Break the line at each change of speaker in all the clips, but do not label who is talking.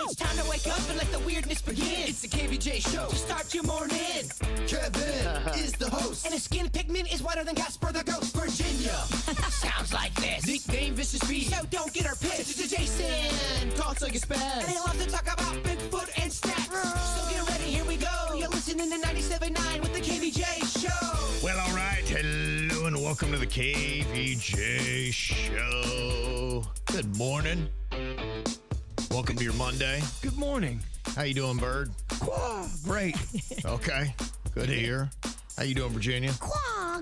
It's time to wake up and let the weirdness begin. It's the KVJ Show to start your morning. Kevin is the host. And his skin pigment is whiter than Casper the Ghost. Virginia sounds like this. Nickname Vicious Bee. So don't get her pissed. Jason talks like a spaz. And they love to talk about Bigfoot and stats. So get ready, here we go. You're listening to 97.9 with the KVJ Show.
Well, all right. Hello and welcome to the KVJ Show. Good morning. Welcome to your Monday.
Good morning.
How you doing, Bird?
Great.
Okay. Good to hear. How you doing, Virginia?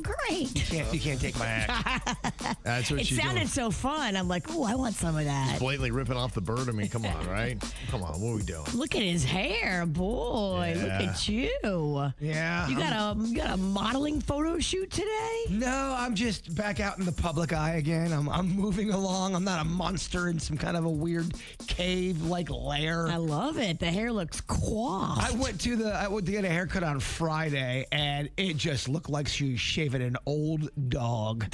Great.
You can't take my act.
That's what
It
she's
sounded
doing.
so fun. I'm like, I want some of that.
Blatantly ripping off the bird. I mean, come on, right? Come on. What are we doing?
Look at his hair, boy.
Yeah.
Look at you.
Yeah.
You got a modeling photo shoot today?
No, I'm just back out in the public eye again. I'm moving along. I'm not a monster in some kind of a weird cave-like lair.
I love it. The hair looks coiffed.
I went to get a haircut on Friday, and it just looked like she was shaving an old dog.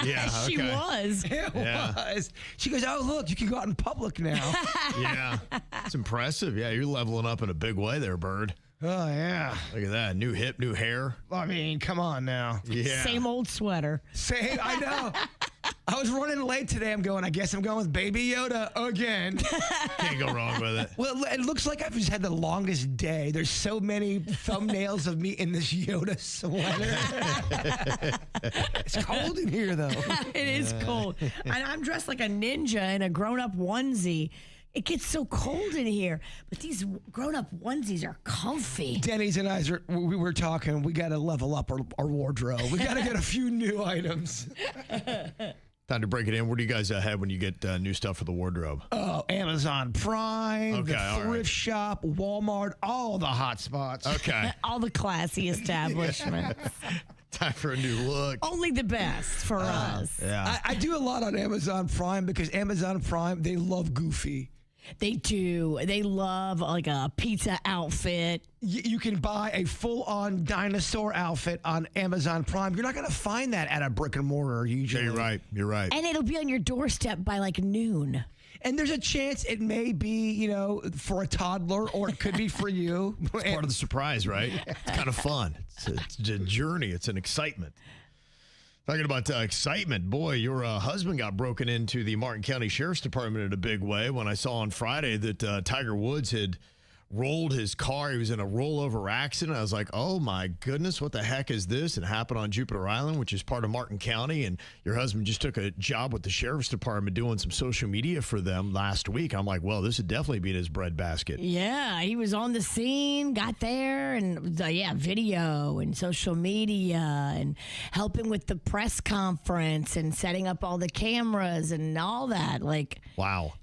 Yeah.
She
okay.
was.
It
Yeah.
was. She goes, "Oh, look, you can go out in public now."
Yeah. It's impressive. Yeah, you're leveling up in a big way there, Bird.
Oh, yeah.
Look at that. New hip, new hair.
I mean, come on now.
Yeah.
Same old sweater.
Same, I know. I was running late today. I guess I'm going with Baby Yoda again.
Can't go wrong with it.
Well, it looks like I've just had the longest day. There's so many thumbnails of me in this Yoda sweater. It's cold in here, though.
It is cold. And I'm dressed like a ninja in a grown-up onesie. It gets so cold in here, but these grown-up onesies are comfy.
Denny's and I, we were talking, we got to level up our wardrobe. We got to get a few new items.
Time to break it in. Where do you guys head when you get new stuff for the wardrobe?
Oh, Amazon Prime,
Okay,
the
all
thrift
right.
shop, Walmart, all the hot spots.
Okay.
All the classy establishments.
Time for a new look.
Only the best for us.
Yeah.
I do a lot on Amazon Prime because Amazon Prime, they love Goofy.
They do. They love like a pizza outfit.
You can buy a full-on dinosaur outfit on Amazon Prime. You're not going to find that at a brick and mortar usually.
Yeah, you're right. You're right.
And it'll be on your doorstep by like noon.
And there's a chance it may be, for a toddler, or it could be for you.
It's part of the surprise, right? It's kind of fun. It's a journey. It's an excitement. Talking about excitement, boy, your husband got broken into the Martin County Sheriff's Department in a big way when I saw on Friday that Tiger Woods had rolled his car. He was in a rollover accident. I was like, oh, my goodness, what the heck is this? It happened on Jupiter Island, which is part of Martin County, and your husband just took a job with the Sheriff's Department doing some social media for them last week. I'm like, well, this would definitely be in his breadbasket.
Yeah, he was on the scene, got there, and video and social media and helping with the press conference and setting up all the cameras and all that. Like,
Wow.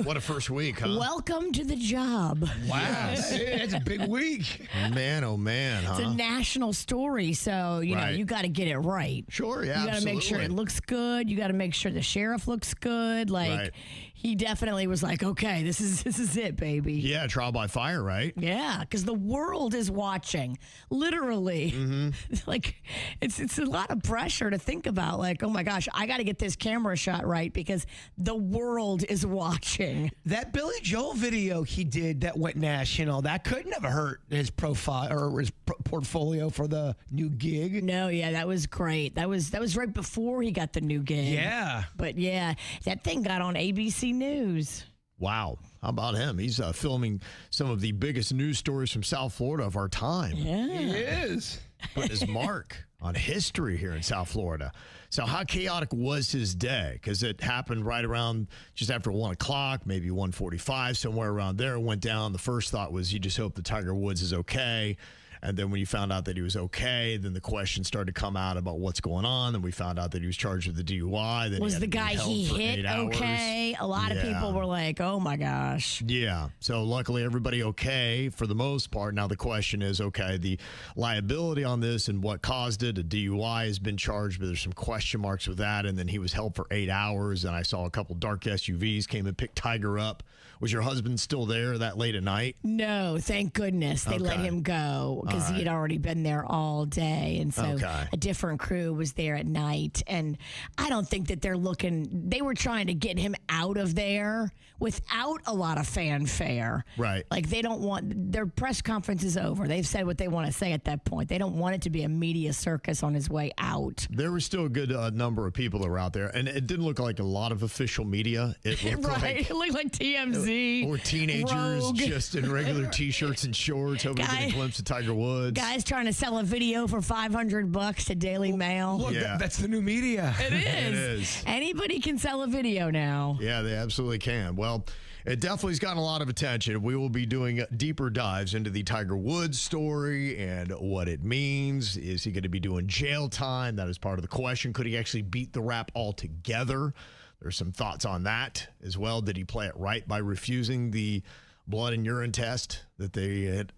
What a first week, huh?
welcome to the job.
Wow. It's a big week.
Man, oh, man, huh?
It's a national story, so
Right.
you got to get it right.
Sure, yeah,
You got to make sure it
absolutely.
looks good. You got to make sure the sheriff looks good. Like
Right.
he definitely was like, okay, this is it, baby.
Yeah, trial by fire, right?
Yeah, because the world is watching, literally.
Mm-hmm.
Like, it's a lot of pressure to think about. Like, oh my gosh, I got to get this camera shot right because the world is watching.
That Billy Joel video he did that went national, that couldn't have hurt his profile or his portfolio for the new gig.
No, yeah, that was great. That was right before he got the new gig.
Yeah.
But yeah, that thing got on ABC News.
Wow. How about him? He's filming some of the biggest news stories from South Florida of our time.
Yeah.
He is.
Put his mark on history here in South Florida. So how chaotic was his day? Because it happened right around just after 1 o'clock, maybe 1:45, somewhere around there. It went down. The first thought was you just hope that Tiger Woods is okay. And then when you found out that he was okay, then the questions started to come out about what's going on. Then we found out that he was charged with the DUI. Then
Was
he had
the
to be
guy
held
he
for
hit
8 hours.
okay? A lot of
Yeah.
people were like, oh my gosh.
Yeah. So luckily everybody okay for the most part. Now the question is, okay, the liability on this and what caused it. A DUI has been charged, but there's some question marks with that. And then he was held for 8 hours. And I saw a couple dark SUVs came and picked Tiger up. Was your husband still there that late at night?
No, thank goodness they let
Okay.
him go because he had already been there all day. And so a different crew was there at night. And I don't think that they were trying to get him out of there without a lot of fanfare.
Right.
Like they don't want, their press conference is over. They've said what they want to say at that point. They don't want it to be a media circus on his way out.
There was still a good number of people that were out there, and it didn't look like a lot of official media. It looked
it looked like TMZ.
Or teenagers
Rogue.
just in regular T-shirts and shorts, hoping to get a glimpse of Tiger Woods.
Guys trying to sell a video for $500 to Daily Mail.
Look, that's the new media.
It is.
It is.
Anybody can sell a video now.
Yeah, they absolutely can. Well, it definitely has gotten a lot of attention. We will be doing deeper dives into the Tiger Woods story and what it means. Is he going to be doing jail time? That is part of the question. Could he actually beat the rap altogether? There's some thoughts on that as well. Did he play it right by refusing the blood and urine test that they had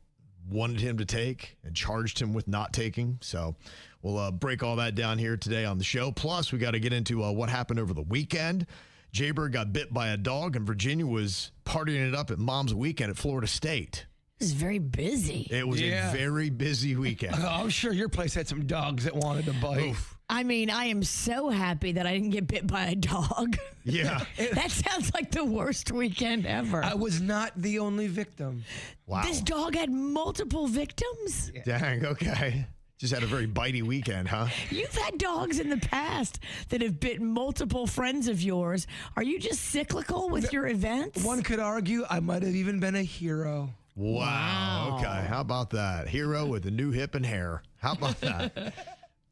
wanted him to take and charged him with not taking? So we'll break all that down here today on the show. Plus, we got to get into what happened over the weekend. Jbird got bit by a dog, and Virginia was partying it up at Mom's Weekend at Florida State.
It was very busy.
It was a very busy weekend.
I'm sure your place had some dogs that wanted to bite.
Oof.
I mean, I am so happy that I didn't get bit by a dog.
Yeah.
That sounds like the worst weekend ever.
I was not the only victim.
Wow.
This dog had multiple victims?
Dang, okay. Just had a very bitey weekend, huh?
You've had dogs in the past that have bitten multiple friends of yours. Are you just cyclical with your events?
One could argue I might have even been a hero.
Wow. Okay. How about that? Hero with a new hip and hair. How about that?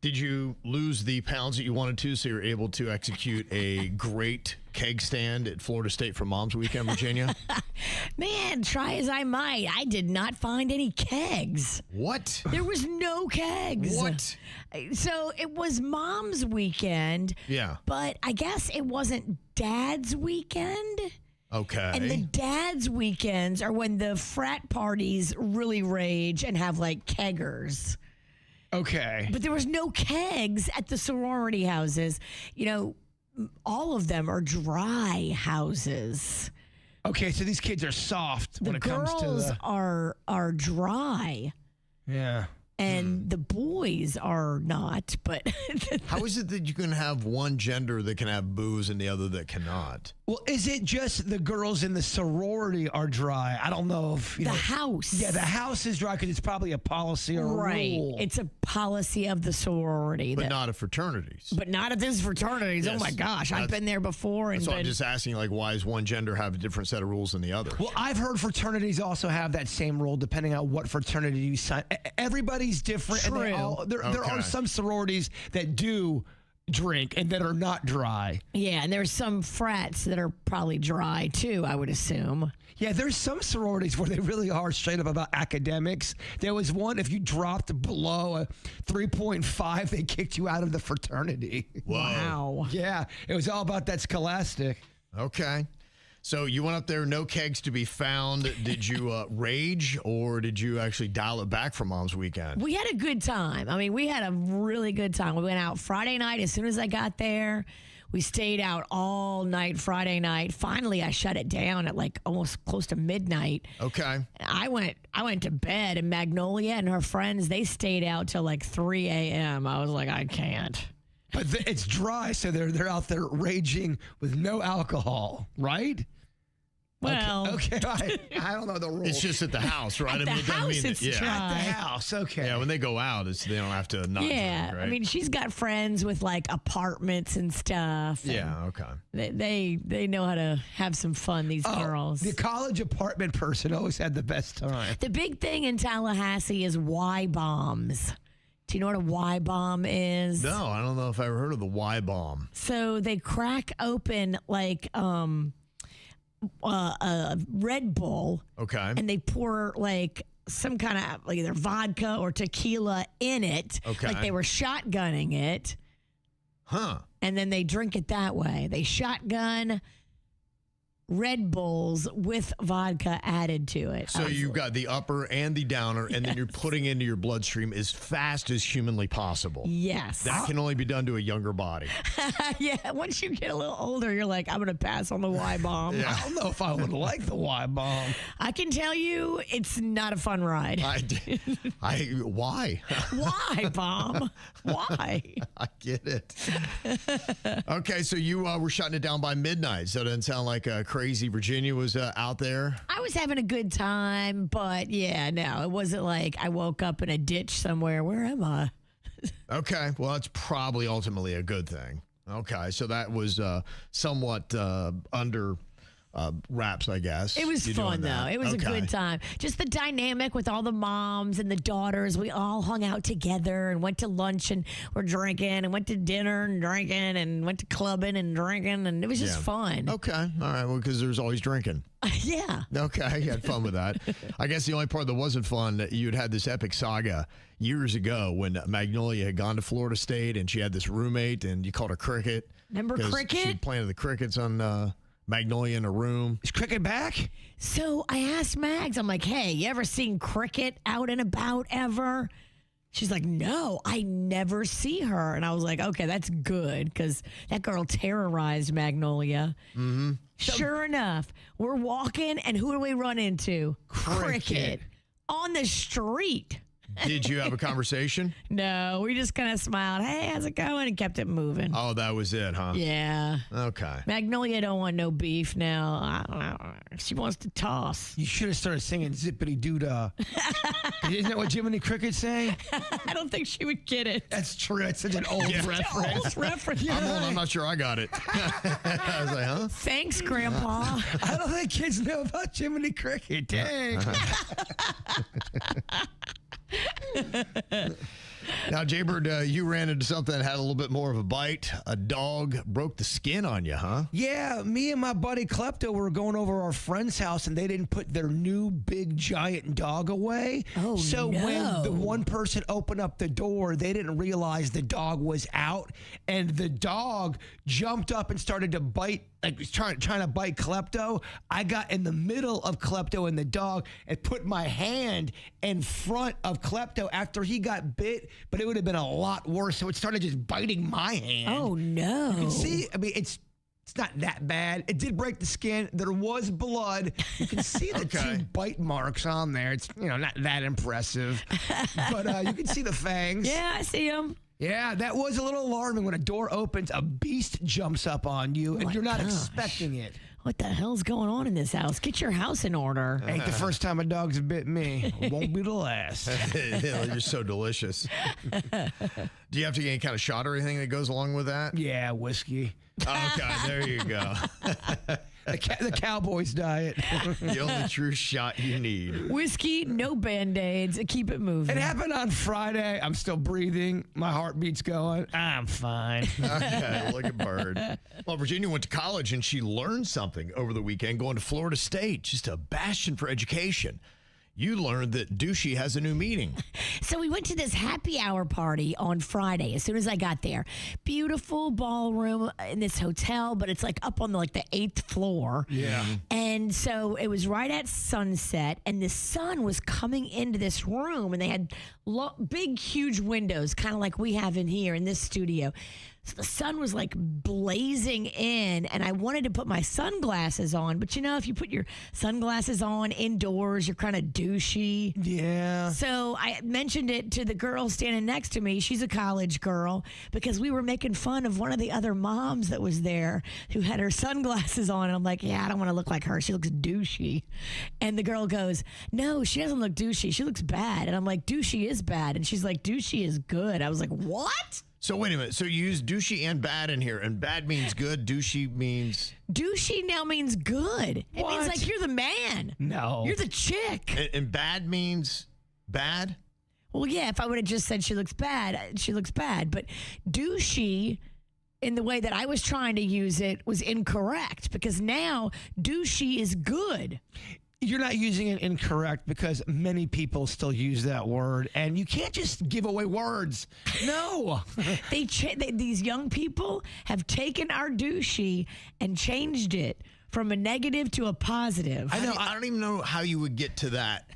Did you lose the pounds that you wanted to, so you're able to execute a great keg stand at Florida State for Mom's Weekend, Virginia?
Man, try as I might, I did not find any kegs.
What?
There was no kegs.
What?
So it was Mom's Weekend.
Yeah.
But I guess it wasn't Dad's Weekend.
Okay.
And the Dad's Weekends are when the frat parties really rage and have like keggers.
Okay.
But there was no kegs at the sorority houses. You know, all of them are dry houses.
Okay, so these kids are soft when it comes to
girls
the...
are dry.
Yeah.
And the boys are not, but
How is it that you can have one gender that can have booze and the other that cannot?
Well, is it just the girls in the sorority are dry? I don't know if
the house.
Yeah, the house is dry because it's probably a policy or a rule.
It's a policy of the sorority.
But not at fraternities.
But not at this fraternities.
Yes.
Oh my gosh, I've been there before.
So I'm just asking, like, why does one gender have a different set of rules than the other?
Well, I've heard fraternities also have that same rule depending on what fraternity you sign. Everybody's different.
True.
And there are some sororities that do drink and that are not dry.
Yeah, and there's some frats that are probably dry too, I would assume.
Yeah, there's some sororities where they really are straight up about academics. There was one, if you dropped below a 3.5, they kicked you out of the fraternity.
Whoa.
Wow.
Yeah, it was all about that scholastic.
Okay. So you went up there, no kegs to be found. Did you rage, or did you actually dial it back for Mom's Weekend?
We had a good time. I mean, we had a really good time. We went out Friday night as soon as I got there. We stayed out all night Friday night. Finally, I shut it down at like almost close to midnight.
Okay.
I went to bed, and Magnolia and her friends, they stayed out till like 3 a.m. I was like, I can't.
But it's dry, so they're out there raging with no alcohol, right?
Well,
okay. I don't know the rules.
It's just at the house, right?
At the
it doesn't
house,
mean
it's
that,
dry.
At the house, okay.
Yeah, when they go out, they don't have to not drink, right?
I mean, she's got friends with like apartments and stuff.
Yeah, okay.
They know how to have some fun, these girls.
The college apartment person always had the best time.
The big thing in Tallahassee is Y bombs. Do you know what a Y bomb is?
No, I don't know if I ever heard of the Y bomb.
So they crack open like a Red Bull.
Okay.
And they pour like some kind of like either vodka or tequila in it.
Okay.
Like they were shotgunning it.
Huh.
And then they drink it that way. They shotgun Red Bulls with vodka added to it.
So you've got the upper and the downer, and then you're putting into your bloodstream as fast as humanly possible.
Yes.
That can only be done to a younger body.
Yeah, once you get a little older, you're like, I'm going to pass on the Y-bomb.
I don't know if I would like the Y-bomb.
I can tell you it's not a fun ride.
Why?
Why, Bomb? Why?
I get it. Okay, so you were shutting it down by midnight, so it doesn't sound like crazy Virginia was out there.
I was having a good time, but yeah, no, it wasn't like I woke up in a ditch somewhere. Where am I?
Okay, well, that's probably ultimately a good thing. Okay, so that was somewhat under wraps, I guess.
It was fun, though. It was a good time. Just the dynamic with all the moms and the daughters. We all hung out together and went to lunch and were drinking and went to dinner and drinking and went to clubbing and drinking, and it was just fun.
Okay, all right, well, because there's always drinking.
Yeah.
Okay, you had fun with that. I guess the only part that wasn't fun, you'd had this epic saga years ago when Magnolia had gone to Florida State and she had this roommate and you called her Cricket.
Remember Cricket?
She planted the crickets on Magnolia in a room.
Is Cricket back?
So I asked Mags, I'm like, hey, you ever seen Cricket out and about ever? She's like, no, I never see her. And I was like, okay, that's good because that girl terrorized Magnolia. Mm-hmm. Sure enough, we're walking, and who do we run into? Cricket. On the street.
Did you have a conversation?
No, we just kind of smiled. Hey, how's it going? And kept it moving.
Oh, that was it, huh?
Yeah.
Okay.
Magnolia don't want no beef now. I don't know. She wants to toss.
You should have started singing Zippity Doo-Dah. Isn't that what Jiminy Cricket sang?
I don't think she would get it.
That's true. That's such an old reference.
Old reference.
I'm old. I'm not sure I got it. I was like, huh?
Thanks, Grandpa.
I don't think kids know about Jiminy Cricket. Dang.
Now, Jbird, you ran into something that had a little bit more of a bite. A dog broke the skin on you, huh?
Yeah, me and my buddy Klepto were going over our friend's house, and they didn't put their new big giant dog away.
Oh,
so
no.
when the one person opened up the door, they didn't realize the dog was out, and the dog jumped up and started to bite, like trying to bite Klepto. I got in the middle of Klepto and the dog and put my hand in front of Klepto after he got bit, but it would have been a lot worse. So it started just biting my hand.
Oh, no.
You can see, I mean, it's not that bad. It did break the skin. There was blood. You can see the two bite marks on there. It's, not that impressive. But you can see the fangs.
Yeah, I see them.
Yeah, that was a little alarming. When a door opens, a beast jumps up on you, and you're not expecting it.
What the hell's going on in this house? Get your house in order.
Ain't the first time a dog's bit me. Won't be the last.
You're so delicious. Do you have to get any kind of shot or anything that goes along with that?
Yeah, whiskey.
Okay, there you go.
The Cowboys diet.
The only true shot you need.
Whiskey, no Band-Aids. Keep it moving.
It happened on Friday. I'm still breathing. My heartbeat's going. I'm fine.
Okay, look at Bird. Well, Virginia went to college and she learned something over the weekend going to Florida State, just a bastion for education. You learned that douchie has a new meaning.
So we went to this happy hour party on Friday as soon as I got there. Beautiful ballroom in this hotel, but it's like up on the 8th floor.
Yeah.
And so it was right at sunset, and the sun was coming into this room, and they had big, huge windows, kind of like we have in here in this studio. So the sun was blazing in, and I wanted to put my sunglasses on. But if you put your sunglasses on indoors, you're kind of douchey.
Yeah.
So I mentioned it to the girl standing next to me. She's a college girl, because we were making fun of one of the other moms that was there who had her sunglasses on. And I'm like, yeah, I don't want to look like her. She looks douchey. And the girl goes, no, she doesn't look douchey. She looks bad. And I'm like, douchey is bad. And she's like, douchey is good. I was like, what?
So wait a minute. So you use douchey and bad in here, and bad means good. Douchey means...
Douchey now means good. It means like you're the man.
No.
You're the chick.
And bad means bad?
Well, yeah, if I would have just said she looks bad, she looks bad. But douchey, in the way that I was trying to use it, was incorrect, because now douchey is good.
You're not using it incorrect, because many people still use that word, and you can't just give away words. No.
These young people have taken our douchey and changed it from a negative to a positive.
I know. I don't even know how you would get to that.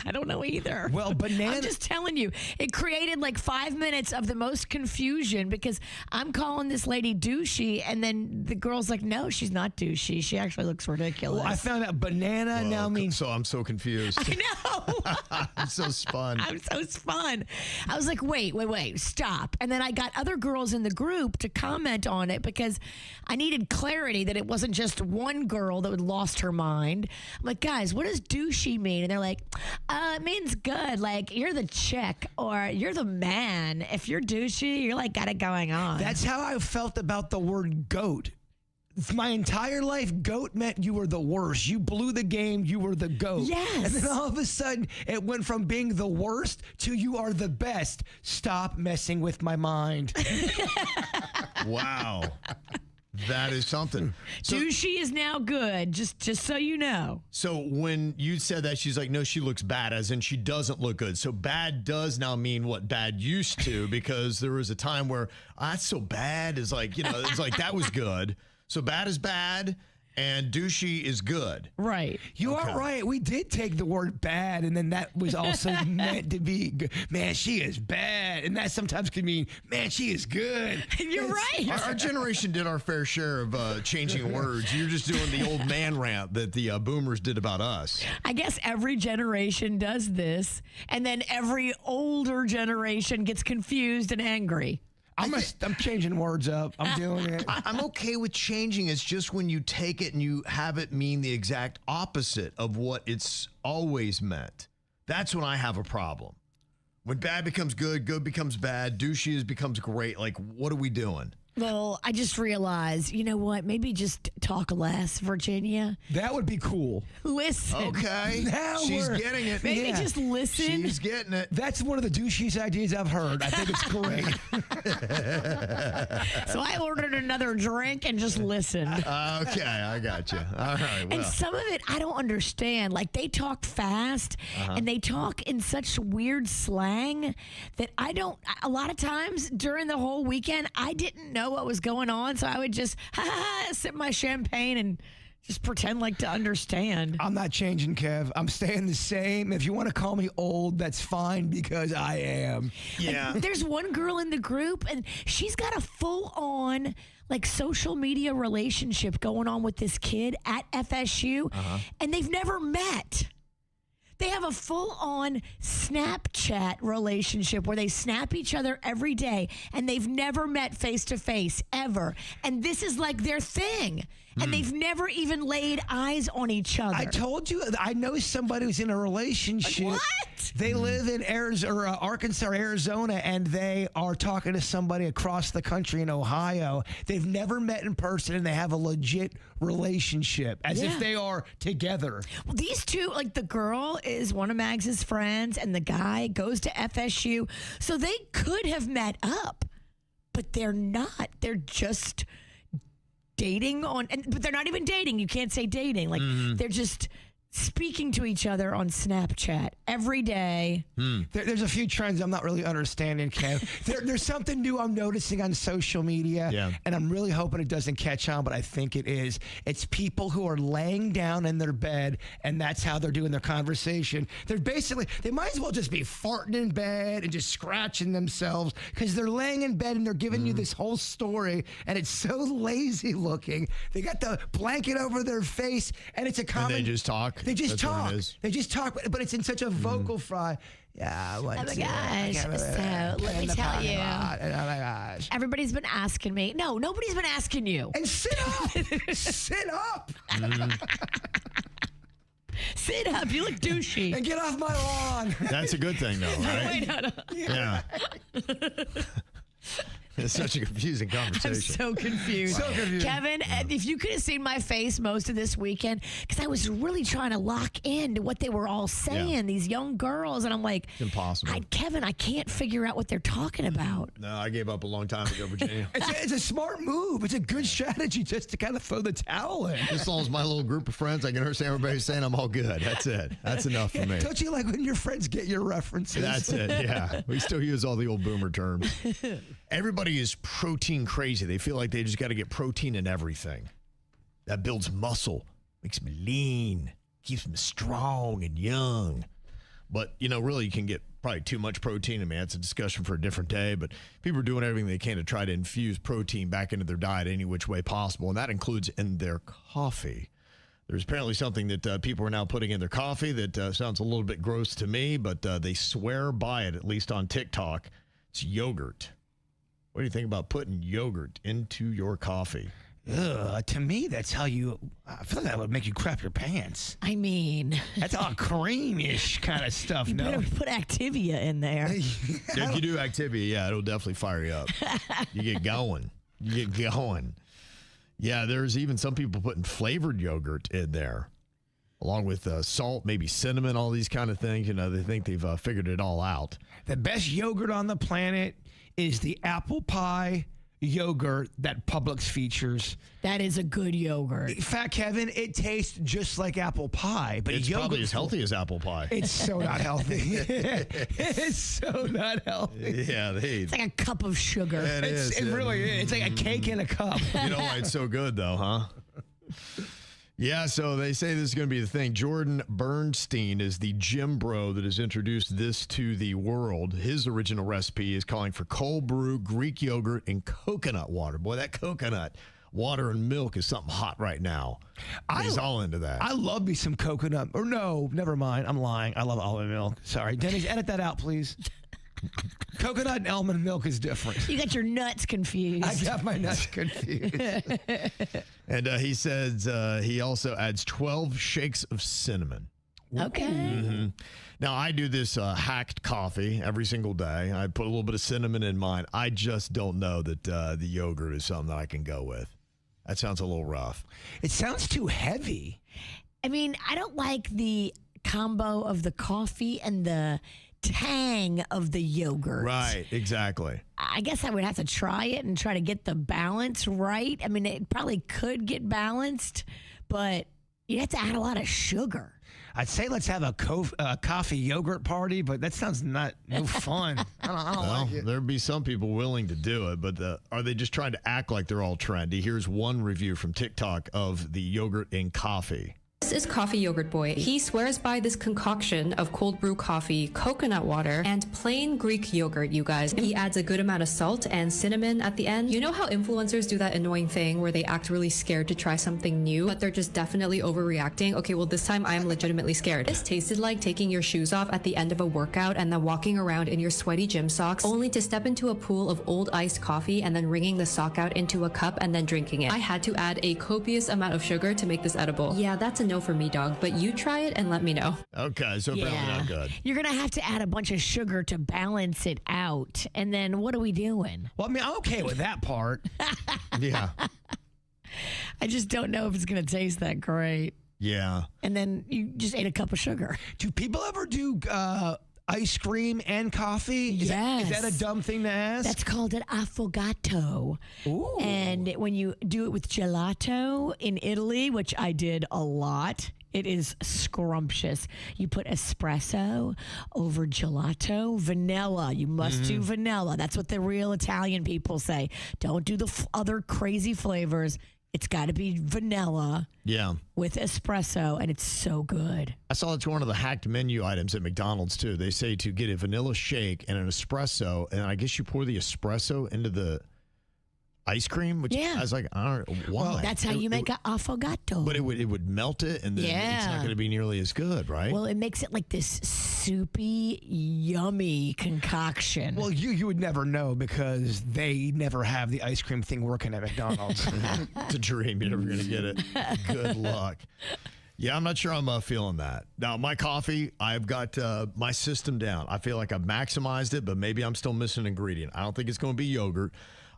I don't know either.
Well, banana.
I'm just telling you, it created like 5 minutes of the most confusion because I'm calling this lady douchey, and then the girl's like, no, she's not douchey. She actually looks ridiculous.
Well, I found out banana now means.
So I'm so confused.
I know.
I'm so spun.
I'm so spun. I was like, wait, stop. And then I got other girls in the group to comment on it because I needed clarity that it wasn't just one girl that had lost her mind. I'm like, guys, what does douchey mean? And they're like, it means good. Like, you're the chick or you're the man. If you're douchey, you're like got it going on.
That's how I felt about the word goat. My entire life, goat meant you were the worst. You blew the game, you were the goat.
Yes.
And then all of a sudden, it went from being the worst to you are the best. Stop messing with my mind.
Wow. That is something. So,
douchey is now good, just so you know.
So when you said that, she's like, no, she looks bad, as in she doesn't look good. So bad does now mean what bad used to, because there was a time where that's so bad is like, it's like that was good. So bad is bad and douchey is good.
Right.
You are right. We did take the word bad, and then that was also meant to be good. Man, she is bad. And that sometimes could mean, man, she is good.
You're right.
Our generation did our fair share of changing words. You're just doing the old man rant that the boomers did about us.
I guess every generation does this, and then every older generation gets confused and angry.
I'm changing words up. I'm doing it.
I'm okay with changing. It's just when you take it and you have it mean the exact opposite of what it's always meant. That's when I have a problem. When bad becomes good, good becomes bad, douchey becomes great. Like, what are we doing?
Well, I just realized, you know what? Maybe just talk less, Virginia.
That would be cool.
Listen.
Okay.
Now
She's
we're-
getting it.
Maybe just listen.
She's getting it.
That's one of the douchiest ideas I've heard. I think it's great.
So I ordered another drink and just listened.
Okay, I got you. All right. Well.
And some of it I don't understand. Like, they talk fast and they talk in such weird slang that I don't. A lot of times during the whole weekend, I didn't know what was going on, so I would just sip my champagne and just pretend like to understand.
I'm not changing, Kev. I'm staying the same. If you want to call me old, that's fine, because I am.
Yeah.
There's one girl in the group, and she's got a full-on like social media relationship going on with this kid at FSU, and they've never met. They have a full-on Snapchat relationship where they snap each other every day, and they've never met face-to-face, ever. And this is like their thing. And they've never even laid eyes on each other.
I told you, I know somebody who's in a relationship.
Like, what?
They live in Arkansas or Arizona, and they are talking to somebody across the country in Ohio. They've never met in person, and they have a legit relationship, as if they are together.
Well, these two, like the girl is one of Mags's friends, and the guy goes to FSU. So they could have met up, but they're not. They're just dating but they're not even dating. You can't say dating. Like, they're just speaking to each other on Snapchat every day.
There's a few trends I'm not really understanding, Kev. There's something new I'm noticing on social media, and I'm really hoping it doesn't catch on, but I think it is. It's people who are laying down in their bed, and that's how they're doing their conversation. They might as well just be farting in bed and just scratching themselves, because they're laying in bed and they're giving you this whole story, and it's so lazy looking. They got the blanket over their face, and it's a common...
And they just talk.
They just
That's what
talk.
it is.
They just talk, but it's in such a vocal fry. Yeah.
Oh my gosh. So let me tell you.
Oh my gosh.
Everybody's been asking me. No, nobody's been asking you.
And sit up. Sit up.
Sit up. You look douchey.
And get off my lawn.
That's a good thing, though, right?
Wait, no.
Yeah. It's such a confusing conversation.
I'm so confused.
So confused.
Kevin, if you could have seen my face most of this weekend, because I was really trying to lock in to what they were all saying, these young girls, and I'm like,
It's impossible.
Kevin, I can't figure out what they're talking about.
No, I gave up a long time ago, Virginia.
It's a smart move. It's a good strategy just to kind of throw the towel in.
As long as my little group of friends, I can understand everybody saying I'm all good. That's it. That's enough for me.
Don't you like when your friends get your references?
That's it, yeah. We still use all the old boomer terms. Everybody is protein crazy. They feel like they just got to get protein in everything. That builds muscle, makes me lean, keeps me strong and young. But, really you can get probably too much protein. I mean, that's a discussion for a different day. But people are doing everything they can to try to infuse protein back into their diet any which way possible. And that includes in their coffee. There's apparently something that people are now putting in their coffee that sounds a little bit gross to me, but they swear by it, at least on TikTok. It's yogurt. What do you think about putting yogurt into your coffee?
To me, that's how you. I feel like that would make you crap your pants.
I mean,
that's all creamish kind of stuff.
You better put Activia in there.
If you do Activia, yeah, it'll definitely fire you up. You get going. Yeah, there's even some people putting flavored yogurt in there, along with salt, maybe cinnamon, all these kind of things. They think they've figured it all out.
The best yogurt on the planet is the apple pie yogurt that Publix features.
That is a good yogurt.
Fat Kevin, it tastes just like apple pie, but
it's probably as healthy as apple pie.
It's so not healthy. It's so not healthy.
Yeah,
it's like a cup of sugar.
It really is. It's like a cake in a cup.
You know why it's so good, though, huh? Yeah, so they say this is going to be the thing. Jordan Bernstein is the gym bro that has introduced this to the world. His original recipe is calling for cold brew, Greek yogurt, and coconut water. Boy, that coconut water and milk is something hot right now. He's all into that.
I love me some coconut. Or no, never mind. I'm lying. I love almond milk. Sorry. Dennis, edit that out, please. Coconut and almond milk is different.
You got your nuts confused.
I got my nuts confused.
And he says he also adds 12 shakes of cinnamon.
Okay.
Mm-hmm. Now, I do this hacked coffee every single day. I put a little bit of cinnamon in mine. I just don't know that the yogurt is something that I can go with. That sounds a little rough.
It sounds too heavy.
I mean, I don't like the combo of the coffee and the tang of the yogurt.
Right, exactly.
I guess I would have to try it and try to get the balance right. I mean, it probably could get balanced, but you have to add a lot of sugar.
I'd say let's have a coffee yogurt party, but that sounds no fun. I don't like it.
There'd be some people willing to do it, but are they just trying to act like they're all trendy? Here's one review from TikTok of the yogurt in coffee.
This is Coffee Yogurt Boy. He swears by this concoction of cold brew coffee, coconut water, and plain Greek yogurt, you guys. He adds a good amount of salt and cinnamon at the end. You know how influencers do that annoying thing where they act really scared to try something new, but they're just definitely overreacting? Okay, well, this time I am legitimately scared. This tasted like taking your shoes off at the end of a workout and then walking around in your sweaty gym socks, only to step into a pool of old iced coffee and then wringing the sock out into a cup and then drinking it. I had to add a copious amount of sugar to make this edible. Yeah, that's a no for me, dog, but you try it and let me know.
Okay, so apparently not good.
You're going to have to add a bunch of sugar to balance it out. And then what are we doing?
Well, I mean, I'm okay with that part.
Yeah.
I just don't know if it's going to taste that great.
Yeah.
And then you just ate a cup of sugar.
Do people ever do ice cream and coffee?
Yes.
Is that a dumb thing to ask?
That's called an affogato.
Ooh.
And when you do it with gelato in Italy, which I did a lot, it is scrumptious. You put espresso over gelato, vanilla. You must do vanilla. That's what the real Italian people say. Don't do the other crazy flavors. It's got to be vanilla with espresso, and it's so good.
I saw it's one of the hacked menu items at McDonald's, too. They say to get a vanilla shake and an espresso, and I guess you pour the espresso into the ice cream, which I was like, I don't know why.
Well, that's how you make an affogato.
But it would melt it, and then it's not going to be nearly as good, right?
Well, it makes it like this soupy, yummy concoction.
Well, you would never know because they never have the ice cream thing working at McDonald's.
It's a dream. You're never going to get it. Good luck. Yeah, I'm not sure I'm feeling that. Now, my coffee, I've got my system down. I feel like I've maximized it, but maybe I'm still missing an ingredient. I don't think it's going to be yogurt.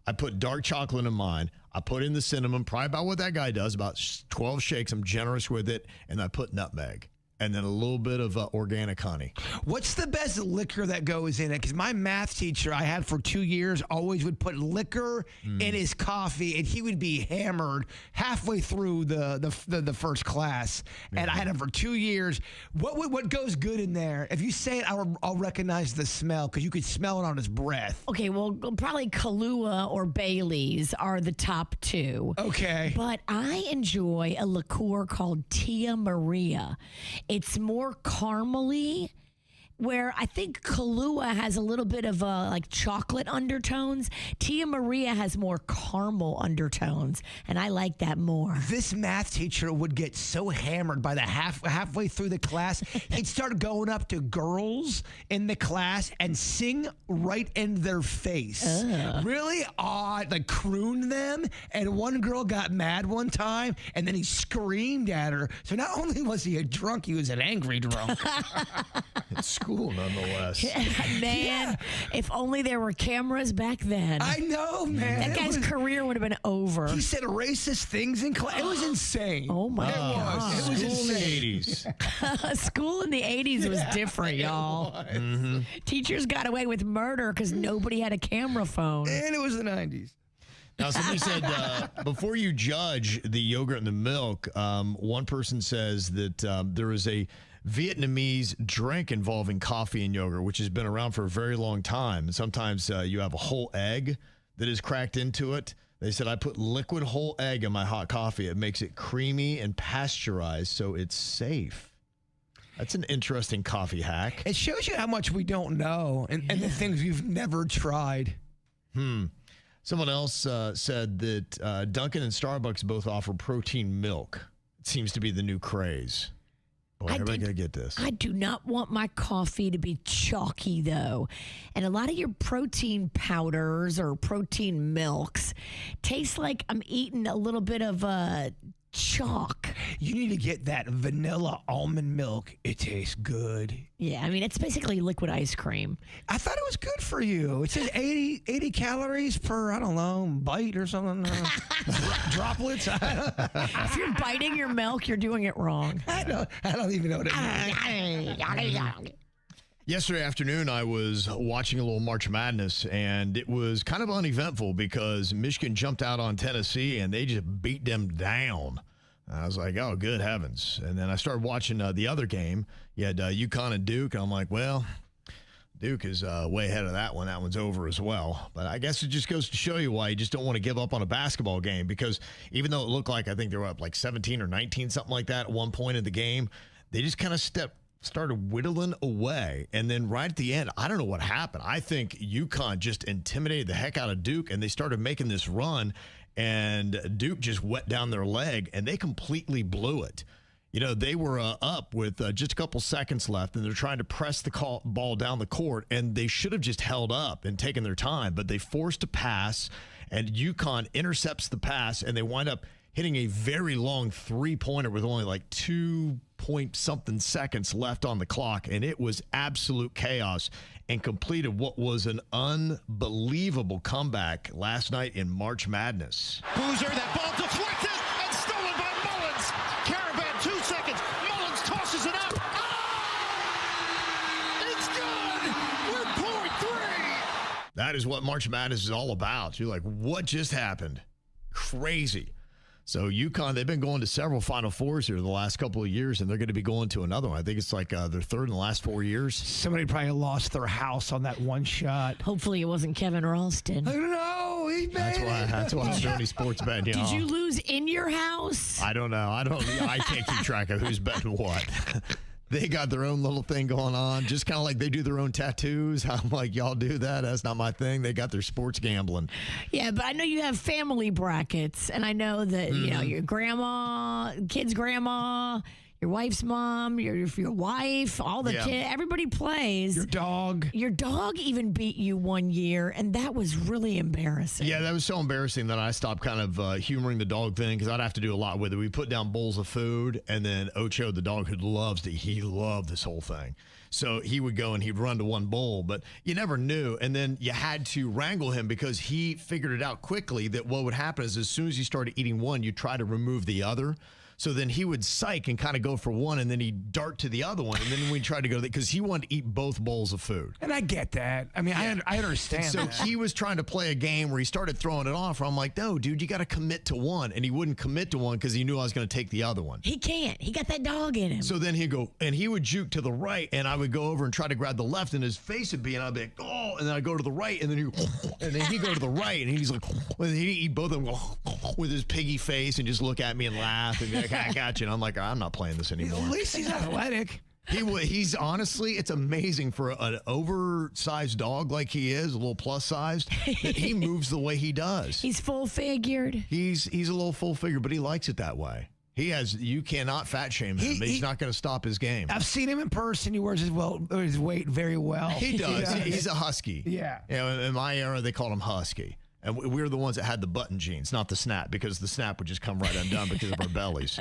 I put dark chocolate in mine. I put in the cinnamon, probably about what that guy does, about 12 shakes. I'm generous with it. And I put nutmeg. and then a little bit of organic honey.
What's the best liquor that goes in it? Because my math teacher I had for 2 years always would put liquor in his coffee, and he would be hammered halfway through the first class. And I had him for 2 years. What goes good in there? If you say it, I'll recognize the smell because you could smell it on his breath.
Okay, well, probably Kahlua or Bailey's are the top two.
Okay.
But I enjoy a liqueur called Tia Maria. It's more caramely, where I think Kahlua has a little bit of like chocolate undertones. Tia Maria has more caramel undertones, and I like that more.
This math teacher would get so hammered by the halfway through the class, he'd start going up to girls in the class and sing right in their face. Really odd, like croon them. And one girl got mad one time, and then he screamed at her. So not only was he a drunk, he was an angry drunk.
It's school, nonetheless.
Man, if only there were cameras back then.
I know, man.
That guy's career would have been over.
He said racist things in class. It was insane.
Oh, my God.
It was
School in
insane.
the 80s.
School in the 80s was different, y'all. Teachers got away with murder because nobody had a camera phone.
And it was the 90s.
Now, somebody said, before you judge the yogurt and the milk, one person says that there is a Vietnamese drink involving coffee and yogurt, which has been around for a very long time. And sometimes you have a whole egg that is cracked into it. They said, I put liquid whole egg in my hot coffee. It makes it creamy and pasteurized, so it's safe. That's an interesting coffee hack.
It shows you how much we don't know and the things we've never tried.
Someone else said that Dunkin' and Starbucks both offer protein milk. It seems to be the new craze. Boy, everybody gotta get this.
I do not want my coffee to be chalky, though. And a lot of your protein powders or protein milks taste like I'm eating a little bit of chalk.
You need to get that vanilla almond milk. It tastes good.
Yeah, I mean, it's basically liquid ice cream.
I thought it was good for you. It says 80 calories per, I don't know, bite or something. Droplets.
If you're biting your milk, you're doing it wrong.
I don't even know what it means.
Yesterday afternoon, I was watching a little March Madness, and it was kind of uneventful because Michigan jumped out on Tennessee, and they just beat them down. I was like, oh, good heavens. And then I started watching the other game. You had UConn and Duke, and I'm like, well, Duke is way ahead of that one. That one's over as well. But I guess it just goes to show you why you just don't want to give up on a basketball game, because even though it looked like, I think they were up like 17 or 19, something like that at one point in the game, they just kind of started whittling away. And then right at the end, I don't know what happened. I think UConn just intimidated the heck out of Duke, and they started making this run, and Duke just wet down their leg, and they completely blew it. You know, they were up with just a couple seconds left, and they're trying to press the ball down the court, and they should have just held up and taken their time, but they forced a pass, and UConn intercepts the pass, and they wind up hitting a very long three-pointer with only like 2-point-something seconds left on the clock, and it was absolute chaos and completed what was an unbelievable comeback last night in March Madness.
Boozer, that ball deflected and stolen by Mullins. Caravan, 2 seconds. Mullins tosses it up. It's good. We're point 3.
That is what March Madness is all about. You're like, what just happened? Crazy. So UConn, they've been going to several Final Fours here the last couple of years, and they're going to be going to another one. I think it's like their third in the last 4 years.
Somebody probably lost their house on that one shot.
Hopefully it wasn't Kevin Ralston.
I don't know. He
That's why I'm doing sports betting.
Did you lose in your house?
I don't know. I can't keep track of who's betting what. They got their own little thing going on, just kind of like they do their own tattoos. I'm like, y'all do that? That's not my thing. They got their sports gambling.
Yeah, but I know you have family brackets, and I know that, you know, your grandma, kid's grandma, your wife's mom, your wife, all the kids, everybody plays.
Your dog.
Your dog even beat you one year, and that was really embarrassing.
Yeah, that was so embarrassing that I stopped kind of humoring the dog thing, because I'd have to do a lot with it. We put down bowls of food, and then Ocho, the dog who loves to, he loved this whole thing. So he would go and he'd run to one bowl, but you never knew. And then you had to wrangle him, because he figured it out quickly that what would happen is as soon as you started eating one, you try to remove the other. So then he would psych and kind of go for one, and then he'd dart to the other one, and then we'd try to go because he wanted to eat both bowls of food.
And I get that. I mean, I understand
So
that.
he was trying to play a game where he started throwing it off. I'm like, no, dude, you got to commit to one. And he wouldn't commit to one because he knew I was going to take the other one.
He can't. He got that dog in him.
So then he'd go, and he would juke to the right, and I would go over and try to grab the left, and his face would be, and I'd be like, oh, and then I'd go to the right, and then he'd go to the right, and he's like, and he'd eat both of them with his piggy face and just look at me and laugh and be like, I got you. And I'm like, I'm not playing this anymore.
At least he's athletic.
He's honestly, it's amazing for an oversized dog like he is, a little plus sized, that he moves the way he does.
He's full figured.
He's a little full figure, but he likes it that way. You cannot fat shame him. He's not going to stop his game.
I've seen him in person. He wears his weight very well.
He does. He's a husky.
Yeah.
In my era, they called him husky. And we were the ones that had the button jeans, not the snap, because the snap would just come right undone because of our bellies.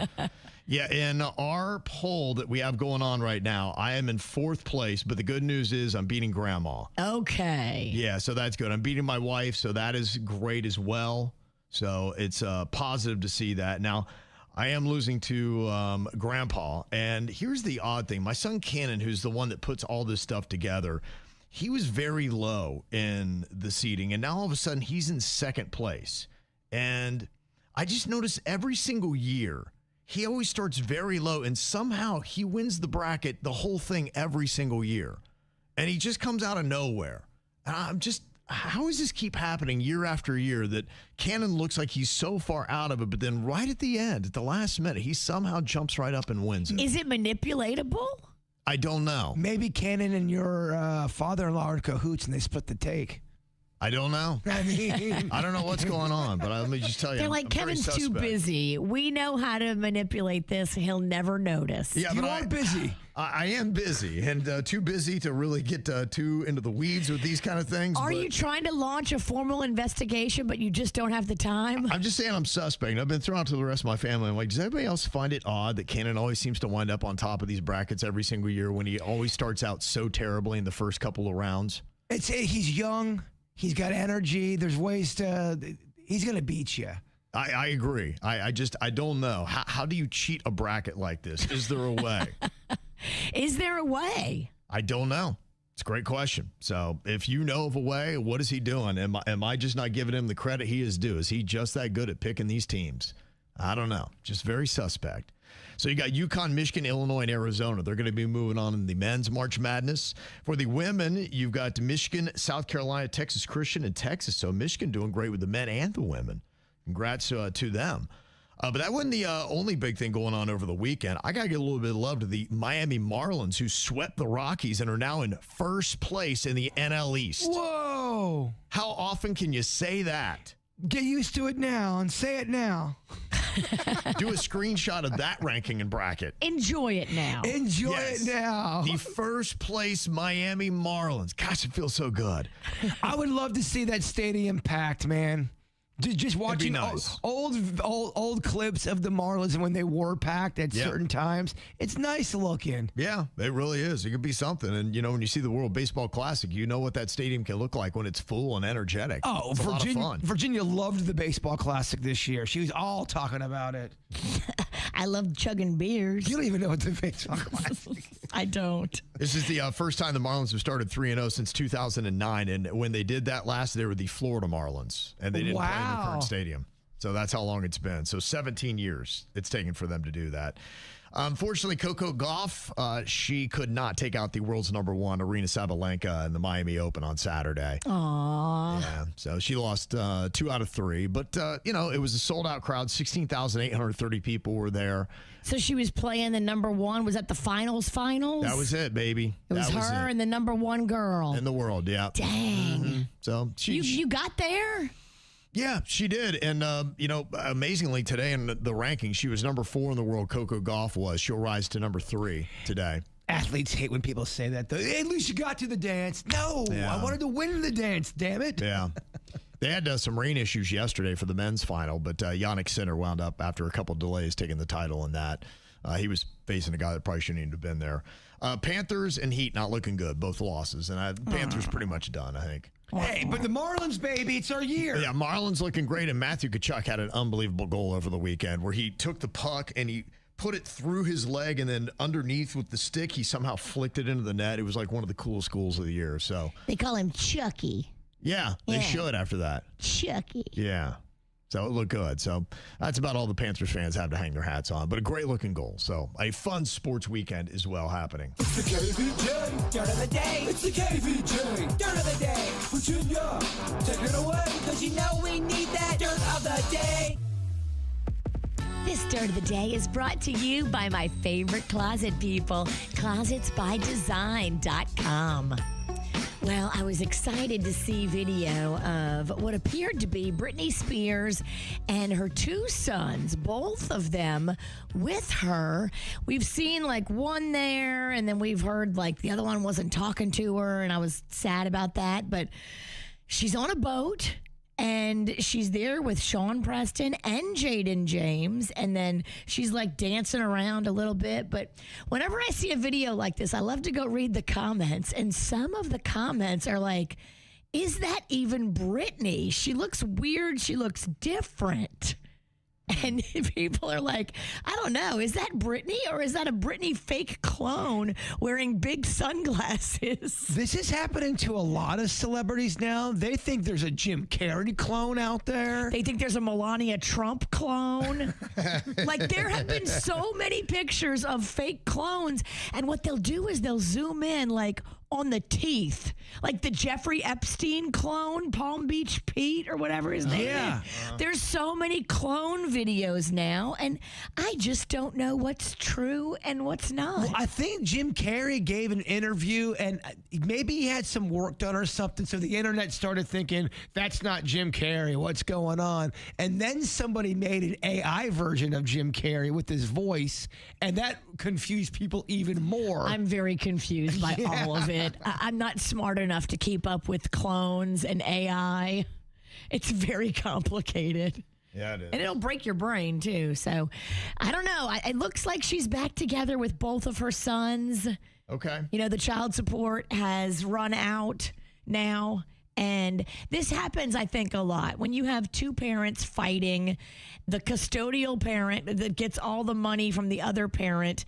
Yeah, in our poll that we have going on right now, I am in 4th place, but the good news is I'm beating Grandma.
Okay.
Yeah, so that's good. I'm beating my wife, so that is great as well. So it's positive to see that. Now, I am losing to Grandpa, and here's the odd thing. My son, Cannon, who's the one that puts all this stuff together, he was very low in the seating, and now all of a sudden he's in 2nd place. And I just noticed every single year, he always starts very low, and somehow he wins the bracket, the whole thing, every single year. And he just comes out of nowhere. And I'm just, how does this keep happening year after year that Cannon looks like he's so far out of it, but then right at the end, at the last minute, he somehow jumps right up and wins it?
Is it manipulatable?
I don't know.
Maybe Cannon and your father-in-law are in cahoots and they split the take.
I don't know.
I mean,
I don't know what's going on, but let me just tell you.
They're like,
I'm very
Kevin's too
suspect.
busy. We know how to manipulate this. He'll never notice.
Yeah,
you
but
are busy.
I am busy and too busy to really get too into the weeds with these kind of things.
Are you trying to launch a formal investigation, but you just don't have the time?
I'm just saying I'm suspect. I've been thrown out to the rest of my family. I'm like, does anybody else find it odd that Cannon always seems to wind up on top of these brackets every single year when he always starts out so terribly in the first couple of rounds?
He's young. He's got energy. There's ways to. He's going to beat you.
I agree. I don't know. How do you cheat a bracket like this? Is there a way?
Is there a way?
I don't know. It's a great question. So if you know of a way, what is he doing? Am I just not giving him the credit he is due? Is he just that good at picking these teams? I don't know. Just very suspect. So you got UConn, Michigan, Illinois, and Arizona. They're going to be moving on in the men's March Madness. For the women, you've got Michigan, South Carolina, Texas Christian, and Texas. So Michigan doing great with the men and the women. Congrats to them. But that wasn't the only big thing going on over the weekend. I got to get a little bit of love to the Miami Marlins, who swept the Rockies and are now in 1st place in the NL East.
Whoa.
How often can you say that?
Get used to it now and say it now.
Do a screenshot of that ranking and bracket.
Enjoy it now.
Enjoy
Yes.
it now.
The 1st place Miami Marlins. Gosh, it feels so good.
I would love to see that stadium packed, man. Just watching
nice.
old clips of the Marlins and when they were packed at certain times. It's nice looking.
Yeah, it really is. It could be something. And, when you see the World Baseball Classic, you know what that stadium can look like when it's full and energetic.
Oh,
it's a lot of fun.
Virginia loved the Baseball Classic this year. She was all talking about it.
I love chugging beers.
You don't even know what the Baseball Classic is.
I don't.
This is the first time the Marlins have started 3-0 since 2009. And when they did that last, they were the Florida Marlins. And they didn't play in the current stadium. So that's how long it's been. So 17 years it's taken for them to do that. Unfortunately, Coco Gauff, she could not take out the world's #1, Aryna Sabalenka, in the Miami Open on Saturday.
Aww.
Yeah, so she lost 2 out of 3. But, it was a sold-out crowd. 16,830 people were there.
So she was playing the #1. Was that the finals?
That was it, baby.
It was her and the #1 girl.
In the world, yeah.
Dang.
Mm-hmm. So
you got there?
Yeah, she did. And, amazingly today in the rankings, she was #4 in the world. Coco Gauff was. She'll rise to #3 today.
Athletes hate when people say that, though. Hey, at least you got to the dance. No,
Yeah.
I wanted to win the dance, damn it.
Yeah. They had some rain issues yesterday for the men's final, but Yannick Sinner wound up, after a couple of delays, taking the title in that. He was facing a guy that probably shouldn't even have been there. Panthers and Heat not looking good, both losses. And Panthers pretty much done, I think.
Hey, but the Marlins, baby, it's our year.
Yeah, Marlins looking great, and Matthew Tkachuk had an unbelievable goal over the weekend where he took the puck and he put it through his leg, and then underneath with the stick, he somehow flicked it into the net. It was like one of the coolest goals of the year. So
They call him Chucky.
yeah, they should after that.
Chucky.
Yeah. So it looked good. So that's about all the Panthers fans have to hang their hats on. But a great looking goal. So a fun sports weekend as well happening.
It's the KVJ Dirt of the Day. It's the KVJ Dirt of the Day. Virginia, take it away. Because you know we need that Dirt of the Day.
This Dirt of the Day is brought to you by my favorite closet people, closetsbydesign.com. Well, I was excited to see video of what appeared to be Britney Spears and her two sons, both of them with her. We've seen like one there, and then we've heard like the other one wasn't talking to her, and I was sad about that. But she's on a boat. And she's there with Sean Preston and Jaden James. And then she's like dancing around a little bit. But whenever I see a video like this, I love to go read the comments. And some of the comments are like, is that even Britney? She looks weird. She looks different. And people are like, I don't know, is that Britney or is that a Britney fake clone wearing big sunglasses?
This is happening to a lot of celebrities now. They think there's a Jim Carrey clone out there.
They think there's a Melania Trump clone. Like, there have been so many pictures of fake clones. And what they'll do is they'll zoom in, like, on the teeth. Like the Jeffrey Epstein clone, Palm Beach Pete, or whatever his name is. There's so many clone videos now, and I just don't know what's true and what's not.
Well, I think Jim Carrey gave an interview, and maybe he had some work done or something, so the internet started thinking, that's not Jim Carrey, what's going on? And then somebody made an AI version of Jim Carrey with his voice, and that confused people even more.
I'm very confused by all of it. I'm not smart enough to keep up with clones and AI. It's very complicated.
Yeah, it is.
And it'll break your brain, too. So, I don't know. It looks like she's back together with both of her sons.
Okay.
You know, the child support has run out now. And this happens, I think, a lot. When you have two parents fighting, the custodial parent that gets all the money from the other parent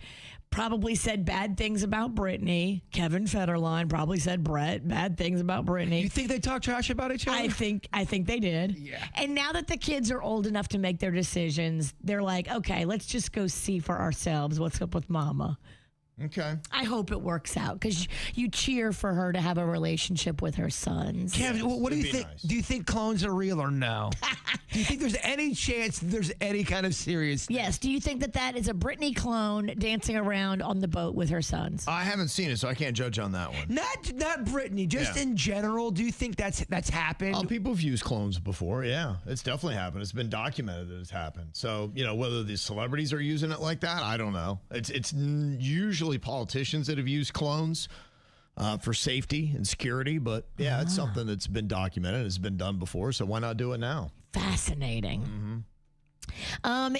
probably said bad things about Britney. Kevin Federline probably said bad things about Britney.
You think they talk trash about each other?
I think they did.
Yeah.
And now that the kids are old enough to make their decisions, they're like, okay, let's just go see for ourselves what's up with mama.
Okay.
I hope it works out because you cheer for her to have a relationship with her sons.
Kevin, what do you
It'd be
think?
nice.
Do you think clones are real or no? Do you think there's any chance there's any kind of seriousness?
Yes. Do you think that is a Britney clone dancing around on the boat with her sons?
I haven't seen it, so I can't judge on that one.
Not Britney, just
Yeah.
in general. Do you think that's happened?
People have used clones before. Yeah, it's definitely happened. It's been documented that it's happened. So, whether the celebrities are using it like that, I don't know. It's usually politicians that have used clones for safety and security. But, yeah, it's something that's been documented. It's been done before, so why not do it now?
Fascinating. Mm-hmm.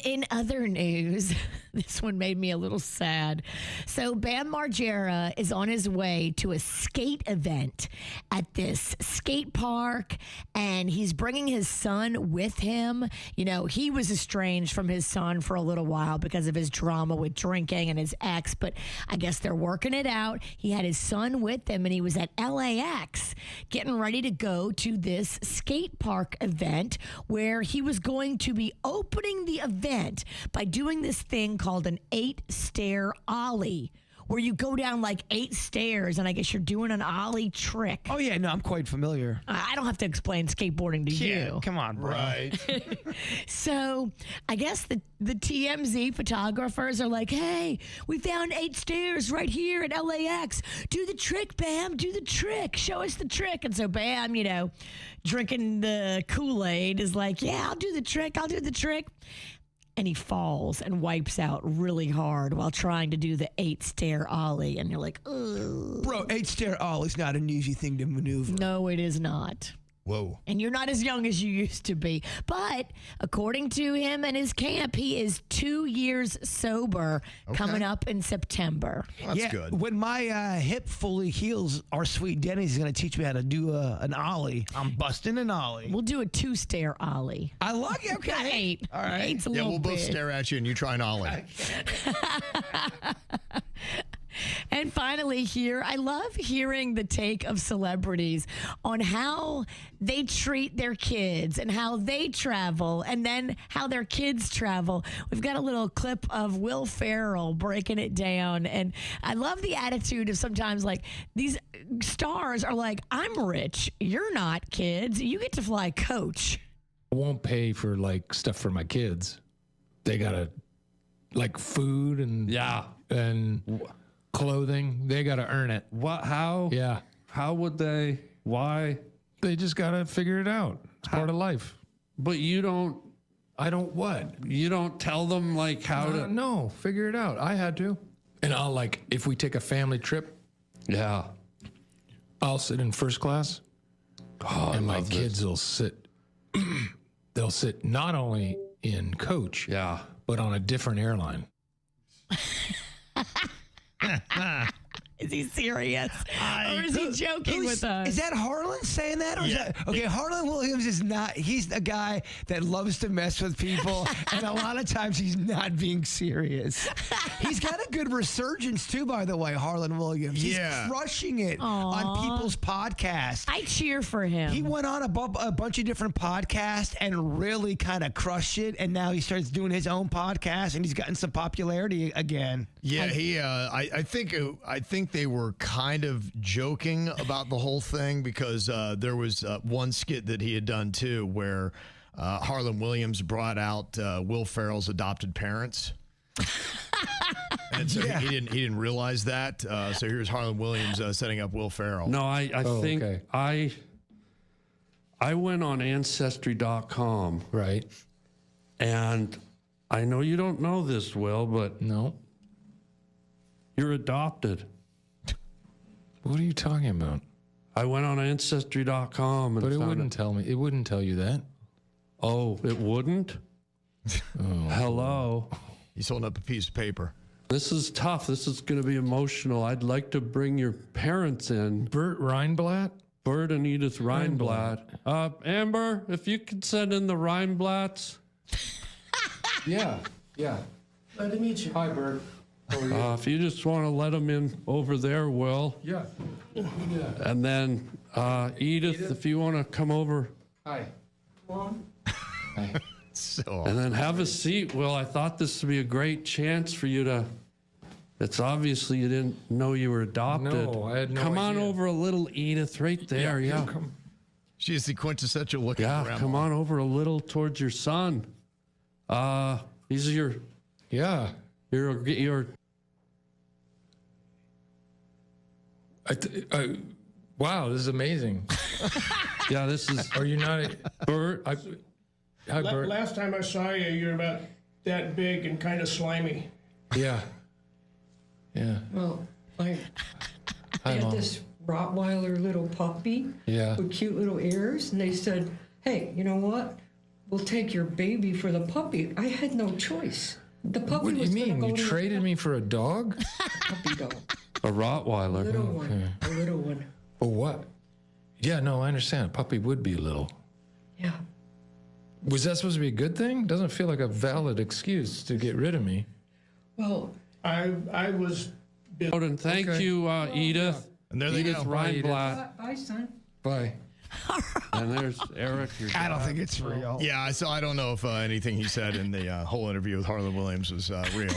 In other news, this one made me a little sad. So Bam Margera is on his way to a skate event at this skate park, and he's bringing his son with him. You know, he was estranged from his son for a little while because of his drama with drinking and his ex, but I guess they're working it out. He had his son with him, and he was at LAX getting ready to go to this skate park event where he was going to be opening the event by doing this thing called an 8-stair ollie, where you go down like 8 stairs and I guess you're doing an ollie trick.
Oh yeah, no, I'm quite familiar.
I don't have to explain skateboarding to you.
Come on, bro.
Right.
So I guess the TMZ photographers are like, hey, we found 8 stairs right here at LAX. Do the trick, Bam. Do the trick. Show us the trick. And so Bam, drinking the Kool-Aid is like, yeah, I'll do the trick. I'll do the trick. And he falls and wipes out really hard while trying to do the 8-stair ollie. And you're like, ugh.
Bro, 8-stair ollie is not an easy thing to maneuver.
No, it is not.
Whoa.
And you're not as young as you used to be. But according to him and his camp, he is 2 years sober coming up in September.
Well, that's good.
When my hip fully heals, our sweet Denny's going to teach me how to do an ollie. I'm busting an ollie.
We'll do a 2-stair ollie.
I like it. Okay.
Right.
All right.
Eight's a
Yeah,
little
we'll both
big.
stare at you and you try an ollie.
And finally here, I love hearing the take of celebrities on how they treat their kids and how they travel and then how their kids travel. We've got a little clip of Will Ferrell breaking it down. And I love the attitude of sometimes like these stars are like, I'm rich. You're not, kids. You get to fly coach.
I won't pay for like stuff for my kids. They gotta like food and clothing. They gotta earn it.
What? How?
Yeah,
How would they? Why?
they just gotta figure it out. It's part of life.
But you don't.
I don't what?
You don't tell them like how to.
No, figure it out. I had to. And I'll like if we take a family trip,
Yeah.
I'll sit in first class,
Oh,
and
I
my
love
kids will sit. They'll sit not only in coach,
Yeah.
but on a different airline.
Is he serious? Or is he joking with us?
Is that Harlan saying that? Or is that, okay, Harlan Williams is not, he's a guy that loves to mess with people, and a lot of times he's not being serious. He's got a good resurgence, too, by the way, Harlan Williams. He's crushing it on people's podcasts.
I cheer for him.
He went on a bunch of different podcasts and really kind of crushed it, and now he starts doing his own podcast, and he's gotten some popularity again.
Yeah, I think they were kind of joking about the whole thing because there was one skit that he had done too where Harlan Williams brought out Will Ferrell's adopted parents. And so he didn't realize that. So here's Harlan Williams setting up Will Ferrell.
No, I think
okay.
I went on Ancestry.com,
Right?
and I know you don't know this, Will, but
No.
you're adopted.
What are you talking about?
I went on Ancestry.com and
But it
found
wouldn't tell me. It wouldn't tell you that.
Oh, it wouldn't? Hello.
He's holding up a piece of paper.
This is tough. This is going to be emotional. I'd like to bring your parents in.
Burt Reinblatt?
Bert and Edith Reinblatt. Amber, if you could send in the Reinblatts.
Yeah.
Glad to meet you.
Hi, Burt.
If you just want to let them in over there, Will.
Yeah.
And then Edith, if you want to come over.
Hi.
Mom?
So
And then have a seat, Will. I thought this would be a great chance for you to. It's obviously you didn't know you were adopted.
No, I had no
Come on
idea.
over a little, Edith, right there. Yeah.
Come.
she's the quintessential looking grandma.
Come on over a little towards your son. These are your
Yeah. Wow, this is amazing.
yeah, this is
Are you not?
Bert.
Hi, Burt.
Last time I saw you, you're about that big and kind of slimy.
Yeah.
Well, I
Hi,
had
Mom.
this Rottweiler little puppy
Yeah.
with cute little ears, and they said, hey, you know what? We'll take your baby for the puppy. I had no choice. The puppy
What do you
was gonna
mean?
go
You
to the
traded me for a dog?
puppy dog.
A Rottweiler.
Little one. A little one.
For what? Yeah, no, I understand. A puppy would be little.
Yeah.
Was that supposed to be a good thing? Doesn't feel like a valid excuse to get rid of me.
Well,
I was busy.
And thank you, Edith.
And there they
Edith
go.
Reinblatt.
bye, son.
Bye.
And there's Eric. Your
I
dad.
don't think it's real.
Yeah, so I don't know if anything he said in the whole interview with Harlan Williams was real.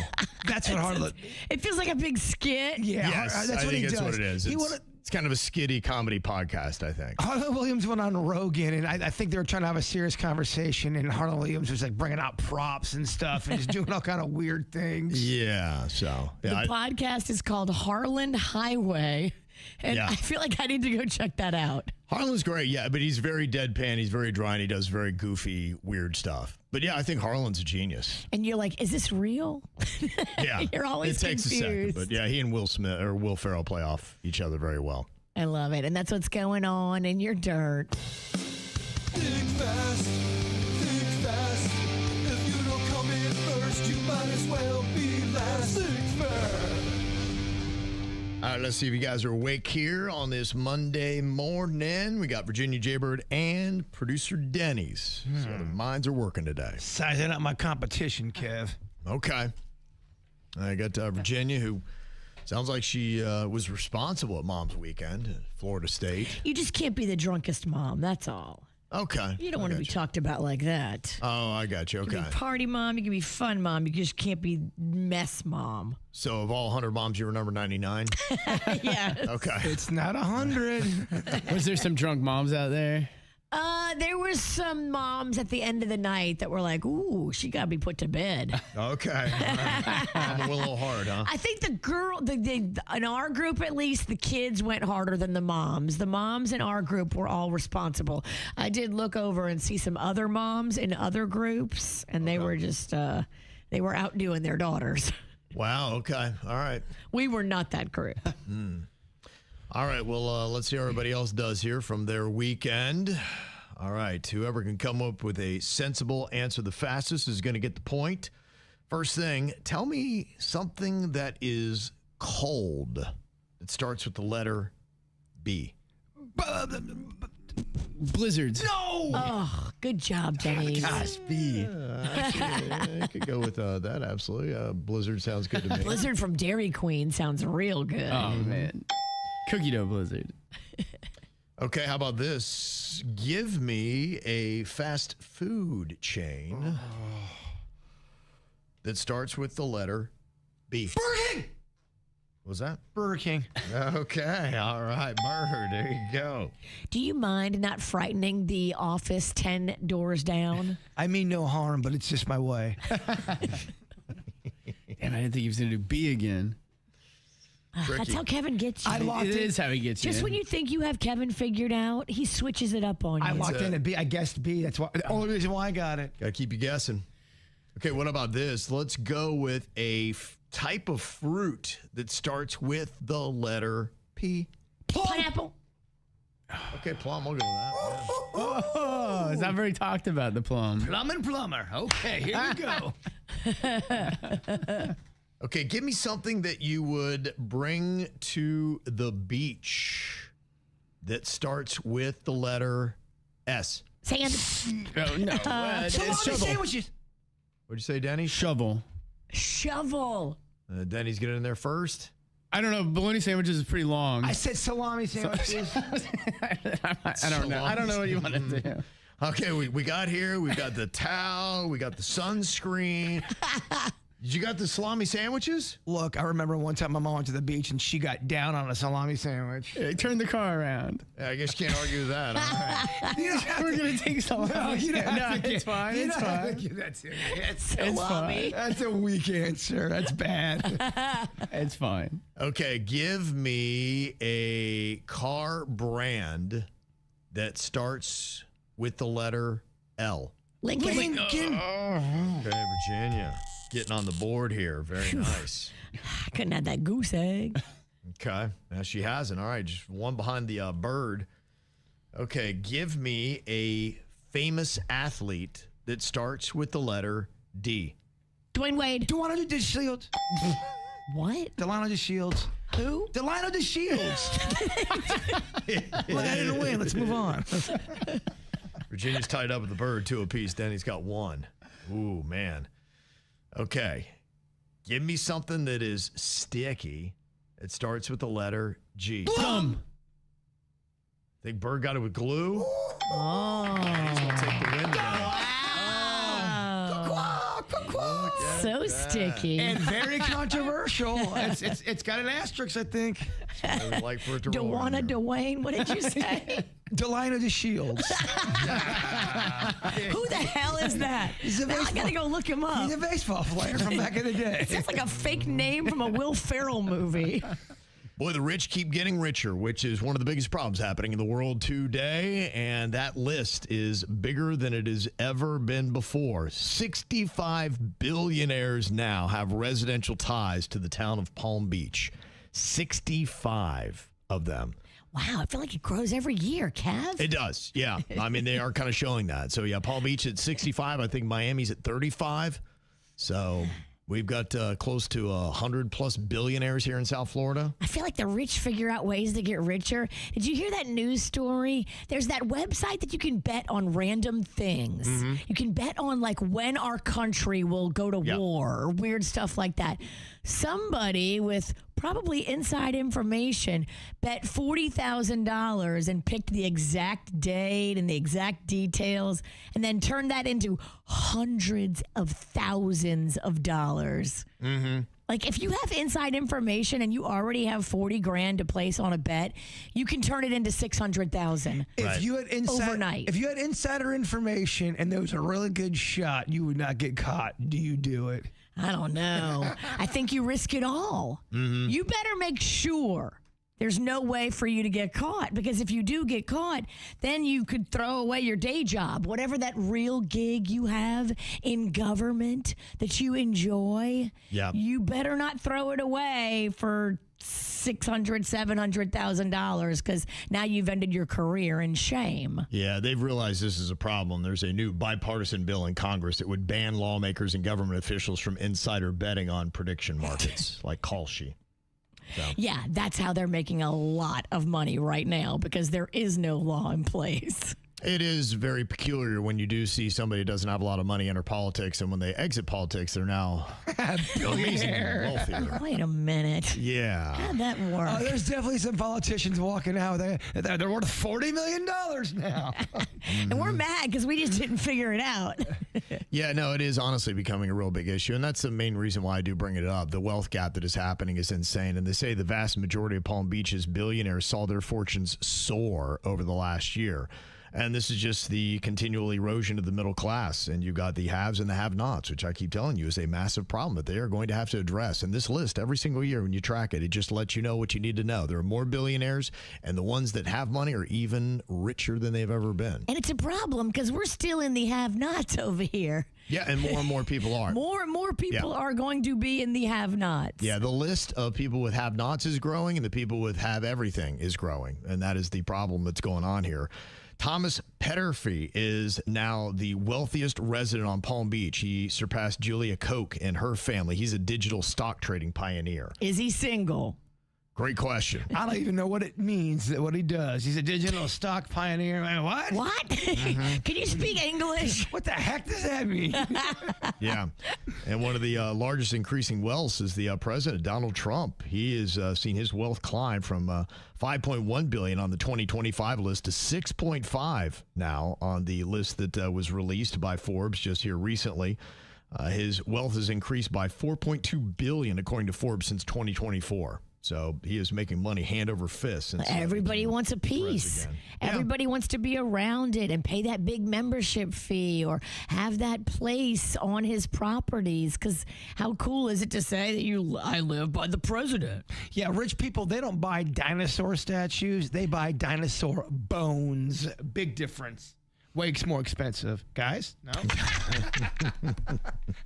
That's what Harlan.
It feels like a big skit.
Yeah,
Yes,
that's
I
what he
think that's
does.
what it is.
He
It's,
wanted,
it's kind of a skitty comedy podcast, I think.
Harlan Williams went on Rogan, and I think they were trying to have a serious conversation, and Harlan Williams was like bringing out props and stuff and just doing all kind of weird things.
Yeah, so
The
yeah,
podcast is called Harlan Highway. And
Yeah.
I feel like I need to go check that out.
Harlan's great, yeah, but he's very deadpan. He's very dry, and he does very goofy, weird stuff. But yeah, I think Harlan's a genius.
And you're like, is this real?
Yeah,
You're always
it takes a second,
confused.
but yeah, he and Will Ferrell play off each other very well.
I love it. And that's what's going on in your dirt.
Think fast, think fast. If you don't come in first, you might as well be last. Think fast.
All right, let's see if you guys are awake here on this Monday morning. We got Virginia, Jbird, and producer Denny's. So the minds are working today.
Sizing up my competition, Kev.
Okay. I got Virginia, who sounds like she was responsible at Mom's Weekend at Florida State.
You just can't be the drunkest mom. That's all.
Okay.
You don't want to be talked about like that.
Oh, I got you.
You
Okay.
can be party mom. You can be fun mom. You just can't be mess mom.
So of all 100 moms, you were number 99?
Yeah.
Okay.
It's not 100.
Was there some drunk moms out there?
There was some moms at the end of the night that were like, ooh, she got to be put to bed.
Okay. I'm a little hard, huh?
I think in our group at least, the kids went harder than the moms. The moms in our group were all responsible. I did look over and see some other moms in other groups, and they were just, they were outdoing their daughters.
Wow. Okay. All right.
We were not that group.
All right. Well, let's see how everybody else does here from their weekend. All right. Whoever can come up with a sensible answer the fastest is going to get the point. First thing, tell me something that is cold. It starts with the letter B.
Blizzards.
No!
Oh, good job, Denny.
Gosh, B.
I could go with that. Absolutely. Blizzard sounds good to me.
Blizzard from Dairy Queen sounds real good.
Oh, man. Cookie dough blizzard.
Okay, how about this? Give me a fast food chain that starts with the letter B.
Burger King!
What was that?
Burger King.
Okay, all right, Burger. There you go.
Do you mind not frightening the office 10 doors down?
I mean no harm, but it's just my way.
And I didn't think he was going to do B again.
That's how Kevin gets you.
It is how he gets you.
Just when you think you have Kevin figured out, he switches it up on you.
I walked in at B. I guessed B. That's why, the only reason why I got it.
Got to keep you guessing. Okay, what about this? Let's go with a type of fruit that starts with the letter P.
Pineapple.
Okay, plum. We'll go with that.
Oh, it's not very talked about, the plum.
Plum and plumber. Okay, here we go.
Okay, give me something that you would bring to the beach that starts with the letter S.
Sand.
Oh, no.
Salami
Shovel.
sandwiches.
What'd you say, Denny?
Shovel.
Shovel.
Denny's getting in there first.
I don't know. Bologna sandwiches is pretty long.
I said salami sandwiches.
I don't know. I don't know what you want to do.
Okay, we got here. We've got the towel. We got the sunscreen. You got the salami sandwiches?
Look, I remember one time my mom went to the beach and she got down on a salami sandwich.
Hey, turn the car around.
Yeah, I guess you can't argue with that. All right.
We're going to take salami. No, it's fine. It's fine.
That's
It's fine.
That's a weak answer. That's bad.
It's fine.
Okay, give me a car brand that starts with the letter L.
Lincoln.
Okay, Virginia. Getting on the board here. Very nice.
I couldn't have that goose egg.
Okay. Now she hasn't. All right. Just one behind the bird. Okay. Give me a famous athlete that starts with the letter D.
Dwayne Wade.
Delano de Shields.
What?
Delano de Shields.
Who?
Delano de Shields. Look, I didn't win. Let's move on.
Virginia's tied up with the bird, 2 apiece. Danny's got 1. Ooh, man. Okay. Give me something that is sticky. It starts with the letter G.
Gum.
Think Bird got it with glue?
Oh.
He's going to take the win today.
So sticky.
And very controversial. It's got an asterisk, I think.
I would like for it to roll on
Dewana
there.
Dwayne, what did you say?
Delano de Shields.
Who the hell is that? Now I gotta go look him up.
He's a baseball player from back in the day.
Sounds like a fake name from a Will Ferrell movie.
Boy, the rich keep getting richer, which is one of the biggest problems happening in the world today. And that list is bigger than it has ever been before. 65 billionaires now have residential ties to the town of Palm Beach. 65 of them.
Wow, I feel like it grows every year, Kev.
It does, yeah. I mean, they are kind of showing that. So, yeah, Palm Beach at 65. I think Miami's at 35. So we've got close to 100-plus billionaires here in South Florida.
I feel like the rich figure out ways to get richer. Did you hear that news story? There's that website that you can bet on random things. You can bet on, like, when our country will go to war or weird stuff like that. Somebody with probably inside information bet $40,000 and picked the exact date and the exact details and then turned that into hundreds of thousands of dollars. Like, if you have inside information and you already have 40 grand to place on a bet, you can turn it into 600,000.
If you had
overnight.
If you had insider information and there was a really good shot, you would not get caught. Do you do it?
I don't know. I think you risk it all. You better make sure there's no way for you to get caught, because if you do get caught, then you could throw away your day job, whatever that real gig you have in government that you enjoy. You better not throw it away for $600,000, $700,000, because now you've ended your career in shame.
Yeah, they've realized this is a problem. There's a new bipartisan bill in Congress that would ban lawmakers and government officials from insider betting on prediction markets like Kalshi. So.
Yeah, that's how they're making a lot of money right now, because there is no law in place.
It is very peculiar when you do see somebody who doesn't have a lot of money enter politics, and when they exit politics, they're now amazingly wealthier.
Wait a minute.
Yeah.
How'd that work?
There's definitely some politicians walking out. They're worth $40 million now.
And we're mad because we just didn't figure it out.
Yeah, no, it is honestly becoming a real big issue, and that's the main reason why I do bring it up. The wealth gap that is happening is insane, and they say the vast majority of Palm Beach's billionaires saw their fortunes soar over the last year. And this is just the continual erosion of the middle class. And you've got the haves and the have-nots, which I keep telling you is a massive problem that they are going to have to address. And this list, every single year when you track it, it just lets you know what you need to know. There are more billionaires, and the ones that have money are even richer than they've ever been.
And it's a problem because we're still in the have-nots over here.
Yeah, and more people are.
More and more people are going to be in the have-nots.
Yeah, the list of people with have-nots is growing, and the people with have-everything is growing. And that is the problem that's going on here. Thomas Petterfy is now the wealthiest resident on Palm Beach. He surpassed Julia Koch and her family. He's a digital stock trading pioneer.
Is he single?
Great question.
I don't even know what it means, what he does. He's a digital stock pioneer. Man, what?
What? Can you speak English?
What the heck does that mean?
Yeah. And one of the largest increasing wealths is the president, Donald Trump. He has seen his wealth climb from $5.1 billion on the 2025 list to $6.5 now on the list that was released by Forbes just here recently. His wealth has increased by $4.2 billion, according to Forbes, since 2024. So he is making money hand over fist.
Everybody wants a piece. Everybody wants to be around it and pay that big membership fee or have that place on his properties. Because how cool is it to say that I live by the president?
Yeah, rich people, they don't buy dinosaur statues. They buy dinosaur bones. Big difference. Way more expensive. Guys? No?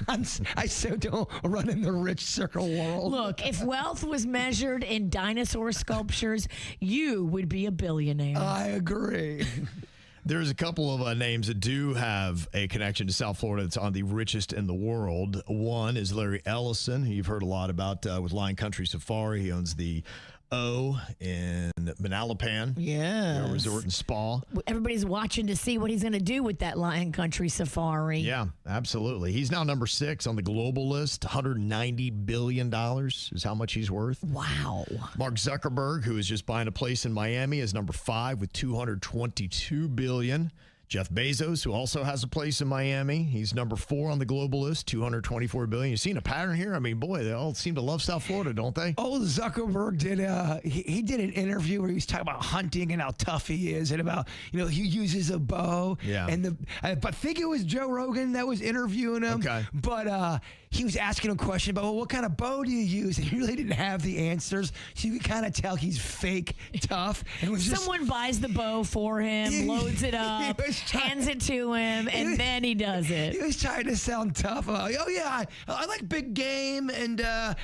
I so don't run in the rich circle world.
Look, if wealth was measured in dinosaur sculptures, you would be a billionaire.
I agree.
There's a couple of names that do have a connection to South Florida that's on the richest in the world. One is Larry Ellison, who you've heard a lot about with Lion Country Safari. He owns the O in Manalapan.
Yeah.
Resort and spa.
Everybody's watching to see what he's going to do with that Lion Country Safari.
Yeah, absolutely. He's now number 6 on the global list. $190 billion is how much he's worth.
Wow.
Mark Zuckerberg, who is just buying a place in Miami, is number 5 with $222 billion. Jeff Bezos, who also has a place in Miami, he's number 4 on the global list, $224 billion. You seen a pattern here? I mean, boy, they all seem to love South Florida, don't they?
Oh, Zuckerberg did. He did an interview where he was talking about hunting and how tough he is, and about he uses a bow.
Yeah.
And I think it was Joe Rogan that was interviewing him.
Okay.
But he was asking him a question about, well, what kind of bow do you use? And he really didn't have the answers. So you could kind of tell he's fake tough. And was just,
Someone buys the bow for him, loads it up, hands it to him, and then he does it.
He was trying to sound tough. Oh yeah, I like big game, and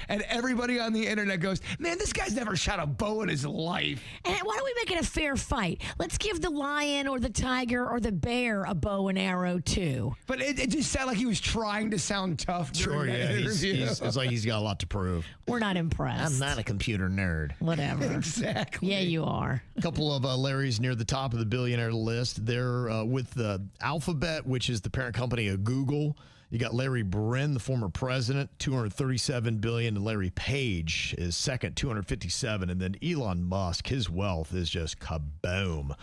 everybody on the internet goes, man, this guy's never shot a bow in his life.
And why don't we make it a fair fight? Let's give the lion or the tiger or the bear a bow and arrow too.
But it just sounded like he was trying to sound tough.
Sure, yeah. It's like he's got a lot to prove.
We're not impressed.
I'm not a computer nerd.
Whatever.
Exactly.
Yeah, you are.
A couple of Larrys near the top of the billionaire list. They're with Alphabet, which is the parent company of Google. You got Larry Brin, the former president, $237 billion, and Larry Page is second, $257, and then Elon Musk, his wealth is just kaboom.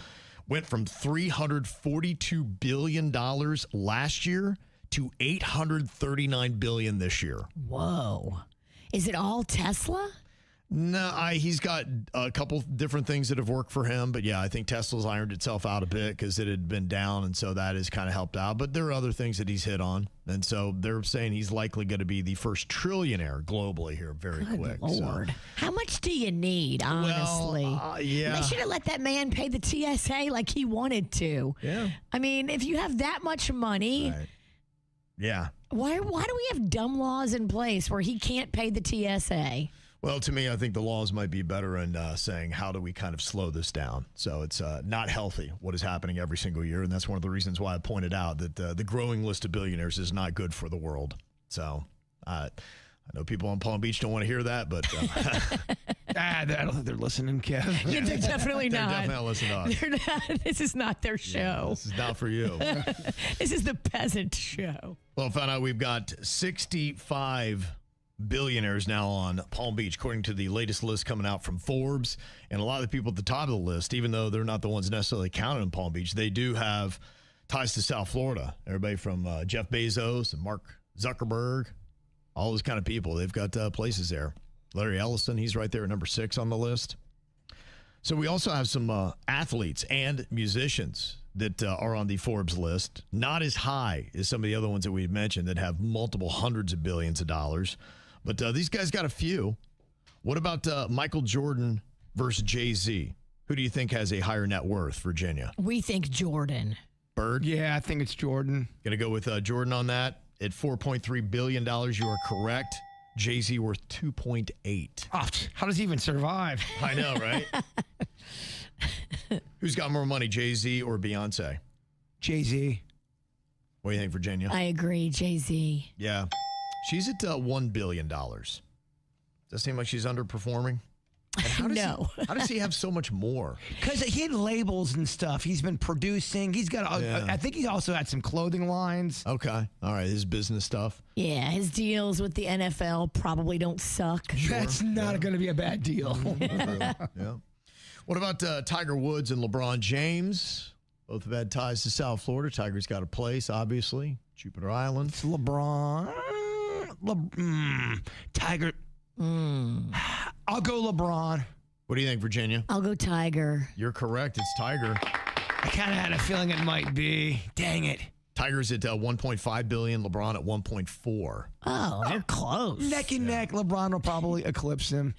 Went from $342 billion last year to $839 billion this year.
Whoa. Is it all Tesla?
No, he's got a couple different things that have worked for him. But yeah, I think Tesla's ironed itself out a bit because it had been down. And so that has kind of helped out. But there are other things that he's hit on. And so they're saying he's likely going to be the first trillionaire globally here very quick.
Lord.
So.
How much do you need, honestly?
Yeah.
They should have let that man pay the TSA like he wanted to.
Yeah.
I mean, if you have that much money,
Right. Yeah.
why do we have dumb laws in place where he can't pay the TSA?
Well, to me, I think the laws might be better in saying, how do we kind of slow this down? So it's not healthy, what is happening every single year. And that's one of the reasons why I pointed out that the growing list of billionaires is not good for the world. So I know people on Palm Beach don't want to hear that, but
I don't think they're listening, Kev.
Yeah, they're definitely
they're
not.
definitely not listening to us.
They're not. This is not their show.
This is not for you.
This is the peasant show.
Well, I found out we've got 65 billionaires now on Palm Beach, according to the latest list coming out from Forbes. And a lot of the people at the top of the list, even though they're not the ones necessarily counted in Palm Beach, they do have ties to South Florida. Everybody from Jeff Bezos and Mark Zuckerberg, all those kind of people. They've got places there. Larry Ellison, he's right there at number 6 on the list. So we also have some athletes and musicians that are on the Forbes list. Not as high as some of the other ones that we've mentioned that have multiple hundreds of billions of dollars. But these guys got a few. What about Michael Jordan versus Jay-Z? Who do you think has a higher net worth, Virginia?
We think Jordan.
Bird?
Yeah, I think it's Jordan.
Going to go with Jordan on that. At $4.3 billion, you are correct. Jay-Z worth 2.8.
Oh, how does he even survive?
I know, right? Who's got more money, Jay-Z or Beyonce?
Jay-Z.
What do you think, Virginia?
I agree, Jay-Z.
Yeah. She's at $1 billion. Does that seem like she's underperforming? And how does he have so much more?
Because he had labels and stuff. He's been producing. He's got, I think he also had some clothing lines.
Okay. All right. His business stuff.
Yeah, his deals with the NFL probably don't suck.
That's not going to be a bad deal.
Yeah. What about Tiger Woods and LeBron James? Both have had ties to South Florida. Tiger's got a place, obviously. Jupiter Island.
It's LeBron. Tiger. I'll go LeBron.
What do you think, Virginia?
I'll go Tiger.
You're correct. It's Tiger.
I kind of had a feeling it might be. Dang it.
Tiger's at $1.5 billion. LeBron at 1.4.
Oh, they're close.
Neck and neck. LeBron will probably eclipse him.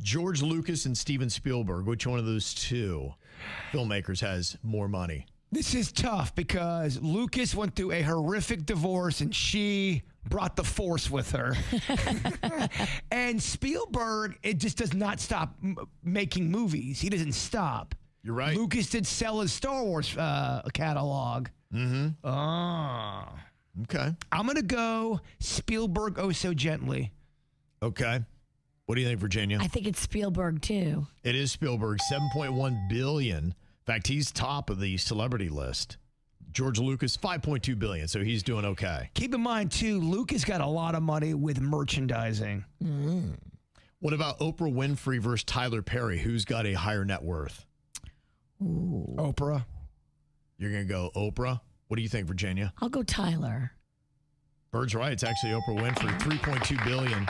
George Lucas and Steven Spielberg. Which one of those two filmmakers has more money?
This is tough because Lucas went through a horrific divorce and she brought the force with her. And Spielberg, it just does not stop making movies. He doesn't stop.
You're right.
Lucas did sell his Star Wars catalog.
Mm-hmm.
Oh.
Okay.
I'm going to go Spielberg Oh So Gently.
Okay. What do you think, Virginia?
I think it's Spielberg, too.
It is Spielberg, $7.1 billion. In fact, he's top of the celebrity list. George Lucas, $5.2 billion, so he's doing okay.
Keep in mind, too, Lucas got a lot of money with merchandising.
What about Oprah Winfrey versus Tyler Perry? Who's got a higher net worth?
Ooh.
Oprah.
You're going to go Oprah? What do you think, Virginia?
I'll go Tyler.
Bird's right. It's actually Oprah Winfrey, $3.2 billion.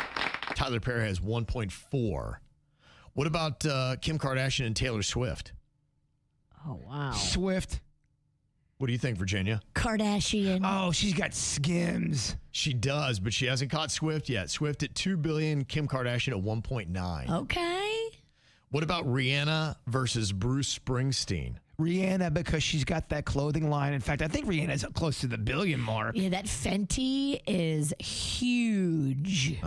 Tyler Perry has 1.4. What about Kim Kardashian and Taylor Swift?
Oh, wow.
Swift.
What do you think, Virginia?
Kardashian.
Oh, she's got skims.
She does, but she hasn't caught Swift yet. Swift at $2 billion, Kim Kardashian at 1.9.
Okay.
What about Rihanna versus Bruce Springsteen?
Rihanna, because she's got that clothing line. In fact, I think Rihanna's close to the billion mark.
Yeah, that Fenty is huge.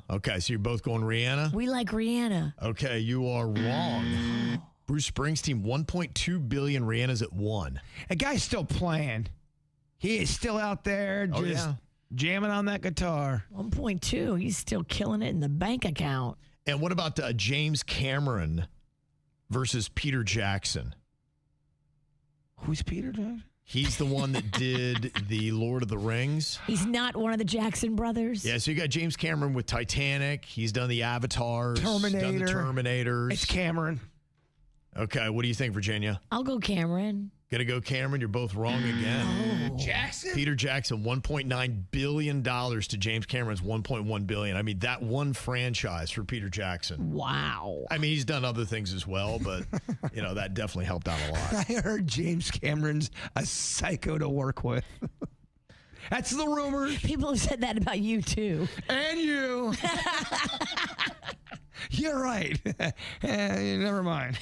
Okay, so you're both going Rihanna?
We like Rihanna.
Okay, you are wrong. Bruce Springsteen, 1.2 billion. Rihanna's at 1.
That guy's still playing. He is still out there just jamming on that guitar.
1.2. He's still killing it in the bank account.
And what about James Cameron versus Peter Jackson?
Who's Peter Jackson?
He's the one that did the Lord of the Rings.
He's not one of the Jackson brothers.
Yeah, so you got James Cameron with Titanic. He's done the Avatars. Done the Terminators.
It's Cameron.
Okay, what do you think, Virginia?
I'll go Cameron.
Gonna go Cameron? You're both wrong again.
Jackson?
Peter Jackson, $1.9 billion to James Cameron's $1.1 billion. I mean, that one franchise for Peter Jackson.
Wow.
I mean, he's done other things as well, but, that definitely helped out a lot.
I heard James Cameron's a psycho to work with. That's the rumor.
People have said that about you, too.
And you. You're right. Never mind.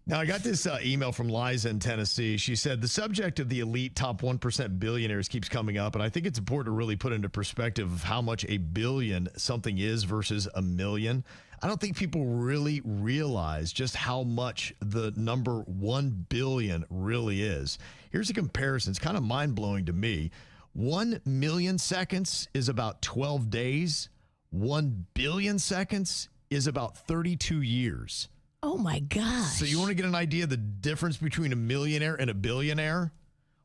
Now, I got this email from Liza in Tennessee. She said, the subject of the elite top 1% billionaires keeps coming up, and I think it's important to really put into perspective of how much a billion something is versus a million. I don't think people really realize just how much the number 1 billion really is. Here's a comparison. It's kind of mind-blowing to me. 1 million seconds is about 12 days. 1 billion seconds is about 32 years.
Oh, my gosh.
So you want to get an idea of the difference between a millionaire and a billionaire?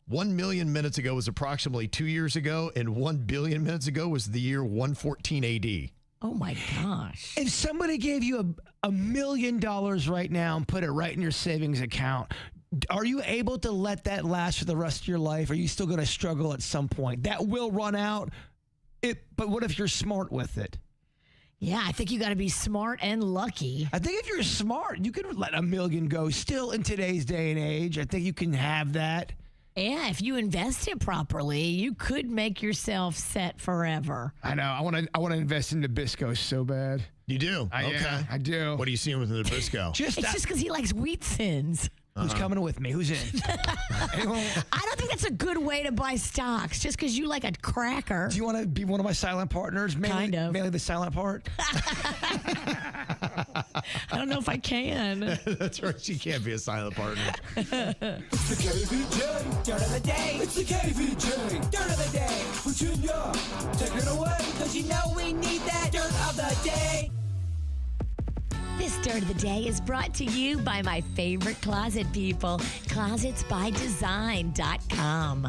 1 million minutes ago was approximately 2 years ago, and 1 billion minutes ago was the year 114 AD.
Oh, my gosh.
If somebody gave you $1 million right now and put it right in your savings account, are you able to let that last for the rest of your life? Are you still going to struggle at some point? That will run out. But what if you're smart with it?
Yeah, I think you got to be smart and lucky.
I think if you're smart, you can let $1 million go. Still in today's day and age, I think you can have that.
Yeah, if you invest it properly, you could make yourself set forever.
I know. I want to invest in Nabisco so bad.
You do?
Okay. Yeah, I do.
What are you seeing with Nabisco?
It's just because he likes wheat thins.
Who's coming with me? Who's in?
I don't think that's a good way to buy stocks, just because you like a cracker.
Do you want to be one of my silent partners?
Kind of.
Mainly the silent part?
I don't know if I can.
That's right. She can't be a silent partner.
It's the KVJ Dirt of the Day. It's the KVJ Dirt of the Day. Virginia, take it away. Because you know we need that Dirt of the Day.
This Dirt of the Day is brought to you by my favorite closet people, closetsbydesign.com.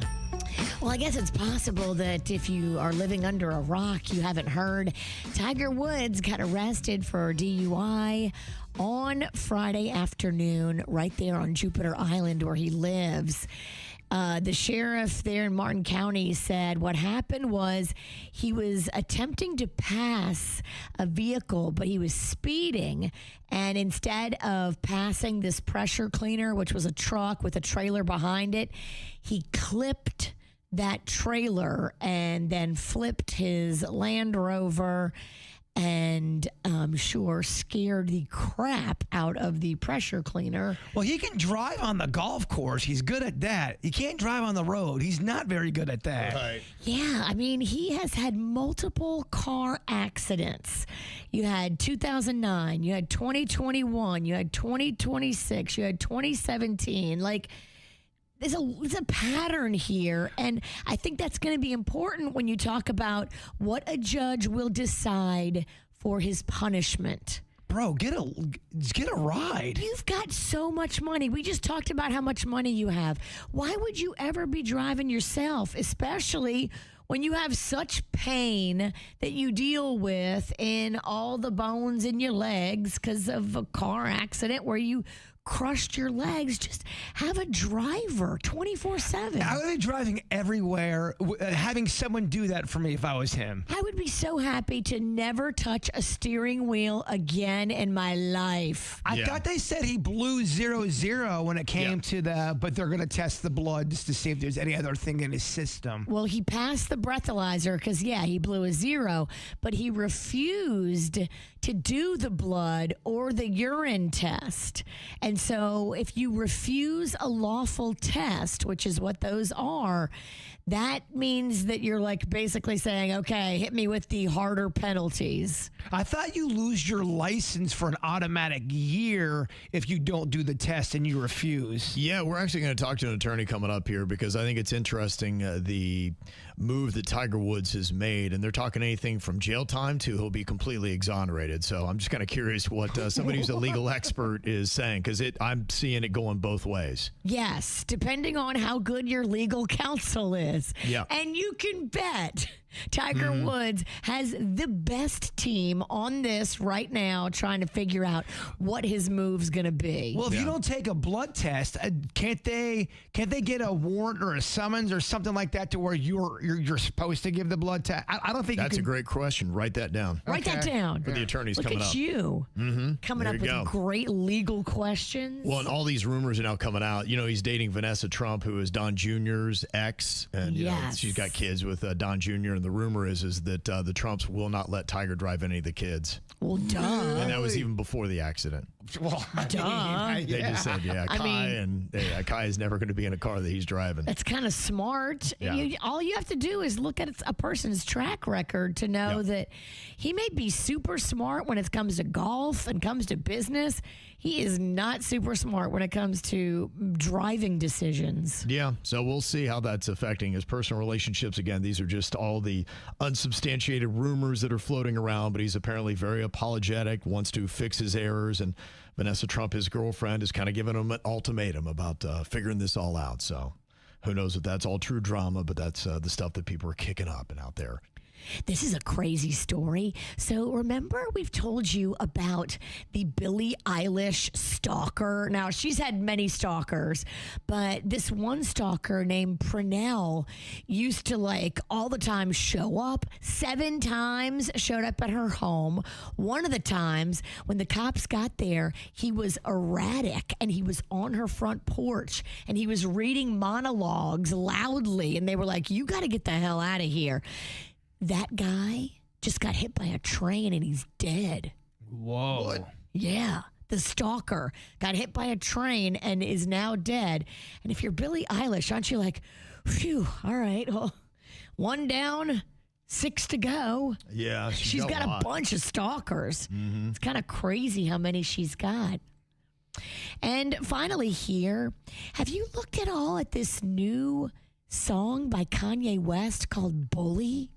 Well, I guess it's possible that if you are living under a rock, you haven't heard Tiger Woods got arrested for DUI on Friday afternoon right there on Jupiter Island where he lives. The sheriff there in Martin County said what happened was he was attempting to pass a vehicle, but he was speeding. And instead of passing this pressure cleaner, which was a truck with a trailer behind it, he clipped that trailer and then flipped his Land Rover and I'm sure scared the crap out of the pressure cleaner.
Well, he can drive on the golf course. He's good at that. He can't drive on the road. He's not very good at that.
Right.
Yeah, I mean, he has had multiple car accidents. You had 2009, you had 2021, you had 2026, you had 2017. Like, there's a pattern here, and I think that's going to be important when you talk about what a judge will decide for his punishment.
Bro, get a ride.
You've got so much money. We just talked about how much money you have. Why would you ever be driving yourself, especially when you have such pain that you deal with in all the bones in your legs because of a car accident where you crushed your legs, just have a driver 24/7.
I would be driving everywhere, having someone do that for me if I was him.
I would be so happy to never touch a steering wheel again in my life.
I thought they said he blew 0-0 when it came to but they're going to test the blood just to see if there's any other thing in his system.
Well, he passed the breathalyzer because, he blew a 0, but he refused to do the blood or the urine test. And so if you refuse a lawful test, which is what those are, that means that you're like basically saying, okay, hit me with the harder penalties.
I thought you lose your license for an automatic year if you don't do the test and you refuse.
Yeah, we're actually going to talk to an attorney coming up here because I think it's interesting the move that Tiger Woods has made. And they're talking anything from jail time to he'll be completely exonerated. So I'm just kind of curious what somebody who's a legal expert is saying because I'm seeing it going both ways.
Yes, depending on how good your legal counsel is.
Yeah.
And you can bet Tiger Woods has the best team on this right now trying to figure out what his move's going to be.
Well, if you don't take a blood test, can't they get a warrant or a summons or something like that to where you're supposed to give the blood test? I don't think
that's a great question. Write that down.
Write that down.
For the attorneys
Look
coming
at
up.
you coming
There
up
you
with
go.
great legal questions.
Well, and all these rumors are now coming out. You know, he's dating Vanessa Trump, who is Don Jr.'s ex. And, you know, she's got kids with Don Jr. And the rumor is that the Trumps will not let Tiger drive any of the kids.
Well, duh.
And that was even before the accident.
Well,
They just said, Kai is never going to be in a car that he's driving.
That's kind of smart.
Yeah.
All you have to do is look at a person's track record to know that he may be super smart when it comes to golf and comes to business. He is not super smart when it comes to driving decisions.
Yeah, so we'll see how that's affecting his personal relationships. Again, these are just all the unsubstantiated rumors that are floating around, but he's apparently very apologetic, wants to fix his errors, and Vanessa Trump, his girlfriend, is kind of giving him an ultimatum about figuring this all out. So who knows if that's all true drama, but that's the stuff that people are kicking up and out there.
This is a crazy story. So remember we've told you about the Billie Eilish stalker. Now, she's had many stalkers, but this one stalker named Purnell used to all the time show up. 7 times showed up at her home. One of the times when the cops got there, he was erratic and he was on her front porch and he was reading monologues loudly. And they were like, you got to get the hell out of here. That guy just got hit by a train and he's dead.
Whoa.
What?
Yeah. The stalker got hit by a train and is now dead. And if you're Billie Eilish, aren't you like, phew, all right, well, 1 down, 6 to go.
Yeah,
she's got a bunch of stalkers. It's kind of crazy how many she's got. And finally here, have you looked at all at this new song by Kanye West called Bully?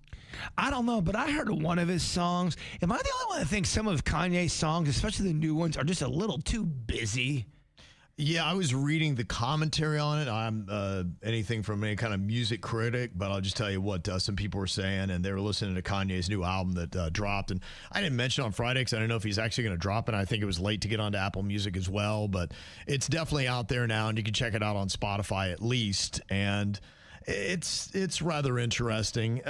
I don't know, but I heard one of his songs. Am I the only one that thinks some of Kanye's songs, especially the new ones, are just a little too busy?
Yeah, I was reading the commentary on it. I'm anything from any kind of music critic, but I'll just tell you what some people were saying, and they were listening to Kanye's new album that dropped. And I didn't mention on Friday because I don't know if he's actually going to drop it. I think it was late to get onto Apple Music as well, but it's definitely out there now, and you can check it out on Spotify at least. And it's rather interesting,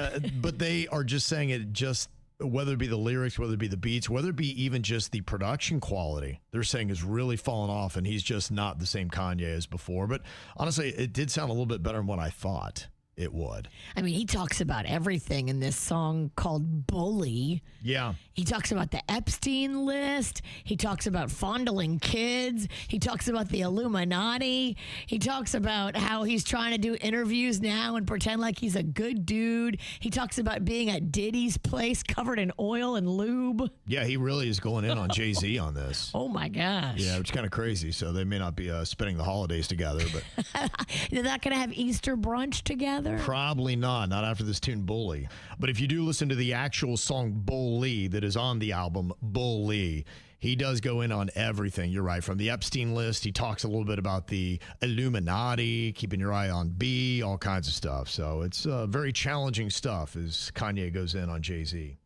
but they are just saying it just, whether it be the lyrics, whether it be the beats, whether it be even just the production quality, they're saying is really fallen off, and he's just not the same Kanye as before. But honestly, it did sound a little bit better than what I thought it would.
I mean, he talks about everything in this song called Bully.
Yeah.
He talks about the Epstein list. He talks about fondling kids. He talks about the Illuminati. He talks about how he's trying to do interviews now and pretend like he's a good dude. He talks about being at Diddy's place covered in oil and lube.
Yeah, he really is going in on Jay-Z on this.
Oh, my gosh.
Yeah, it's kind of crazy. So they may not be spending the holidays together, but
They're not going to have Easter brunch together?
probably not after this tune Bully. But if you do listen to the actual song Bully that is on the album Bully, he does go in on everything. You're right. From the Epstein list, he talks a little bit about the Illuminati, keeping your eye on B, all kinds of stuff. So it's very challenging stuff as Kanye goes in on Jay-Z.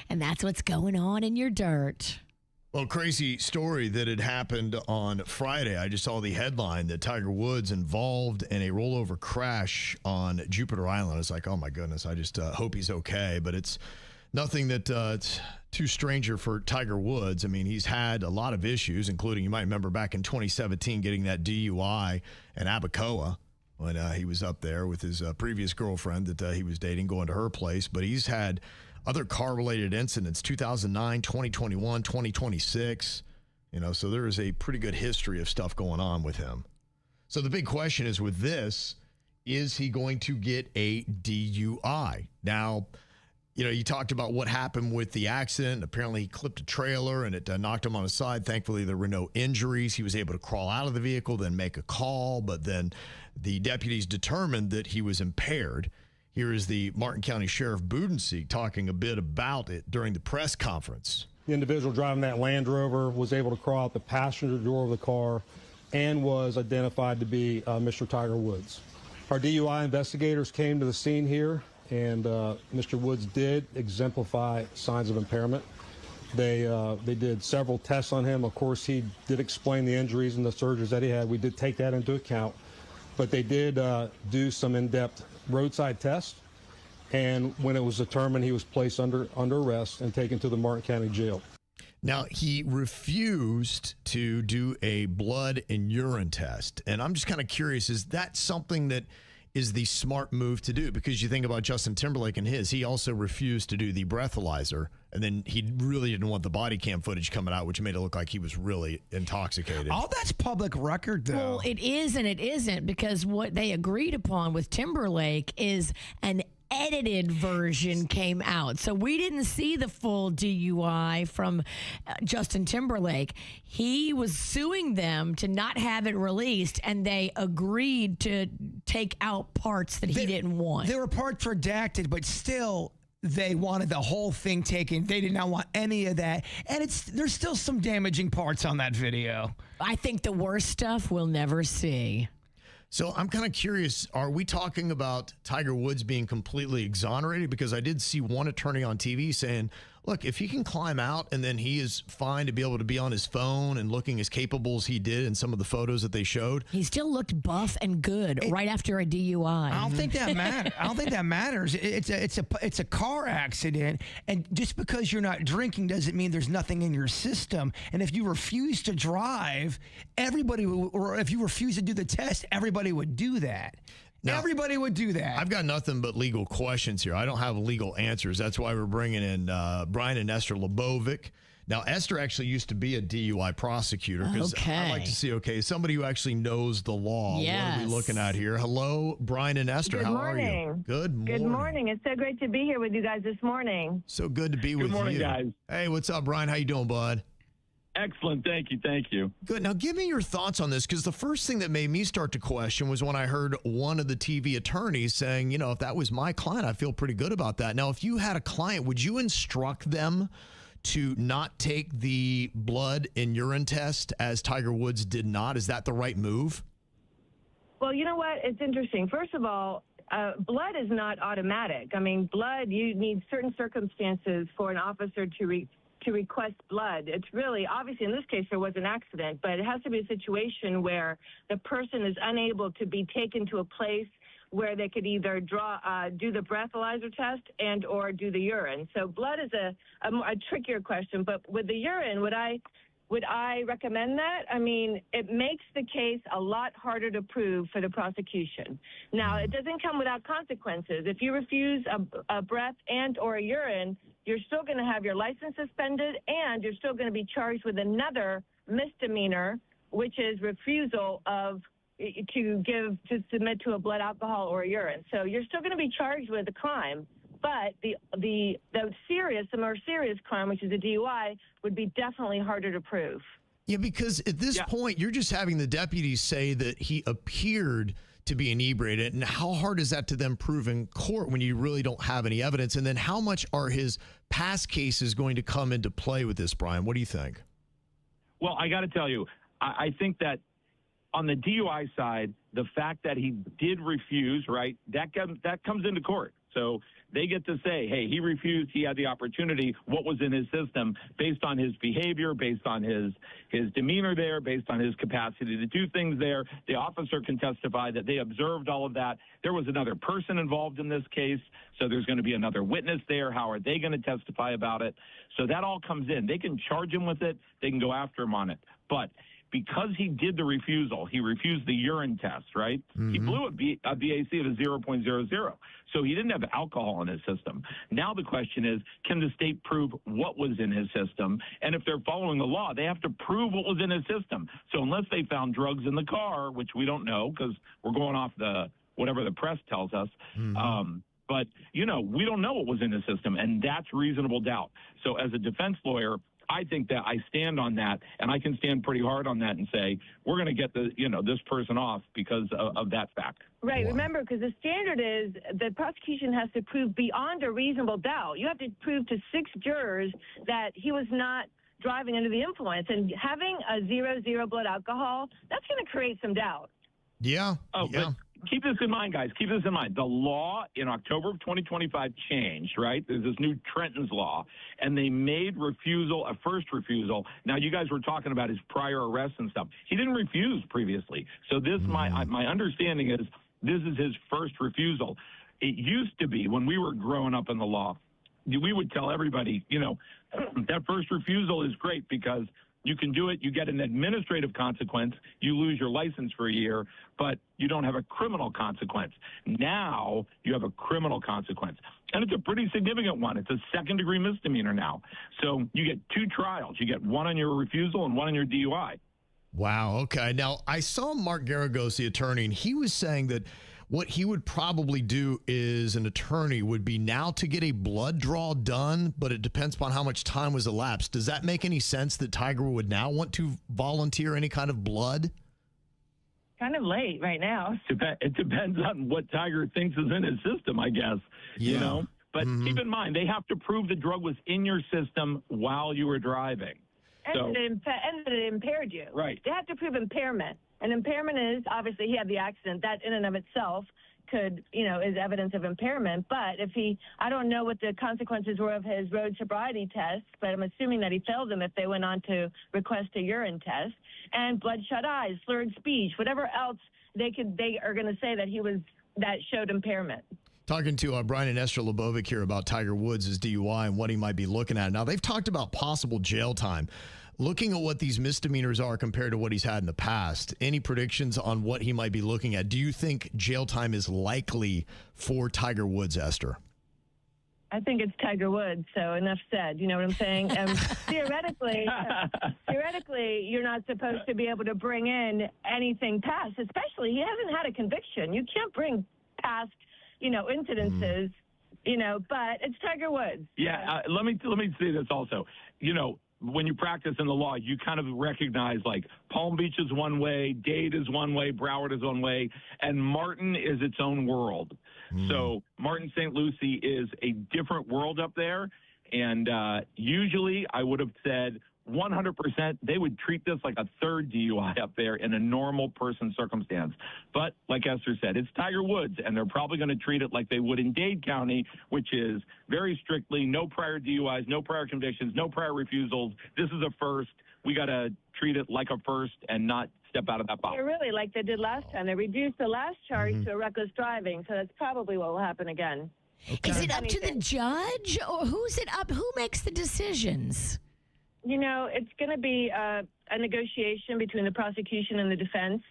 And that's what's going on in your dirt.
Well, crazy story that had happened on Friday. I just saw the headline that Tiger Woods involved in a rollover crash on Jupiter Island. I was like, oh my goodness, I just hope he's okay. But it's nothing that it's too stranger for Tiger Woods. I mean, he's had a lot of issues, including, you might remember back in 2017 getting that DUI in Abacoa when he was up there with his previous girlfriend that he was dating, going to her place. But he's had other car-related incidents, 2009, 2021, 2026. So there is a pretty good history of stuff going on with him. So the big question is with this, is he going to get a DUI? Now, you talked about what happened with the accident. Apparently he clipped a trailer and it knocked him on his side. Thankfully, there were no injuries. He was able to crawl out of the vehicle, then make a call. But then the deputies determined that he was impaired. Here is the Martin County Sheriff Budenseek talking a bit about it during the press conference.
The individual driving that Land Rover was able to crawl out the passenger door of the car and was identified to be Mr. Tiger Woods. Our DUI investigators came to the scene here, and Mr. Woods did exemplify signs of impairment. They did several tests on him. Of course, he did explain the injuries and the surgeries that he had. We did take that into account. But they did do some in-depth roadside tests, and when it was determined, he was placed under arrest and taken to the Martin County Jail.
Now, he refused to do a blood and urine test, and I'm just kind of curious, is that something that is the smart move to do? Because you think about Justin Timberlake and he also refused to do the breathalyzer, and then he really didn't want the body cam footage coming out, which made it look like he was really intoxicated.
All that's public record, though.
Well, it is and it isn't, because what they agreed upon with Timberlake is an edited version came out. So we didn't see the full DUI from Justin Timberlake. He was suing them to not have it released, and they agreed to take out parts that he didn't want.
There were parts redacted, but still they wanted the whole thing taken. They did not want any of that. And there's still some damaging parts on that video.
I think the worst stuff we'll never see.
So I'm kind of curious, are we talking about Tiger Woods being completely exonerated? Because I did see one attorney on TV saying, look, if he can climb out and then he is fine to be able to be on his phone and looking as capable as he did in some of the photos that they showed.
He still looked buff and good right after a DUI.
I don't think that matters. I don't think that matters. It's a car accident, and just because you're not drinking doesn't mean there's nothing in your system. And if you refuse to drive, or if you refuse to do the test, everybody would do that. Now, everybody would do that.
I've got nothing but legal questions here. I don't have legal answers. That's why we're bringing in Brian and Esther Lebovic. Now, Esther actually used to be a DUI prosecutor, because I like to see, somebody who actually knows the law.
Yes.
What are we looking at here? Hello, Brian and Esther.
Good
How
morning.
are you? Good morning.
Good morning. It's so great to be here with you guys this morning.
So good to be with you.
Good morning, guys.
Hey, what's up, Brian? How you doing, bud?
Excellent. Thank you.
Good. Now, give me your thoughts on this, because the first thing that made me start to question was when I heard one of the TV attorneys saying, if that was my client, I feel pretty good about that. Now, if you had a client, would you instruct them to not take the blood and urine test as Tiger Woods did not? Is that the right move?
Well, you know what? It's interesting. First of all, blood is not automatic. I mean, blood, you need certain circumstances for an officer to request blood. It's really, obviously in this case there was an accident, but it has to be a situation where the person is unable to be taken to a place where they could either do the breathalyzer test and or do the urine. So blood is a trickier question, but with the urine, would I recommend that? I mean, it makes the case a lot harder to prove for the prosecution. Now, it doesn't come without consequences. If you refuse a breath and or a urine, you're still going to have your license suspended, and you're still going to be charged with another misdemeanor, which is refusal to submit to a blood, alcohol, or urine. So you're still going to be charged with a crime, but the more serious crime, which is a DUI, would be definitely harder to prove.
Yeah, because at this point, you're just having the deputies say that he appeared to be inebriated, and how hard is that to them prove in court when you really don't have any evidence? And then how much are his past cases going to come into play with this, Brian? What do you think?
Well, I got to tell you, I think that on the DUI side, the fact that he did refuse, right, that comes into court. So they get to say, hey, he refused, he had the opportunity, what was in his system based on his behavior, based on his demeanor there, based on his capacity to do things there. The officer can testify that they observed all of that. There was another person involved in this case, so there's going to be another witness there. How are they going to testify about it? So that all comes in. They can charge him with it. They can go after him on it. But because he did the refusal, he refused the urine test, right? He blew a BAC of a 0.00. So he didn't have alcohol in his system. Now the question is, can the state prove what was in his system? And if they're following the law, they have to prove what was in his system. So unless they found drugs in the car, which we don't know because we're going off whatever the press tells us, but, we don't know what was in his system, and that's reasonable doubt. So as a defense lawyer, I think that I stand on that, and I can stand pretty hard on that and say we're going to get this person off because of that fact.
Right. Wow. Remember, because the standard is the prosecution has to prove beyond a reasonable doubt. You have to prove to 6 jurors that he was not driving under the influence, and having a 0.0 blood alcohol, that's going to create some doubt.
Yeah.
Oh, yeah. But keep this in mind, guys. Keep this in mind. The law in October of 2025 changed, right? There's this new Trenton's law, and they made refusal a first refusal. Now, you guys were talking about his prior arrests and stuff. He didn't refuse previously. So this, my understanding is this is his first refusal. It used to be when we were growing up in the law, we would tell everybody, that first refusal is great because you can do it. You get an administrative consequence. You lose your license for a year, but you don't have a criminal consequence. Now you have a criminal consequence, and it's a pretty significant one. It's a second-degree misdemeanor now. So you get 2 trials. You get one on your refusal and one on your DUI.
Wow. Okay. Now, I saw Mark Garagos, the attorney, and he was saying that what he would probably do is an attorney would be now to get a blood draw done, but it depends upon how much time was elapsed. Does that make any sense that Tiger would now want to volunteer any kind of blood?
Kind of late right now.
It depends on what Tiger thinks is in his system, I guess.
Yeah.
But keep in mind, they have to prove the drug was in your system while you were driving.
And that it impaired you.
Right.
They have to prove impairment. And impairment is, obviously, he had the accident. That in and of itself is evidence of impairment. But I don't know what the consequences were of his road sobriety test, but I'm assuming that he failed them if they went on to request a urine test. And bloodshot eyes, slurred speech, whatever else they are going to say that showed impairment.
Talking to Brian and Esther Lebovic here about Tiger Woods' DUI and what he might be looking at. Now, they've talked about possible jail time. Looking at what these misdemeanors are compared to what he's had in the past, any predictions on what he might be looking at? Do you think jail time is likely for Tiger Woods, Esther?
I think it's Tiger Woods, so enough said. You know what I'm saying? Theoretically, you're not supposed to be able to bring in anything past, especially he hasn't had a conviction. You can't bring past, incidences, but it's Tiger Woods.
Yeah, let me say this also. When you practice in the law, you kind of recognize like Palm Beach is one way, Dade is one way, Broward is one way, and Martin is its own world. So Martin St. Lucie is a different world up there. And usually I would have said 100% they would treat this like a third DUI up there in a normal person circumstance. But like Esther said, it's Tiger Woods, and they're probably going to treat it like they would in Dade County, which is very strictly no prior DUIs, no prior convictions, no prior refusals. This is a first. We got to treat it like a first and not step out of that box.
Yeah, really, like they did last time. They reduced the last charge to a reckless driving, so that's probably what will happen again.
Okay. Is it up to the judge, or who's it up? Who makes the decisions?
It's going to be a negotiation between the prosecution and the defense.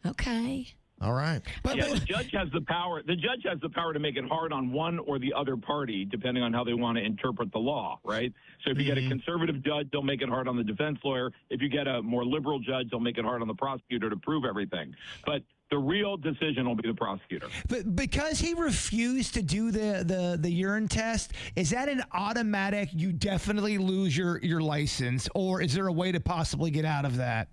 Okay.
All right.
The judge has the power. The judge has the power to make it hard on one or the other party, depending on how they want to interpret the law, right? So if you get a conservative judge, they'll make it hard on the defense lawyer. If you get a more liberal judge, they'll make it hard on the prosecutor to prove everything. But the real decision will be the prosecutor.
But because he refused to do the urine test, is that an automatic, you definitely lose your license, or is there a way to possibly get out of that?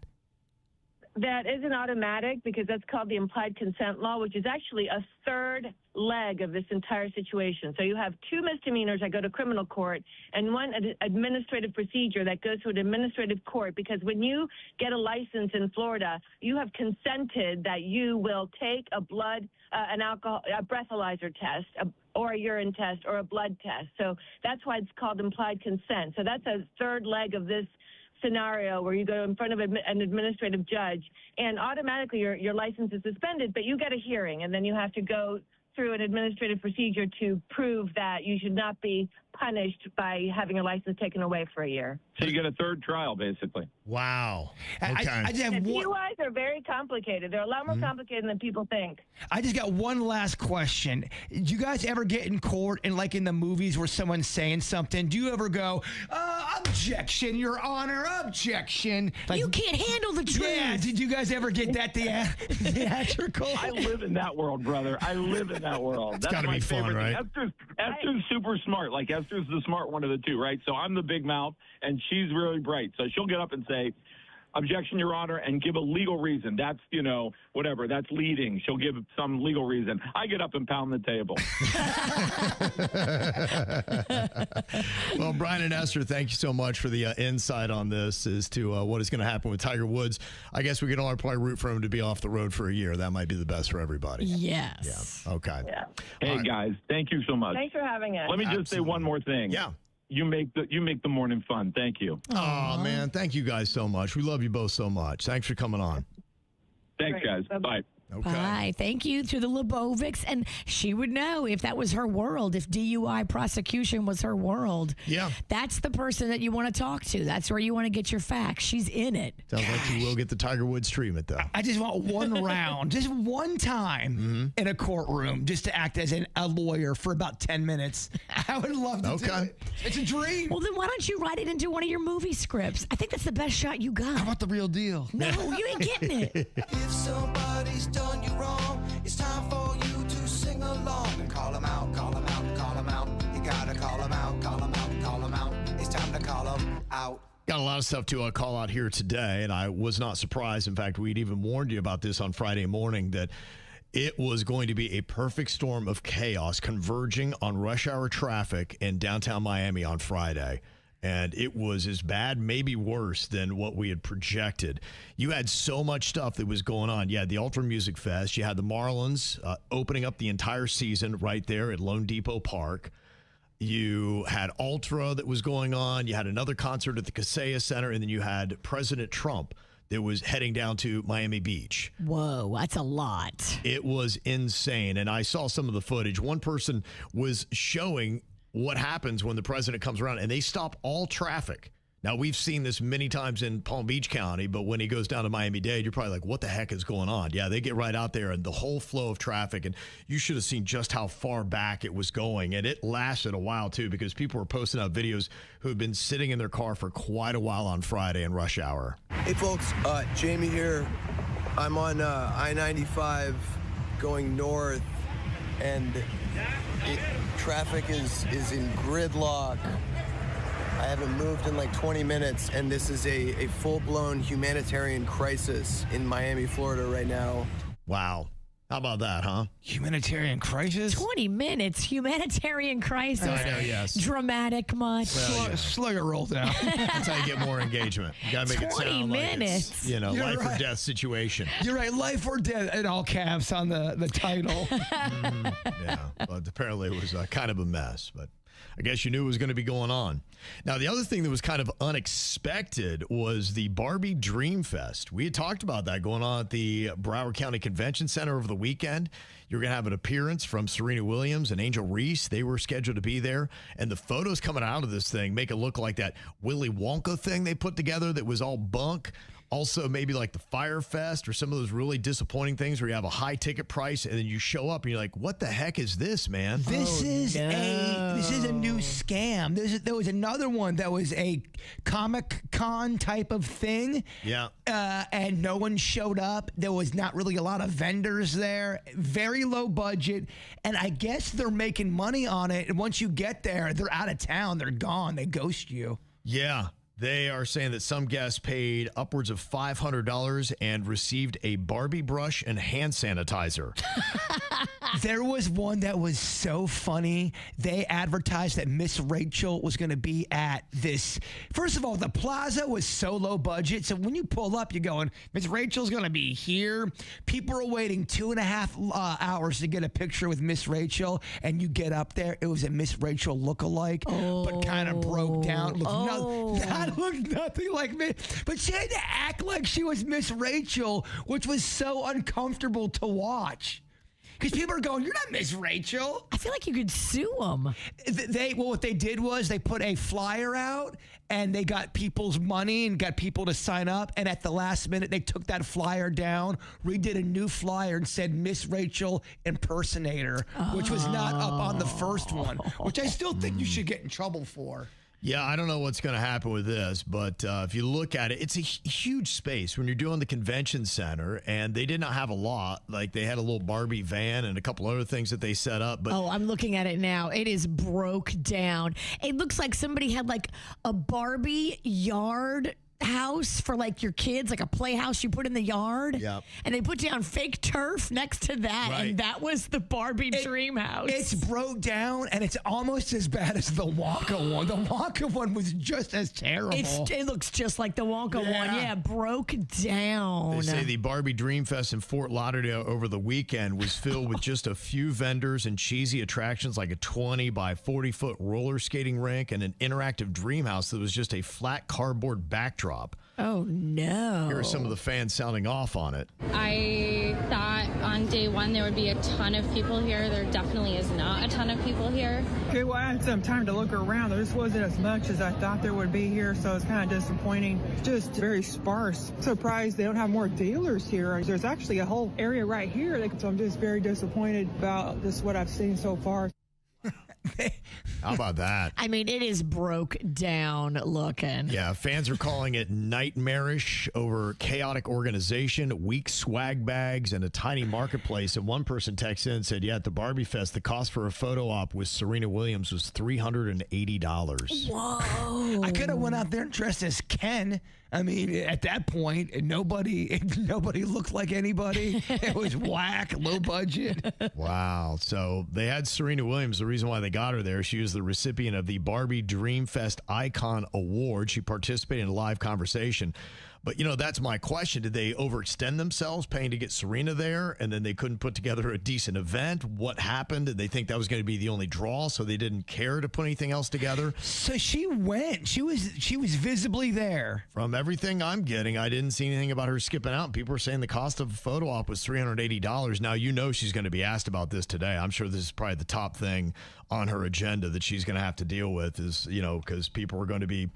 That is an automatic because that's called the implied consent law, which is actually a third leg of this entire situation. So you have 2 misdemeanors that go to criminal court and 1 administrative procedure that goes to an administrative court, because when you get a license in Florida, you have consented that you will take a breathalyzer test, or a urine test or a blood test. So that's why it's called implied consent. So that's a third leg of this scenario where you go in front of an administrative judge and automatically your license is suspended, but you get a hearing, and then you have to go through an administrative procedure to prove that you should not be punished by having your license taken away for a year.
So you get a third trial, basically.
Wow.
Okay. I just have
The
one.
DUIs are very complicated. They're a lot more complicated than people think.
I just got one last question. Do you guys ever get in court and like in the movies where someone's saying something? Do you ever go, objection, Your Honor, objection? Like,
You can't handle the truth.
Yeah. Did you guys ever get that theatrical?
I live in that world, brother. I live in that world. That's
gotta
my
be fun,
favorite
right?
thing. Esther's super smart. Like, Esther's the smart one of the two, right? So I'm the big mouth, and she's really bright. So she'll get up and say, objection, Your Honor, and give a legal reason. That's, whatever. That's leading. She'll give some legal reason. I get up and pound the table.
Well, Brian and Esther, thank you so much for the insight on this as to what is going to happen with Tiger Woods. I guess we can all probably root for him to be off the road for a year. That might be the best for everybody.
Yes.
Yeah. Okay.
Yeah.
Hey, guys, thank you so much.
Thanks for having us.
Let me just say one more thing.
Yeah.
You make the morning fun. Thank you.
Oh, man. Thank you guys so much. We love you both so much. Thanks for coming on.
Thanks, guys. Bye.
Okay.
Bye. Thank you to the Lebovics. And she would know if that was her world, if DUI prosecution was her world.
Yeah.
That's the person that you want to talk to. That's where you want to get your facts. She's in it.
Sounds like you will get the Tiger Woods treatment, though.
I just want one round, just one time in a courtroom, just to act as a lawyer for about 10 minutes. I would love to do it. It's a dream.
Well, then why don't you write it into one of your movie scripts? I think that's the best shot you got.
How about the real deal?
No, you ain't getting it.
If somebody's done you wrong, it's time for you to sing along and call them out, call them out, call them out. You gotta call them out, call them out, call them out. It's time to call them out.
Got a lot of stuff to call out here today, and I was not surprised. In fact, we'd even warned you about this on Friday morning, that it was going to be a perfect storm of chaos converging on rush hour traffic in downtown Miami on Friday. And it was as bad, maybe worse than what we had projected. You had so much stuff that was going on. You had the Ultra Music Fest. You had the Marlins opening up the entire season right there at Lone Depot Park. You had Ultra that was going on. You had another concert at the Kaseya Center. And then you had President Trump that was heading down to Miami Beach.
Whoa, that's a lot.
It was insane. And I saw some of the footage. One person was showing what happens when the president comes around, and they stop all traffic. Now, we've seen this many times in Palm Beach County, but when he goes down to Miami-Dade, you're probably like, what the heck is going on? Yeah, they get right out there, and the whole flow of traffic, and you should have seen just how far back it was going, and it lasted a while, too, because people were posting out videos who had been sitting in their car for quite a while on Friday in rush hour.
Hey, folks, Jamie here. I'm on I-95 going north, and traffic is in gridlock. I haven't moved in like 20 minutes, and this is a full-blown humanitarian crisis in Miami, Florida right now.
Wow. How about that, huh?
Humanitarian crisis?
20 minutes, humanitarian crisis.
I know, yes.
Dramatic much.
Well,
slow your roll down.
That's how you get more engagement. You got to make it
20
sound
minutes.
like it's,
You're
life
right.
or death situation.
You're right, life or death in all caps on the title.
Yeah, but apparently it was kind of a mess, but I guess you knew it was going to be going on. Now, the other thing that was kind of unexpected was the Barbie Dream Fest. We had talked about that going on at the Broward County Convention Center over the weekend. You're going to have an appearance from Serena Williams and Angel Reese. They were scheduled to be there. And the photos coming out of this thing make it look like that Willy Wonka thing they put together that was all bunk. Also, maybe like the Fire Fest or some of those really disappointing things where you have a high ticket price and then you show up and you're like, what the heck is this, man?
This is a new scam. There was another one that was a Comic-Con type of thing.
Yeah.
And no one showed up. There was not really a lot of vendors there. Very low budget. And I guess they're making money on it. And once you get there, they're out of town. They're gone. They ghost you.
Yeah. They are saying that some guests paid upwards of $500 and received a Barbie brush and hand sanitizer.
There was one that was so funny. They advertised that Miss Rachel was going to be at this. First of all, the plaza was so low budget. So when you pull up, you're going, Miss Rachel's going to be here. People are waiting 2.5 hours to get a picture with Miss Rachel. And you get up there. It was a Miss Rachel lookalike, but kind of broke down. That looked nothing like me. But she had to act like she was Miss Rachel, which was so uncomfortable to watch. Because people are going, you're not Miss Rachel.
I feel like you could sue them.
What they did was they put a flyer out and they got people's money and got people to sign up. And at the last minute, they took that flyer down, redid a new flyer and said Miss Rachel impersonator, which was not up on the first one, which I still think you should get in trouble for.
Yeah, I don't know what's going to happen with this, but if you look at it, it's a huge space when you're doing the convention center, and they did not have a lot. Like, they had a little Barbie van and a couple other things that they set up. But
I'm looking at it now. It is broke down. It looks like somebody had like a Barbie yard house for like your kids, like a playhouse you put in the yard.
Yep.
And they put down fake turf next to that, and that was the Barbie dream house.
It's broke down, and it's almost as bad as the Wonka one. The Wonka one was just as terrible.
It looks just like the Wonka one. Yeah, broke down.
They say the Barbie Dream Fest in Fort Lauderdale over the weekend was filled with just a few vendors and cheesy attractions like a 20 by 40-foot roller skating rink and an interactive dream house that was just a flat cardboard backdrop.
Oh, no.
Here are some of the fans sounding off on it.
I thought on day one there would be a ton of people here. There definitely is not a ton of people here.
Okay, well, I had some time to look around. There just wasn't as much as I thought there would be here, so it's kind of disappointing. Just very sparse. Surprised they don't have more dealers here. There's actually a whole area right here, so I'm just very disappointed about just what I've seen so far.
How about that?
I mean, it is broke down looking.
Yeah, fans are calling it nightmarish over chaotic organization, weak swag bags, and a tiny marketplace. And one person texted in and said, yeah, at the Barbie Fest, the cost for a photo op with Serena Williams was $380.
Whoa. I could have went out there and dressed as Ken. I mean, at that point, nobody looked like anybody. It was whack, low budget.
Wow. So they had Serena Williams. The reason why they got her there, she was the recipient of the Barbie Dream Fest Icon Award. She participated in a live conversation. But, you know, that's my question. Did they overextend themselves paying to get Serena there, and then they couldn't put together a decent event? What happened? Did they think that was going to be the only draw, so they didn't care to put anything else together?
So she went. She was visibly there.
From everything I'm getting, I didn't see anything about her skipping out. People are saying the cost of a photo op was $380. Now, you know she's going to be asked about this today. I'm sure this is probably the top thing on her agenda that she's going to have to deal with is, you know, because people are going to be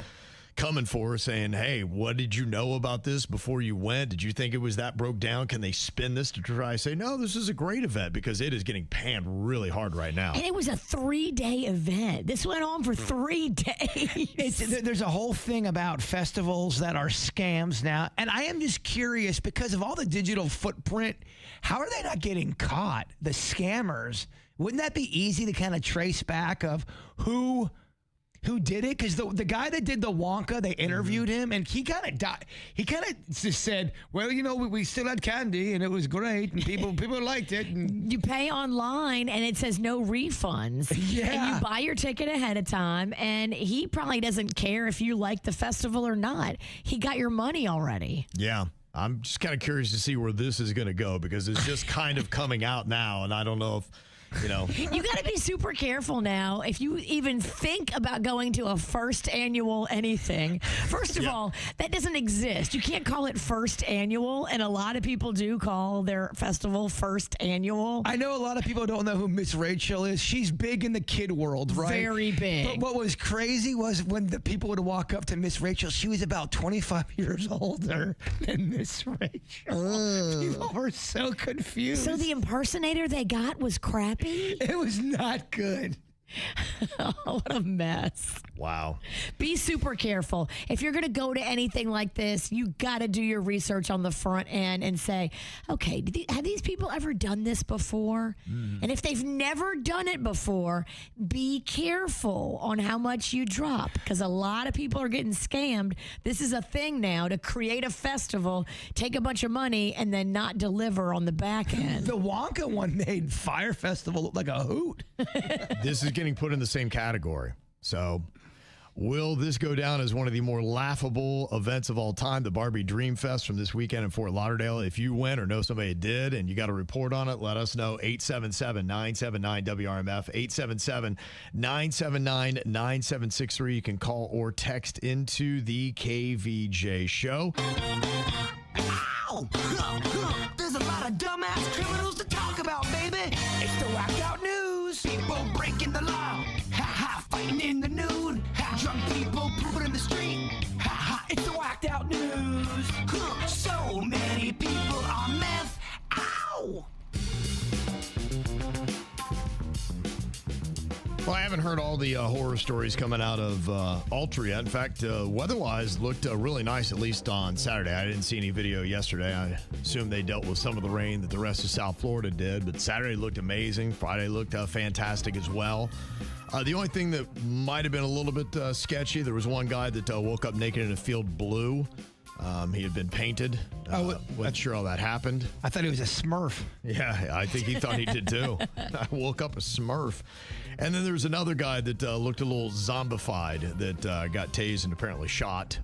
coming for her saying, hey, what did you know about this before you went? Did you think it was that broke down? Can they spin this to try to say, no, this is a great event? Because it is getting panned really hard right now.
And it was a 3-day event. This went on for 3 days.
There's a whole thing about festivals that are scams now. And I am just curious, because of all the digital footprint, how are they not getting caught? The scammers. Wouldn't that be easy to kind of trace back of who did it? Because the guy that did the Wonka, they interviewed him, and he kind of died. He kind of just said, well, you know, we still had candy, and it was great, and people liked it. And
you pay online, and it says no refunds.
Yeah.
And you buy your ticket ahead of time, and he probably doesn't care if you like the festival or not. He got your money already.
Yeah. I'm just kind of curious to see where this is going to go, because it's just kind of coming out now, and I don't know if, you know.
You got to be super careful now if you even think about going to a first annual anything. First of all, that doesn't exist. You can't call it first annual, and a lot of people do call their festival first annual.
I know a lot of people don't know who Miss Rachel is. She's big in the kid world, right?
Very big.
But what was crazy was when the people would walk up to Miss Rachel, she was about 25 years older than Miss Rachel. People were so confused.
So the impersonator they got was crappy?
It was not good.
What a mess.
Wow.
Be super careful. If you're going to go to anything like this, you got to do your research on the front end and say, okay, have these people ever done this before? And if they've never done it before, be careful on how much you drop, because a lot of people are getting scammed. This is a thing now, to create a festival, take a bunch of money, and then not deliver on the back end.
The Wonka one made Fire Festival look like a hoot.
This is getting put in the same category. So will this go down as one of the more laughable events of all time, the Barbie Dream Fest from this weekend in Fort Lauderdale? If you went or know somebody that did and you got a report on it, let us know. 877-979-WRMF, 877-979-9763. You can call or text into the KVJ show.
Ow! There's a lot of dumbass criminals to talk about, baby. It's the whacked out news. People breaking the law. Ha ha, fighting in the nude. Ha, drunk people pooping in the street. Ha ha, it's the whacked out news. So many people on meth. Ow!
Well, I haven't heard all the horror stories coming out of Ultra yet. In fact, weather-wise, looked really nice, at least on Saturday. I didn't see any video yesterday. I assume they dealt with some of the rain that the rest of South Florida did. But Saturday looked amazing. Friday looked fantastic as well. The only thing that might have been a little bit sketchy, there was one guy that woke up naked in a field blue. He had been painted. Wasn't sure how that happened.
I thought he was a Smurf.
Yeah, I think he thought he did too. I woke up a Smurf. And then there was another guy that looked a little zombified that got tased and apparently shot.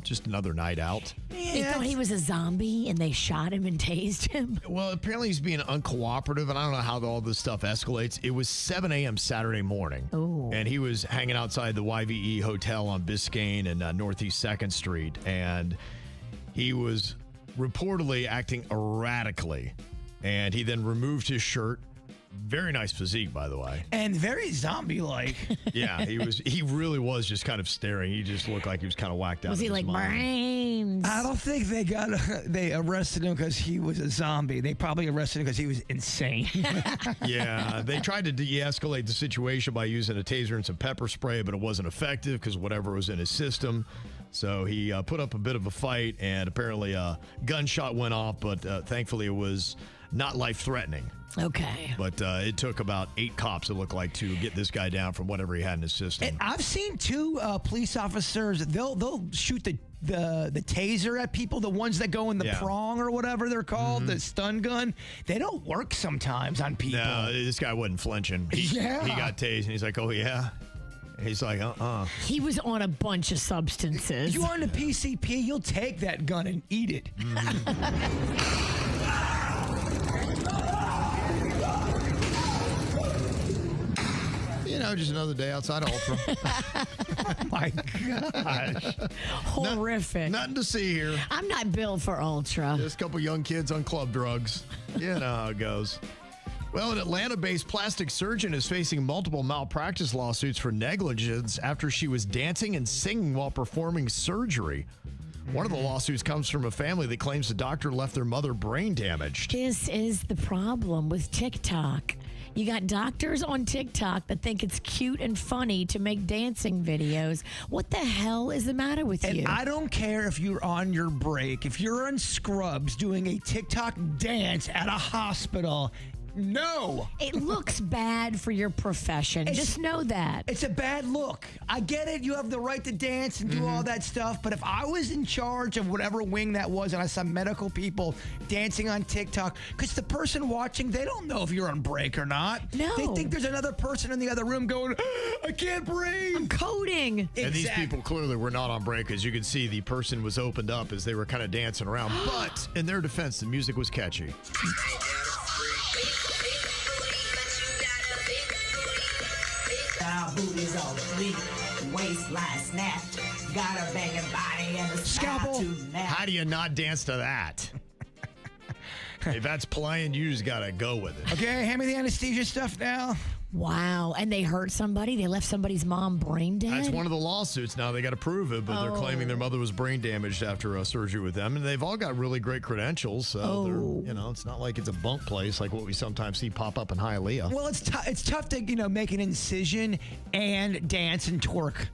Just another night out.
They thought he was a zombie and they shot him and tased him.
Well, apparently he's being uncooperative, and I don't know how all this stuff escalates. It was 7 a.m. Saturday morning, and he was hanging outside the YVE Hotel on Biscayne and Northeast 2nd Street, and he was reportedly acting erratically, and he then removed his shirt. Very nice physique, by the way.
And very zombie-like.
Yeah, he really was just kind of staring. He just looked like he was kind of whacked out.
Was he like brains?
I don't think they arrested him because he was a zombie. They probably arrested him because he was insane.
Yeah, they tried to de-escalate the situation by using a taser and some pepper spray, but it wasn't effective because whatever was in his system. So he put up a bit of a fight, and apparently a gunshot went off, but thankfully it was not life-threatening.
Okay.
But it took about 8 cops, it looked like, to get this guy down from whatever he had in his system.
And I've seen 2 police officers, they'll shoot the taser at people, the ones that go in the prong or whatever they're called, the stun gun. They don't work sometimes on people.
No, this guy wasn't flinching. He got tased, and he's like, oh, yeah? And he's like,
He was on a bunch of substances.
You on the PCP, you'll take that gun and eat it.
Just another day outside of Ultra.
Oh, my gosh.
Horrific.
Nothing to see here.
I'm not billed for Ultra.
Just a couple young kids on club drugs. You know how it goes. Well, an Atlanta-based plastic surgeon is facing multiple malpractice lawsuits for negligence after she was dancing and singing while performing surgery. One of the lawsuits comes from a family that claims the doctor left their mother brain damaged.
This is the problem with TikTok. You got doctors on TikTok that think it's cute and funny to make dancing videos. What the hell is the matter with you?
And I don't care if you're on your break. If you're on Scrubs doing a TikTok dance at a hospital, no.
It looks bad for your profession. Just know that.
It's a bad look. I get it. You have the right to dance and do all that stuff. But if I was in charge of whatever wing that was and I saw medical people dancing on TikTok, because the person watching, they don't know if you're on break or not.
No.
They think there's another person in the other room going, I can't breathe.
I'm coding.
Exactly. And these people clearly were not on break. As you can see, the person was opened up as they were kind of dancing around. But in their defense, the music was catchy.
Booties on fleek, waistline snapped, got a banging body and a
scalpel.
How do you not dance to that? If that's playing, you just gotta go with it.
Okay, hand me the anesthesia stuff now.
Wow. And they hurt somebody? They left somebody's mom brain dead?
That's one of the lawsuits. Now they got to prove it, but they're claiming their mother was brain damaged after surgery with them. And they've all got really great credentials. So they're, it's not like it's a bunk place like what we sometimes see pop up in Hialeah.
Well, it's tough to, make an incision and dance and twerk.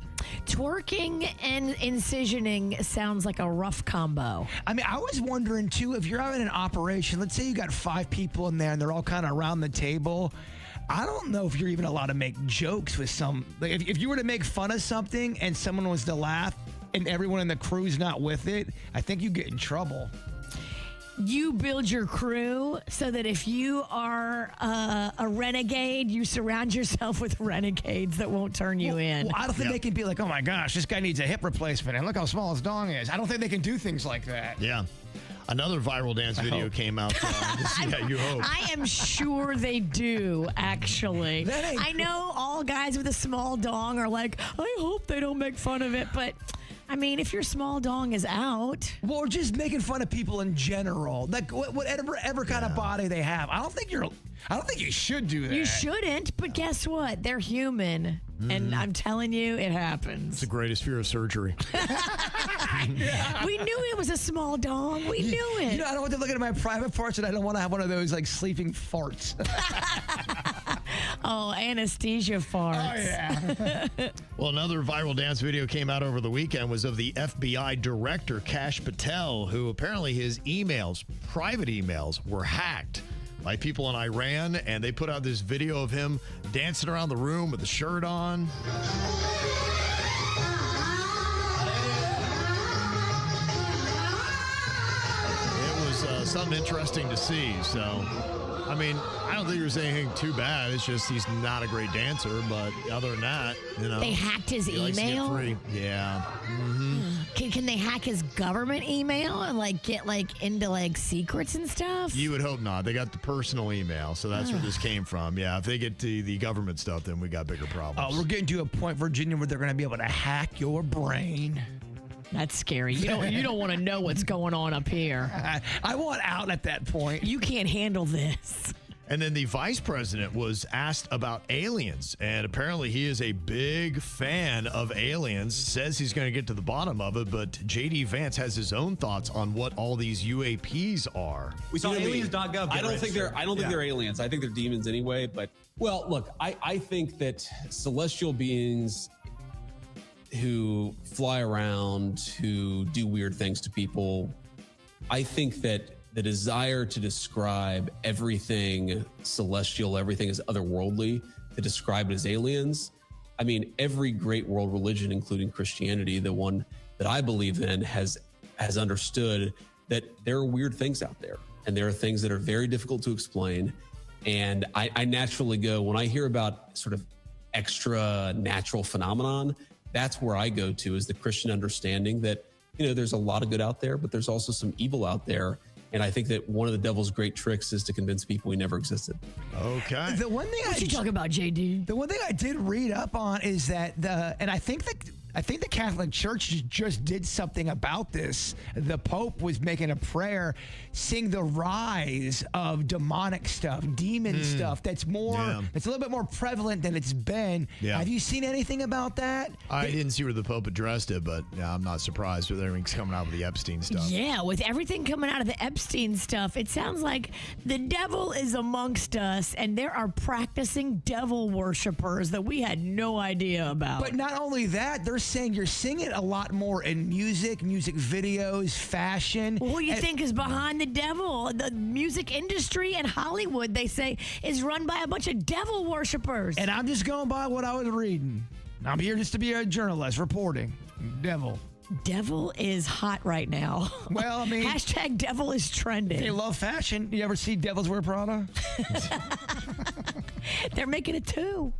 Twerking and incisioning sounds like a rough combo.
I mean, I was wondering, too, if you're having an operation, let's say you got 5 people in there and they're all kind of around the table. I don't know if you're even allowed to make jokes with some. Like if you were to make fun of something and someone was to laugh and everyone in the crew's not with it, I think you get in trouble.
You build your crew so that if you are a renegade, you surround yourself with renegades that won't turn you in.
Well, I don't think they can be like, oh my gosh, this guy needs a hip replacement and look how small his dong is. I don't think they can do things like that.
Yeah. Another viral dance video came out. Yeah, you hope.
I am sure they do, actually. I know all guys with a small dong are like, I hope they don't make fun of it, but I mean, if your small dong is out.
Well, or just making fun of people in general. Like whatever kind of body they have. I don't think you should do that.
You shouldn't, but guess what? They're human. And I'm telling you, it happens.
It's the greatest fear of surgery.
We knew it was a small dong. We knew it.
I don't want to look at my private parts, and I don't want to have one of those like sleeping farts.
Oh, anesthesia farts.
Oh, yeah.
Well, another viral dance video came out over the weekend was of the FBI director, Kash Patel, who apparently his private emails, were hacked by people in Iran, and they put out this video of him dancing around the room with a shirt on. It was something interesting to see. So, I mean, I don't think there's anything too bad. It's just he's not a great dancer, but other than that,
They hacked his email?
Yeah.
Can they hack his government email and get into secrets and stuff?
You would hope not. They got the personal email, so that's where this came from. Yeah, if they get to the government stuff, then we got bigger problems.
We're getting to a point, Virginia, where they're going to be able to hack your brain.
That's scary. You don't want to know what's going on up here.
I want out at that point.
You can't handle this.
And then the vice president was asked about aliens, and apparently he is a big fan of aliens, says he's going to get to the bottom of it, but J.D. Vance has his own thoughts on what all these UAPs are.
We saw aliens.gov. I don't think they're aliens. I think they're demons anyway, but well, look, I think that celestial beings who fly around, who do weird things to people, I think that the desire to describe everything celestial, everything as otherworldly, to describe it as aliens. I mean, every great world religion, including Christianity, the one that I believe in, has understood that there are weird things out there, and there are things that are very difficult to explain. And I naturally go, when I hear about sort of extra natural phenomenon, that's where I go to, is the Christian understanding that, there's a lot of good out there, but there's also some evil out there. And I think that one of the devil's great tricks is to convince people he never existed.
Okay.
The one thing
what you talking about, JD?
The one thing I did read up on is that I think the Catholic Church just did something about this. The Pope was making a prayer, seeing the rise of demonic stuff, demon stuff. That's it's a little bit more prevalent than it's been.
Yeah.
Have you seen anything about that?
I didn't see where the Pope addressed it, but I'm not surprised with everything's coming out with the Epstein stuff.
Yeah, with everything coming out of the Epstein stuff, it sounds like the devil is amongst us, and there are practicing devil worshipers that we had no idea about.
But not only that, they're saying you're seeing it a lot more in music videos, fashion.
Who do you think is behind the devil? The music industry and Hollywood, they say, is run by a bunch of devil worshipers.
And I'm just going by what I was reading. I'm here just to be a journalist reporting. Devil
is hot right now.
Well, I mean,
hashtag devil is trending.
They love fashion. You ever see devils wear Prada?
They're making it too.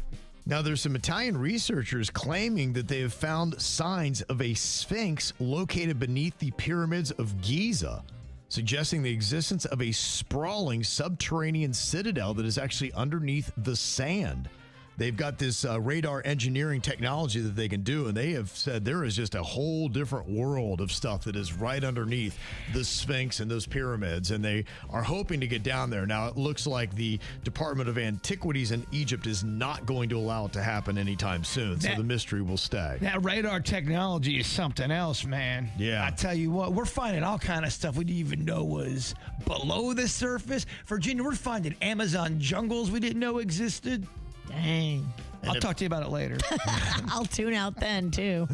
Now, there's some Italian researchers claiming that they have found signs of a sphinx located beneath the pyramids of Giza, suggesting the existence of a sprawling subterranean citadel that is actually underneath the sand. They've got this radar engineering technology that they can do, and they have said there is just a whole different world of stuff that is right underneath the Sphinx and those pyramids, and they are hoping to get down there. Now, it looks like the Department of Antiquities in Egypt is not going to allow it to happen anytime soon, so the mystery will stay.
That radar technology is something else, man.
Yeah.
I tell you what, we're finding all kind of stuff we didn't even know was below the surface. Virginia, we're finding Amazon jungles we didn't know existed.
Dang.
I'll talk to you about it later.
I'll tune out then, too.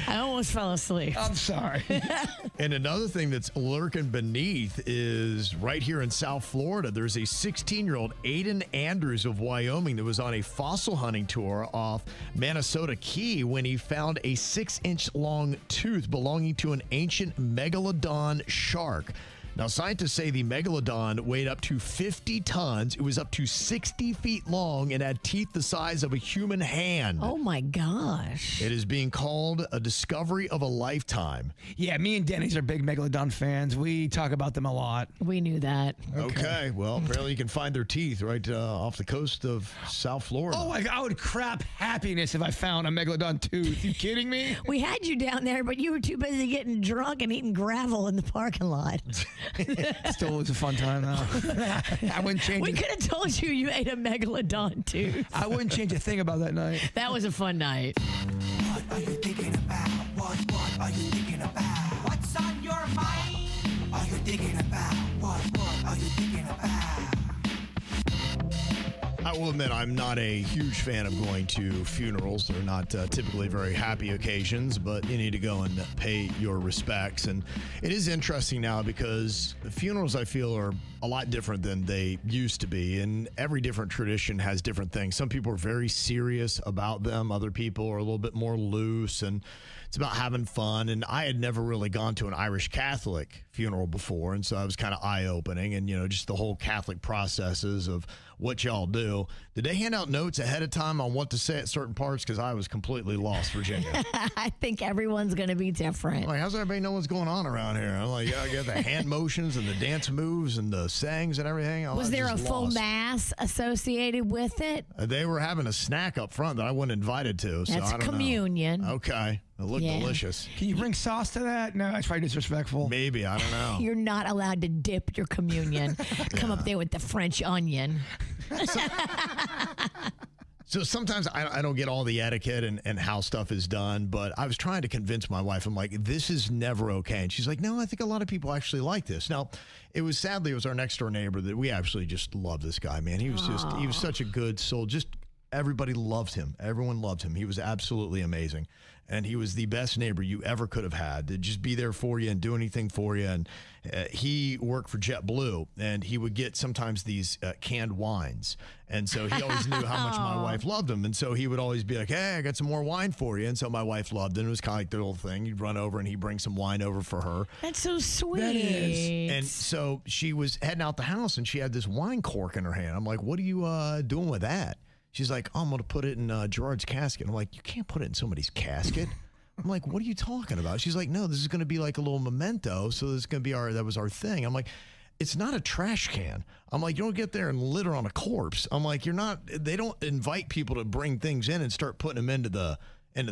I almost fell asleep.
I'm sorry.
And another thing that's lurking beneath is right here in South Florida, there's a 16-year-old Aiden Andrews of Wyoming that was on a fossil hunting tour off Minnesota Key when he found a 6-inch long tooth belonging to an ancient megalodon shark. Now, scientists say the megalodon weighed up to 50 tons. It was up to 60 feet long and had teeth the size of a human hand.
Oh, my gosh.
It is being called a discovery of a lifetime.
Yeah, me and Denny's are big Megalodon fans. We talk about them a lot.
We knew that.
Okay. Well, apparently you can find their teeth right off the coast of South Florida.
Oh, I would crap happiness if I found a Megalodon tooth. You kidding me?
We had you down there, but you were too busy getting drunk and eating gravel in the parking lot.
Still was a fun time, though. I wouldn't change
We
it.
could have told you you ate a megalodon tooth.
I wouldn't change a thing about that night.
That was a fun night.
What are you thinking about? What are you thinking about? What's on your mind? Are you thinking about? What are you thinking about?
I will admit I'm not a huge fan of going to funerals. They're not typically very happy occasions, but you need to go and pay your respects. And it is interesting now because the funerals, I feel, are a lot different than they used to be. And every different tradition has different things. Some people are very serious about them. Other people are a little bit more loose, and it's about having fun. And I had never really gone to an Irish Catholic funeral before, and so I was kind of eye-opening. And, you know, just the whole Catholic processes of what y'all do. Did they hand out notes ahead of time on what to say at certain parts? Because I was completely lost, Virginia.
I think everyone's going to be different.
I'm like, how's everybody know what's going on around here? I'm like, yeah, I got the hand motions and the dance moves and the sayings and everything.
Was there a full mass associated with it?
They were having a snack up front that I wasn't invited to. So
That's
I don't
communion.
know. Okay. It looked delicious.
Can you bring sauce to that? No, that's probably disrespectful.
Maybe. I don't know.
You're not allowed to dip your communion. Come up there with the French onion.
So sometimes I don't get all the etiquette and how stuff is done, but I was trying to convince my wife. I'm like, this is never okay. And she's like, no, I think a lot of people actually like this. Now, it was our next door neighbor that we absolutely just love this guy, man. He was such a good soul. Just everybody loved him. Everyone loved him. He was absolutely amazing. And he was the best neighbor you ever could have had to just be there for you and do anything for you. And he worked for JetBlue, and he would get sometimes these canned wines. And so he always knew how much my wife loved him. And so he would always be like, hey, I got some more wine for you. And so my wife loved it. It was kind of like the little thing. You'd run over and he'd bring some wine over for her.
That's so sweet.
That is.
And so she was heading out the house, and she had this wine cork in her hand. I'm like, what are you doing with that? She's like, oh, I'm going to put it in Gerard's casket. I'm like, you can't put it in somebody's casket. I'm like, what are you talking about? She's like, no, this is going to be like a little memento. So this is going to be that was our thing. I'm like, it's not a trash can. I'm like, you don't get there and litter on a corpse. I'm like, they don't invite people to bring things in and start putting them into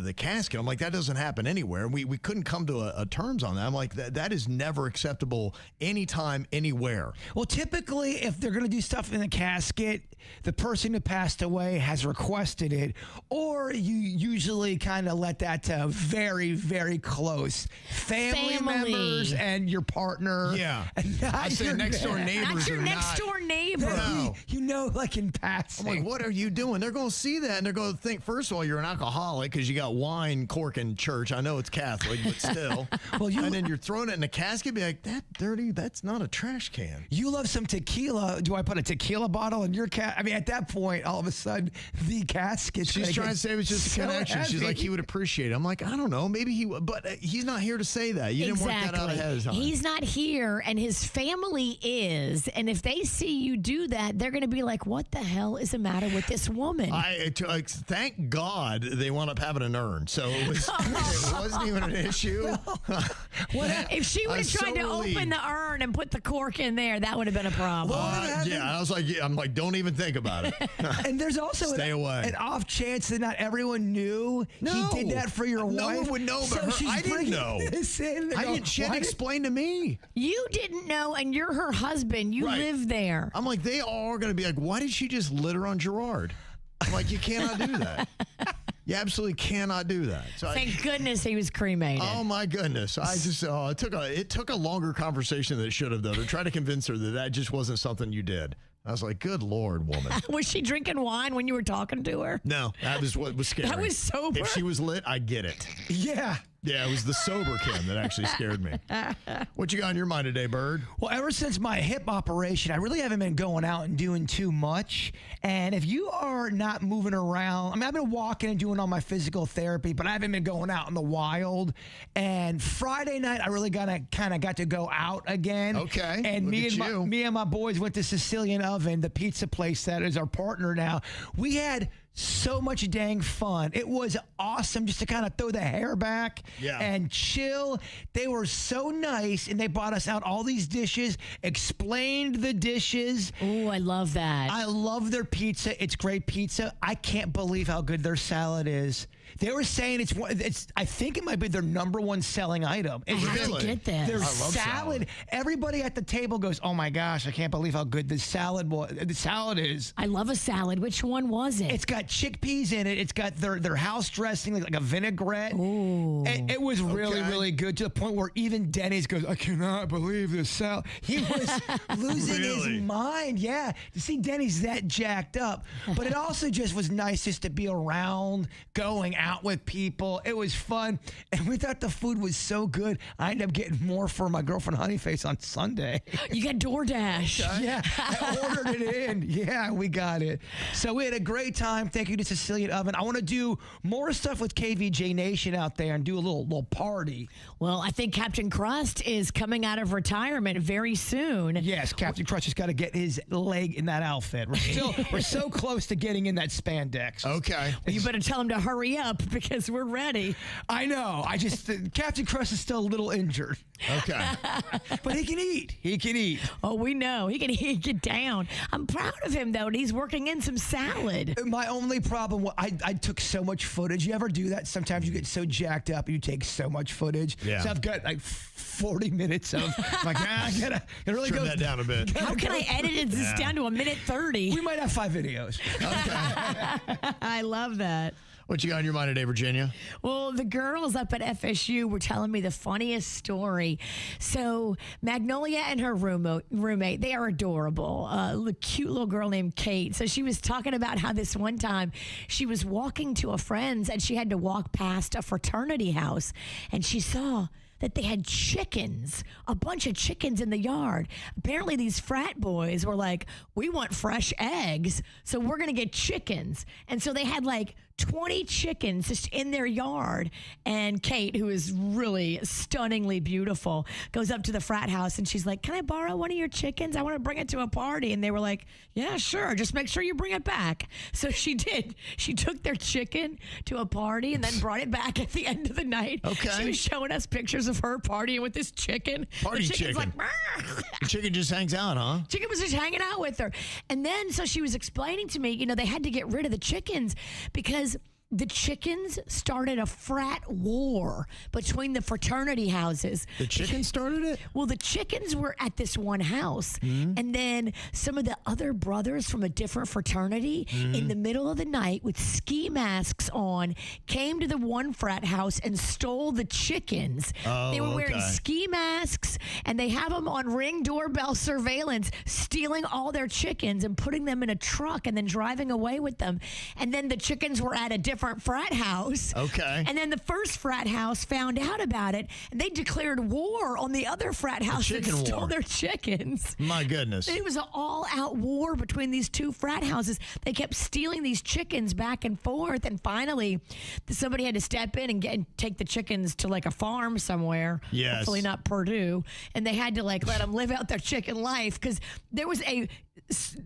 the casket. I'm like, that doesn't happen anywhere. We couldn't come to a terms on that. I'm like, that is never acceptable anytime, anywhere.
Well, typically, if they're going to do stuff in the casket, the person who passed away has requested it, or you usually kind of let that to very, very close family members and your partner.
Yeah.
And
I say next door neighbors.
Not your next door neighbor.
No.
You know, like in passing.
I'm like, what are you doing? They're going to see that, and they're going to think, first of all, you're an alcoholic because you got wine cork in church. I know it's Catholic, but still. And then you're throwing it in a casket, be like, that dirty, that's not a trash can.
You love some tequila. Do I put a tequila bottle in your I mean, at that point, all of a sudden, the casket.
She's trying to say it was just a connection.
Heavy.
She's like, he would appreciate it. I'm like, I don't know. Maybe he would, but he's not here to say that. You didn't work that out ahead of time.
He's not here, and his family is. And if they see you do that, they're going to be like, what the hell is the matter with this woman?
Thank God they wound up having an urn. So it wasn't even an issue.
If she would have tried to open the urn and put the cork in there, that would have been a problem.
I was like, I'm like, don't even think about it.
And there's also
Stay away.
an off chance that not everyone knew he did that for your wife.
No one would know, but I didn't know. She had to explain to me.
You didn't know, and you're her husband. You live there.
I'm like, they all are going to be like, why did she just litter on Gerard? I'm like, you cannot do that. You absolutely cannot do that. So
Thank goodness he was cremated.
Oh my goodness! I just it took a longer conversation than it should have, though, to try to convince her that just wasn't something you did. I was like, good Lord, woman.
Was she drinking wine when you were talking to her?
No, that was what was scary.
That was sober.
If she was lit, I get it.
Yeah.
Yeah, it was the sober Kim that actually scared me. What you got on your mind today, Bird?
Well, ever since my hip operation, I really haven't been going out and doing too much. And if you are not moving around, I mean, I've been walking and doing all my physical therapy, but I haven't been going out in the wild. And Friday night, I really got to go out again.
Okay.
And me and my boys went to Sicilian Oven, the pizza place that is our partner now. We had so much dang fun. It was awesome just to kind of throw the hair back and chill. They were so nice, and they brought us out all these dishes, explained the dishes.
Oh, I love that.
I love their pizza. It's great pizza. I can't believe how good their salad is. They were saying it's. I think it might be their number one selling item.
I have to get this.
Their salad. Everybody at the table goes, "Oh my gosh, I can't believe how good the salad is."
I love a salad. Which one was it?
It's got chickpeas in it. It's got their house dressing, like a vinaigrette.
Ooh.
It was really, really good, to the point where even Denny's goes, "I cannot believe this salad." He was losing his mind. Yeah, to see Denny's that jacked up. But it also just was nice just to be around, going out with people. It was fun. And we thought the food was so good, I ended up getting more for my girlfriend Honeyface on Sunday.
You got DoorDash.
Yeah, I ordered it in. Yeah, we got it. So we had a great time. Thank you to Sicilian Oven. I want to do more stuff with KVJ Nation out there and do a little party.
Well, I think Captain Crust is coming out of retirement very soon.
Yes, Captain Crust just got to get his leg in that outfit. We're so close to getting in that spandex.
Okay.
Well, you better tell him to hurry up because we're ready.
I know. Captain Crust is still a little injured.
Okay.
But he can eat. He can eat.
Oh, we know. He can get down. I'm proud of him, though, and he's working in some salad.
My only problem, I took so much footage. You ever do that? Sometimes you get so jacked up and you take so much footage.
Yeah.
So I've got like 40 minutes of, like, I gotta really
trim that down a bit.
How can I edit this down to a minute 30?
We might have 5 videos.
Okay.
I love that.
What you got on your mind today, Virginia?
Well, the girls up at FSU were telling me the funniest story. So Magnolia and her roommate, they are adorable. A cute little girl named Kate. So she was talking about how this one time she was walking to a friend's and she had to walk past a fraternity house, and she saw that they had chickens, a bunch of chickens in the yard. Apparently these frat boys were like, we want fresh eggs, so we're going to get chickens. And so they had like 20 chickens just in their yard. And Kate, who is really stunningly beautiful, goes up to the frat house and she's like, can I borrow one of your chickens? I want to bring it to a party. And they were like, yeah, sure. Just make sure you bring it back. So she did. She took their chicken to a party and then brought it back at the end of the night.
Okay.
She was showing us pictures of her partying with this chicken.
Party
the chicken's
chicken.
Like,
the chicken just hangs out, huh?
Chicken was just hanging out with her. And then, so she was explaining to me, they had to get rid of the chickens because the chickens started a frat war between the fraternity houses.
The chickens started it?
Well, the chickens were at this one house. Mm-hmm. And then some of the other brothers from a different fraternity in the middle of the night with ski masks on came to the one frat house and stole the chickens.
Oh,
they were wearing ski masks and they have them on Ring doorbell surveillance, stealing all their chickens and putting them in a truck and then driving away with them. And then the chickens were at a different frat house.
Okay.
And then the first frat house found out about it, and they declared war on the other frat house that stole their chickens.
My goodness.
It was an all-out war between these two frat houses. They kept stealing these chickens back and forth, and finally, somebody had to step in and take the chickens to like a farm somewhere.
Yes.
Hopefully not Purdue. And they had to like let them live out their chicken life because there was a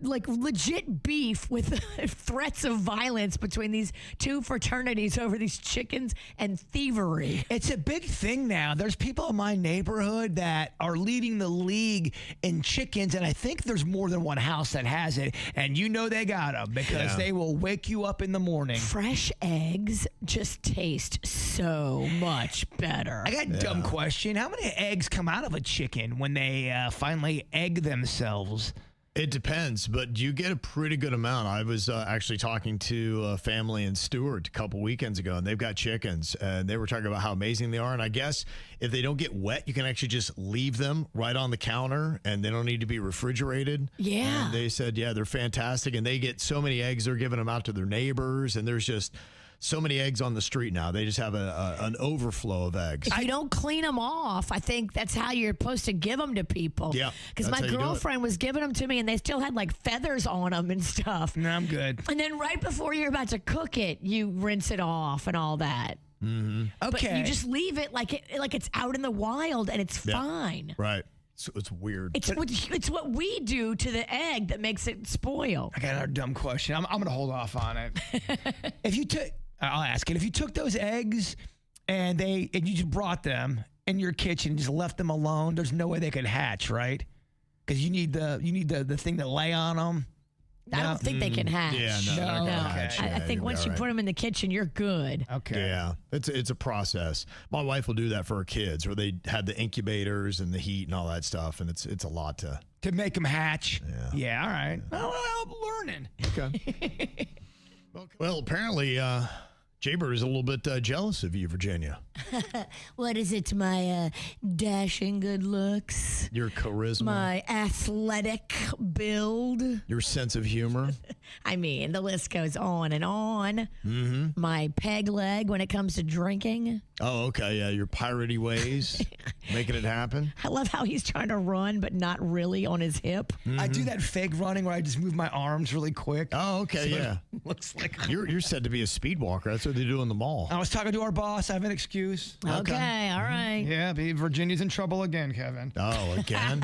like legit beef with threats of violence between these two fraternities over these chickens and thievery.
It's a big thing now. There's people in my neighborhood that are leading the league in chickens, and I think there's more than one house that has it. And you know they got them because they will wake you up in the morning.
Fresh eggs just taste so much better.
I got a dumb question. How many eggs come out of a chicken when they finally egg themselves?
It depends, but you get a pretty good amount. I was actually talking to a family in Stewart a couple weekends ago, and they've got chickens, and they were talking about how amazing they are. And I guess if they don't get wet, you can actually just leave them right on the counter, and they don't need to be refrigerated.
Yeah.
And they said, they're fantastic, and they get so many eggs, they're giving them out to their neighbors, and there's just so many eggs on the street now. They just have an overflow of eggs.
If you don't clean them off, I think that's how you're supposed to give them to people.
Yeah,
because my girlfriend was giving them to me, and they still had like feathers on them and stuff.
No, I'm good.
And then right before you're about to cook it, you rinse it off and all that.
Mm-hmm.
Okay. But you just leave it like it's out in the wild, and it's fine.
Right. So it's weird.
It's what we do to the egg that makes it spoil.
I got another dumb question. I'm going to hold off on it. I'll ask it. If you took those eggs and you just brought them in your kitchen and just left them alone, there's no way they could hatch, right? Because you need the thing to lay on them.
I don't think they can hatch.
Yeah, no. They're gonna hatch.
I think once you put them in the kitchen, you're good.
Okay.
Yeah, it's a process. My wife will do that for her kids, where they had the incubators and the heat and all that stuff, and it's a lot to
make them hatch. Yeah. All right. Well, I'm learning.
Okay. Well, apparently, Jbird is a little bit jealous of you, Virginia.
What is it? My dashing good looks?
Your charisma.
My athletic build.
Your sense of humor.
I mean, the list goes on and on.
Mm-hmm.
My peg leg when it comes to drinking.
Oh, okay. Yeah, your piratey ways, making it happen.
I love how he's trying to run, but not really on his hip.
Mm-hmm. I do that fake running where I just move my arms really quick.
Oh, okay,
so looks like
you're said to be a speed walker. That's what they do in the mall.
I was talking to our boss. I have an excuse.
Okay, all right.
Yeah, Virginia's in trouble again, Kevin.
Oh, again?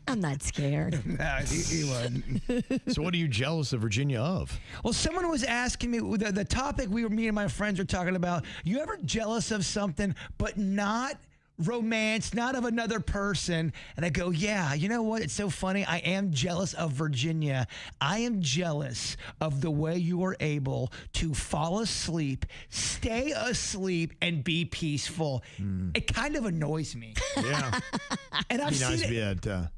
I'm not scared.
No, he wouldn't.
So what are you jealous of Virginia of?
Well, someone was asking me, the topic me and my friends were talking about, you ever jealous of something, but not romance, not of another person? And I go, yeah, you know what? It's so funny. I am jealous of Virginia. I am jealous of the way you are able to fall asleep, stay asleep, and be peaceful. It kind of annoys me.
Yeah.
And I've
It'd be nice
seen
to be that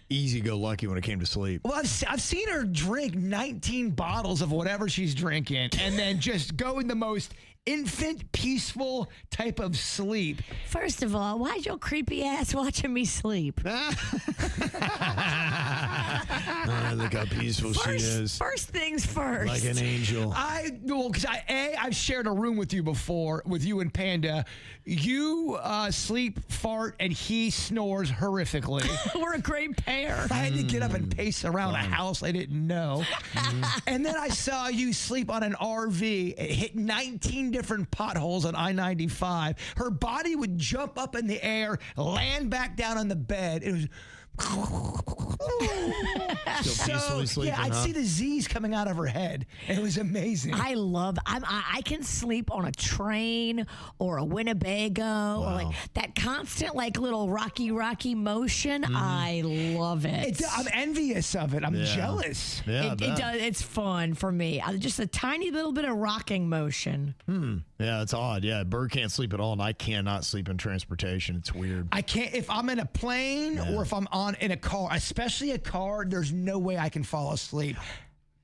easy-go-lucky when it came to sleep.
Well, I've seen her drink 19 bottles of whatever she's drinking and then just go in the most infant, peaceful type of sleep.
First of all, why's your creepy ass watching me sleep?
Look how peaceful she is.
First things first.
Like an angel.
Because I've shared a room with you before, with you and Panda. You sleep, fart, and he snores horrifically.
We're a great pair.
I had to get up and pace around a house I didn't know. And then I saw you sleep on an RV. It hit 19 different potholes on I-95. Her body would jump up in the air, land back down on the bed. It was...
Still peacefully sleeping,
I'd see the Z's coming out of her head. It was amazing.
I love. I can sleep on a train or a Winnebago or like that constant little rocky motion. I love it.
I'm envious of it. I'm jealous.
Yeah,
it does. It's fun for me. Just a tiny little bit of rocking motion.
Yeah, it's odd. Yeah, Bird can't sleep at all, and I cannot sleep in transportation. It's weird.
I can't if I'm in a plane or if I'm in a car, especially a car. There's no way I can fall asleep.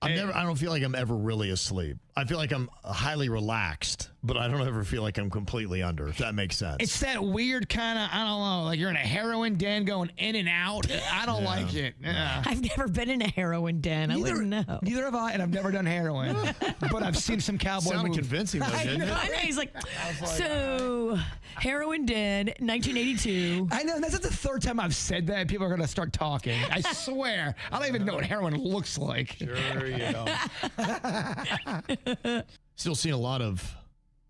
I don't feel like I'm ever really asleep. I feel like I'm highly relaxed, but I don't ever feel like I'm completely under, if that makes sense.
It's that weird kind of, I don't know, like you're in a heroin den going in and out. I don't like it. Yeah.
I've never been in a heroin den. I wouldn't know.
Neither have I, and I've never done heroin. But I've seen some cowboy
Sounded
movies.
convincing, though, didn't it?
I know. He's like, so heroin den, 1982.
I know. That's not the third time I've said that. People are going to start talking. I swear. I don't even know what heroin looks like.
Sure you don't. Still seeing a lot of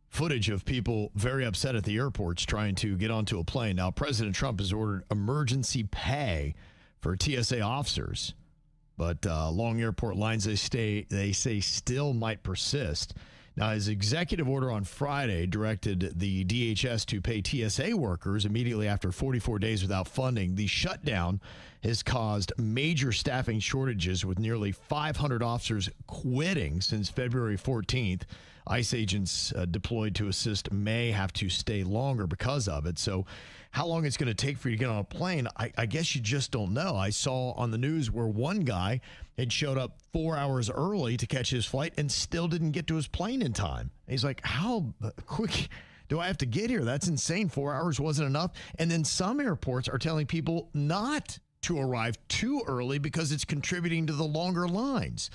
footage of people very upset at the airports trying to get onto a plane. Now, President Trump has ordered emergency pay for TSA officers But long airport lines, they say still might persist. Now, his executive order on Friday directed the DHS to pay TSA workers immediately after 44 days without funding. The shutdown has caused major staffing shortages, with nearly 500 officers quitting since February 14th. ICE agents deployed to assist may have to stay longer because of it. So how long it's going to take for you to get on a plane, I guess you just don't know. I saw on the news where one guy had showed up 4 hours early to catch his flight and still didn't get to his plane in time. And he's like, how quick do I have to get here? That's insane. 4 hours wasn't enough. And then some airports are telling people not to arrive too early because it's contributing to the longer lines.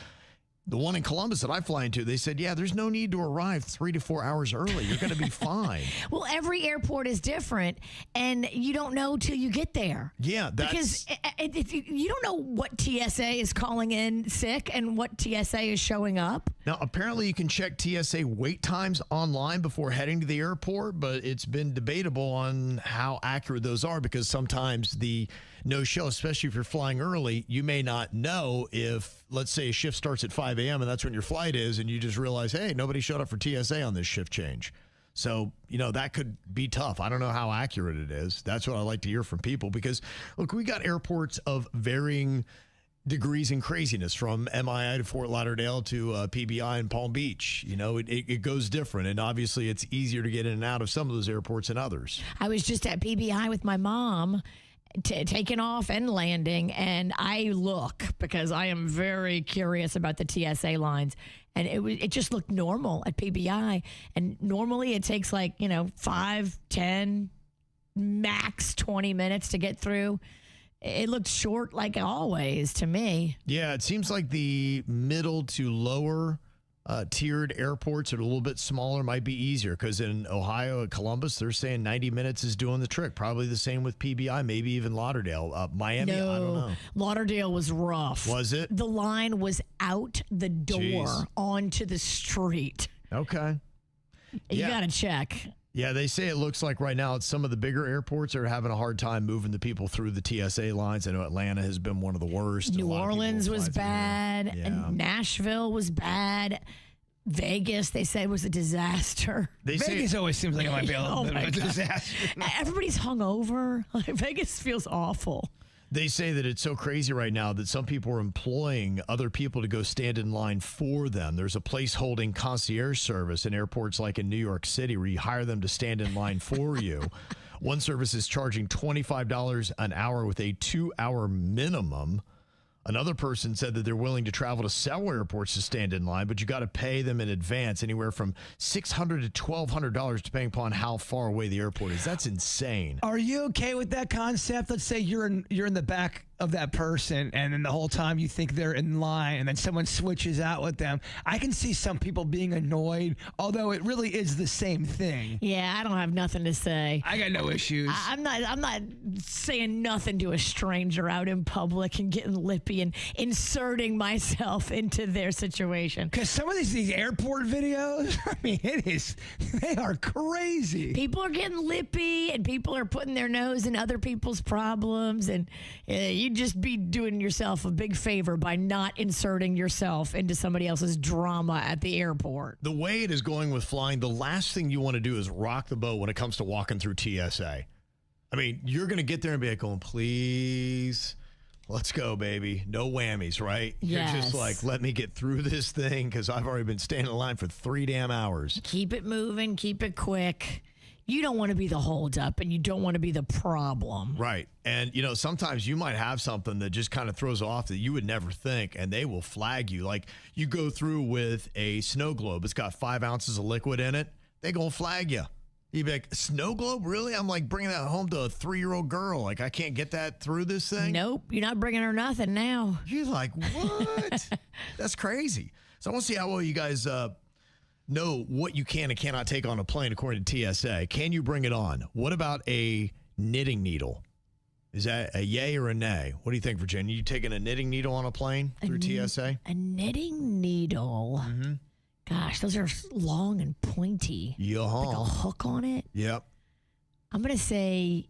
The one in Columbus that I fly into, they said, yeah, there's no need to arrive 3 to 4 hours early. You're going to be fine.
Well, every airport is different, and you don't know till you get there.
Yeah,
because you don't know what TSA is calling in sick and what TSA is showing up.
Now, apparently you can check TSA wait times online before heading to the airport, but it's been debatable on how accurate those are, because sometimes the no-show, especially if you're flying early, you may not know if, let's say, a shift starts at 5 a.m. and that's when your flight is, and you just realize, hey, nobody showed up for TSA on this shift change. So, that could be tough. I don't know how accurate it is. That's what I like to hear from people, because, look, we got airports of varying degrees in craziness, from MIA to Fort Lauderdale to PBI and Palm Beach. It goes different, and obviously it's easier to get in and out of some of those airports than others.
I was just at PBI with my mom, taking off and landing, and I look, because I am very curious about the TSA lines, and it just looked normal at PBI. And normally it takes 5, 10, max 20 minutes to get through. It looked short like always to me.
Yeah, it seems like the middle to lower tiered airports are a little bit smaller, might be easier, because in Ohio at Columbus, they're saying 90 minutes is doing the trick. Probably the same with PBI, maybe even Lauderdale. Miami,
no,
I don't know.
Lauderdale was rough.
Was it?
The line was out the door onto the street.
Okay.
You got to check.
Yeah, they say it looks like right now it's some of the bigger airports are having a hard time moving the people through the TSA lines. I know Atlanta has been one of the worst.
New Orleans was bad. And Nashville was bad. Vegas, they said, was a disaster.
Vegas always seems like it might be a little bit of a disaster.
Everybody's hungover. Vegas feels awful.
They say that it's so crazy right now that some people are employing other people to go stand in line for them. There's a place holding concierge service in airports like in New York City where you hire them to stand in line for you. One service is charging $25 an hour with a 2-hour minimum. Another person said that they're willing to travel to several airports to stand in line, but you got to pay them in advance, anywhere from $600 to $1,200, depending upon how far away the airport is. That's insane.
Are you okay with that concept? Let's say you're in the back of that person, and then the whole time you think they're in line, and then someone switches out with them. I can see some people being annoyed, although it really is the same thing.
Yeah, I don't have nothing to say.
I got no issues.
I'm not saying nothing to a stranger out in public and getting lippy and inserting myself into their situation.
Because some of these airport videos, I mean, they are crazy.
People are getting lippy, and people are putting their nose in other people's problems, and you just be doing yourself a big favor by not inserting yourself into somebody else's drama at the airport.
The way it is going with flying, the last thing you want to do is rock the boat when it comes to walking through TSA. I mean, you're going to get there and be like, going, please, let's go, baby. No whammies, right?
Yes.
You're just like, let me get through this thing, because I've already been standing in line for 3 damn hours.
Keep it moving. Keep it quick. You don't want to be the holdup, and you don't want to be the problem.
Right. And, sometimes you might have something that just kind of throws off that you would never think, and they will flag you. Like, you go through with a snow globe. It's got 5 ounces of liquid in it. They going to flag you. You'd be like, snow globe? Really? I'm like bringing that home to a 3-year-old girl. Like, I can't get that through this thing?
Nope. You're not bringing her nothing now.
You're like, what? That's crazy. So I want to see how well you guys know what you can and cannot take on a plane according to TSA. Can you bring it on? What about a knitting needle? Is that a yay or a nay? What do you think, Virginia? You taking a knitting needle on a plane through TSA?
A knitting needle? Mm-hmm. Gosh, those are long and pointy.
Yeah.
Like a hook on it?
Yep.
I'm going to say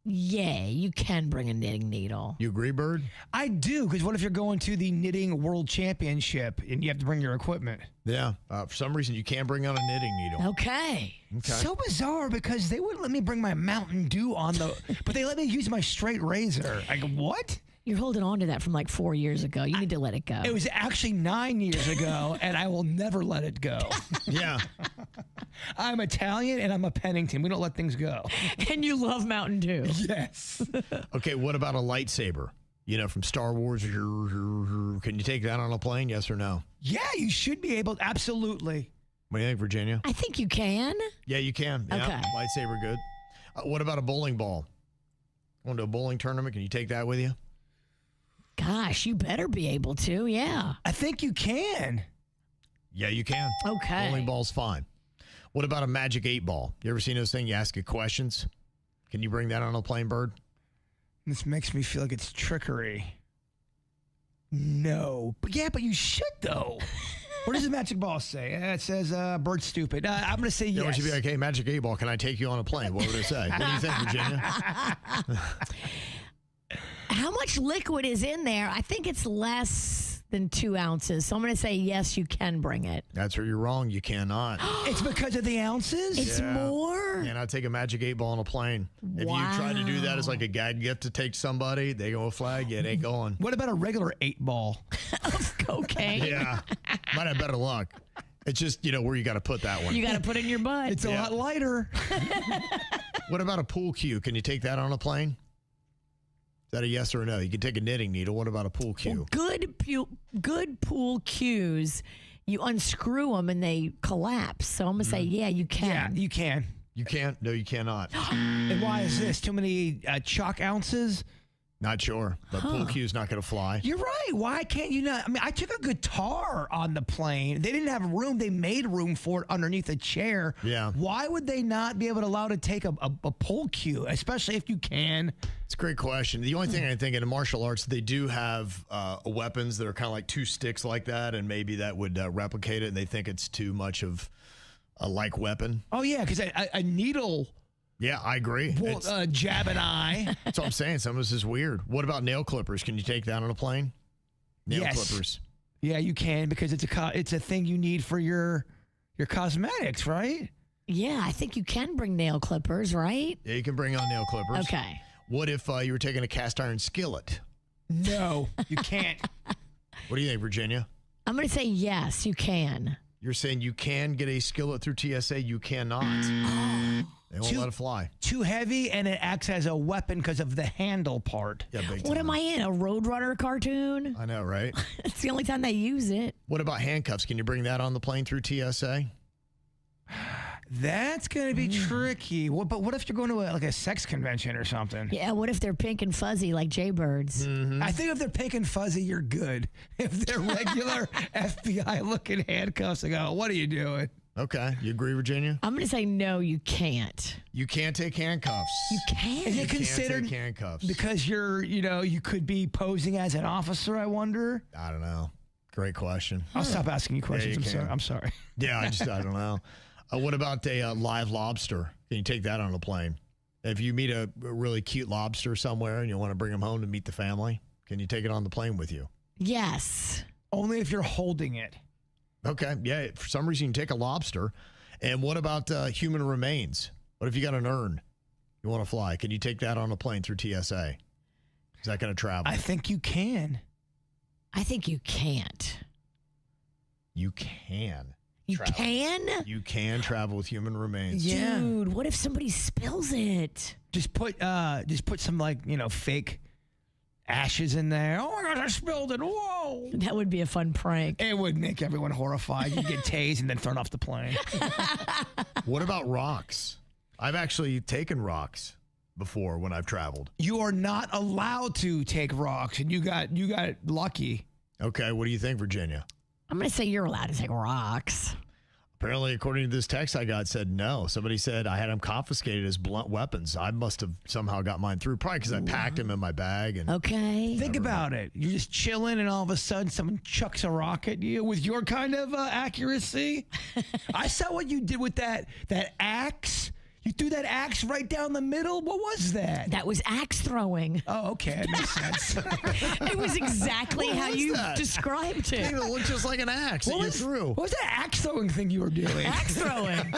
Yeah, you can bring a knitting needle.
You agree, Bird?
I do, because what if you're going to the knitting world championship and you have to bring your equipment?
Yeah. For some reason, you can't bring out a knitting needle.
Okay.
So bizarre, because they wouldn't let me bring my Mountain Dew on the, but they let me use my straight razor. Like, what?
You're holding on to that from like 4 years ago. You need to let it go.
It was actually 9 years ago, and I will never let it go.
Yeah.
I'm Italian, and I'm a Pennington. We don't let things go.
And you love Mountain Dew.
Yes.
Okay, what about a lightsaber? You know, from Star Wars. Can you take that on a plane? Yes or no?
Yeah, you should be able. Absolutely.
What do you think, Virginia?
I think you can.
Yeah, you can. Yeah,
Okay.
lightsaber, good. What about a bowling ball? Going to a bowling tournament? Can you take that with you?
Gosh, you better be able to. Yeah.
I think you can.
Yeah, you can.
Okay.
Bowling ball's fine. What about a magic 8 ball? You ever seen those things? You ask it questions. Can you bring that on a plane, Bird?
This makes me feel like it's trickery. No. But yeah, but you should, though. What does the magic ball say? It says, Bird's stupid. I'm going to say yes.
Yeah, would you be like, hey, magic 8 ball, can I take you on a plane? What would it say? What do you think, Virginia?
How much liquid is in there? I think it's less than 2 ounces. So I'm going to say yes, you can bring it.
That's where you're wrong. You cannot.
It's because of the ounces?
It's more?
Yeah, I take a magic 8 ball on a plane. If you try to do that as like a gag gift to take to somebody, they go flag you. It ain't going.
What about a regular 8 ball?
Of cocaine?
Yeah. Might have better luck. It's just, where you got to put that one.
You got to put it in your butt.
It's a lot lighter.
What about a pool cue? Can you take that on a plane? Is that a yes or a no? You can take a knitting needle. What about a pool cue?
Well, good pool cues, you unscrew them and they collapse. So I'm going to say, yeah, you can.
Yeah, you can.
You can't? No, you cannot.
And why is this? Too many chalk ounces?
Not sure, but pool cue's not going to fly.
You're right. Why can't you not? I mean, I took a guitar on the plane. They didn't have room. They made room for it underneath a chair.
Yeah.
Why would they not be able to allow to take a pool cue, especially if you can?
It's a great question. The only thing I think in martial arts, they do have weapons that are kind of like 2 sticks like that, and maybe that would replicate it, and they think it's too much of a like weapon.
Oh, yeah, because a needle...
Yeah, I agree.
Well, jab an eye.
That's what I'm saying. Some of this is weird. What about nail clippers? Can you take that on a plane? Nail clippers.
Yeah, you can, because it's a thing you need for your cosmetics, right?
Yeah, I think you can bring nail clippers, right?
Yeah, you can bring on nail clippers.
Okay.
What if you were taking a cast iron skillet?
No, you can't.
What do you think, Virginia?
I'm going to say yes, you can.
You're saying you can get a skillet through TSA? You cannot. They won't let it fly.
Too heavy, and it acts as a weapon because of the handle part.
Yeah, big
What
time.
am I in? A Roadrunner cartoon?
I know, right?
It's the only time they use it.
What about handcuffs? Can you bring that on the plane through TSA?
That's going to be tricky. But what if you're going to a sex convention or something?
Yeah, what if they're pink and fuzzy like Jbirds?
Mm-hmm.
I think if they're pink and fuzzy, you're good. If they're regular FBI-looking handcuffs, I go, what are you doing?
Okay. You agree, Virginia?
I'm going to say no, you can't.
You can't take handcuffs.
You can't?
Is
You
it
can't
considered
take handcuffs.
because you could be posing as an officer, I wonder?
I don't know. Great question.
I'll stop asking you questions.
you can.
I'm sorry.
Yeah, I don't know. What about a live lobster? Can you take that on a plane? If you meet a really cute lobster somewhere and you want to bring them home to meet the family, can you take it on the plane with you?
Yes.
Only if you're holding it.
Okay. Yeah. For some reason, you can take a lobster. And what about human remains? What if you got an urn you want to fly? Can you take that on a plane through TSA? Is that going to travel?
I think you can.
I think you can't.
You can.
You
travel.
can?
You can travel with human remains.
Yeah.
Dude, what if somebody spills it?
Just put some fake ashes in there. Oh my gosh, I spilled it. Whoa.
That would be a fun prank.
It would make everyone horrified. You get tased and then thrown off the plane.
What about rocks? I've actually taken rocks before when I've traveled.
You are not allowed to take rocks, and you got lucky.
Okay, what do you think, Virginia?
I'm going to say you're allowed to take rocks.
Apparently, according to this text I got, said no. Somebody said I had them confiscated as blunt weapons. I must have somehow got mine through, probably because I packed them in my bag. And
Okay.
Think about it. You're just chilling, and all of a sudden, someone chucks a rock at you with your kind of accuracy. I saw what you did with that axe. You threw that axe right down the middle? What was that?
That was axe throwing.
Oh, okay. That makes sense.
It was exactly how you described it.
It looked just like an axe that you threw.
What was that axe throwing thing you were doing?
Axe throwing.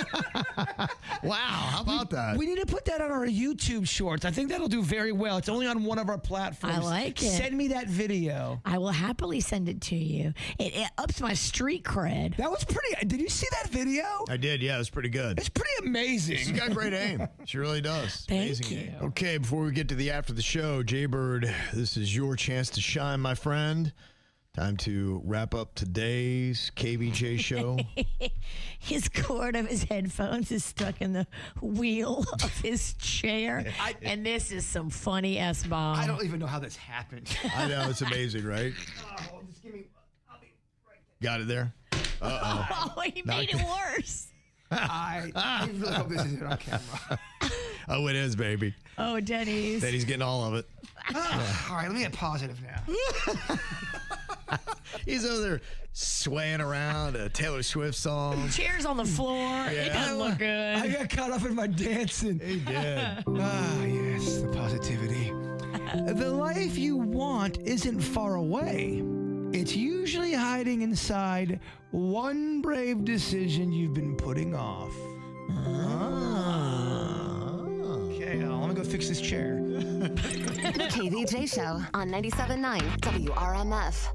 Wow, how about that?
We need to put that on our YouTube shorts. I think that'll do very well. It's only on one of our platforms.
I like it.
Send me that video.
I will happily send it to you. It ups my street cred.
That was pretty. Did you see that video?
I did, yeah. It was pretty good.
It's pretty amazing.
She's got great aim. She really does.
Thank
Amazing
you.
aim. Okay, before we get to the after the show, Jbird, this is your chance to shine, my friend. Time to wrap up today's KVJ show.
His cord of his headphones is stuck in the wheel of his chair. And this is some funny S-bomb.
I don't even know how this happened.
I know, it's amazing, right?
Oh, just give me. I'll be right
Got it there? Uh-oh.
Oh, he made it worse.
I really hope this isn't on camera.
Oh, it is, baby.
Oh, Denny's.
Denny's getting all of it.
All right, let me get positive now.
He's over there swaying around a Taylor Swift song.
Chairs on the floor. It doesn't look good.
I got caught up in my dancing.
He did.
Ah, yes, the positivity. The life you want isn't far away. It's usually hiding inside one brave decision you've been putting off. Okay, let me go fix this chair.
The KVJ Show on 97.9 WRMF.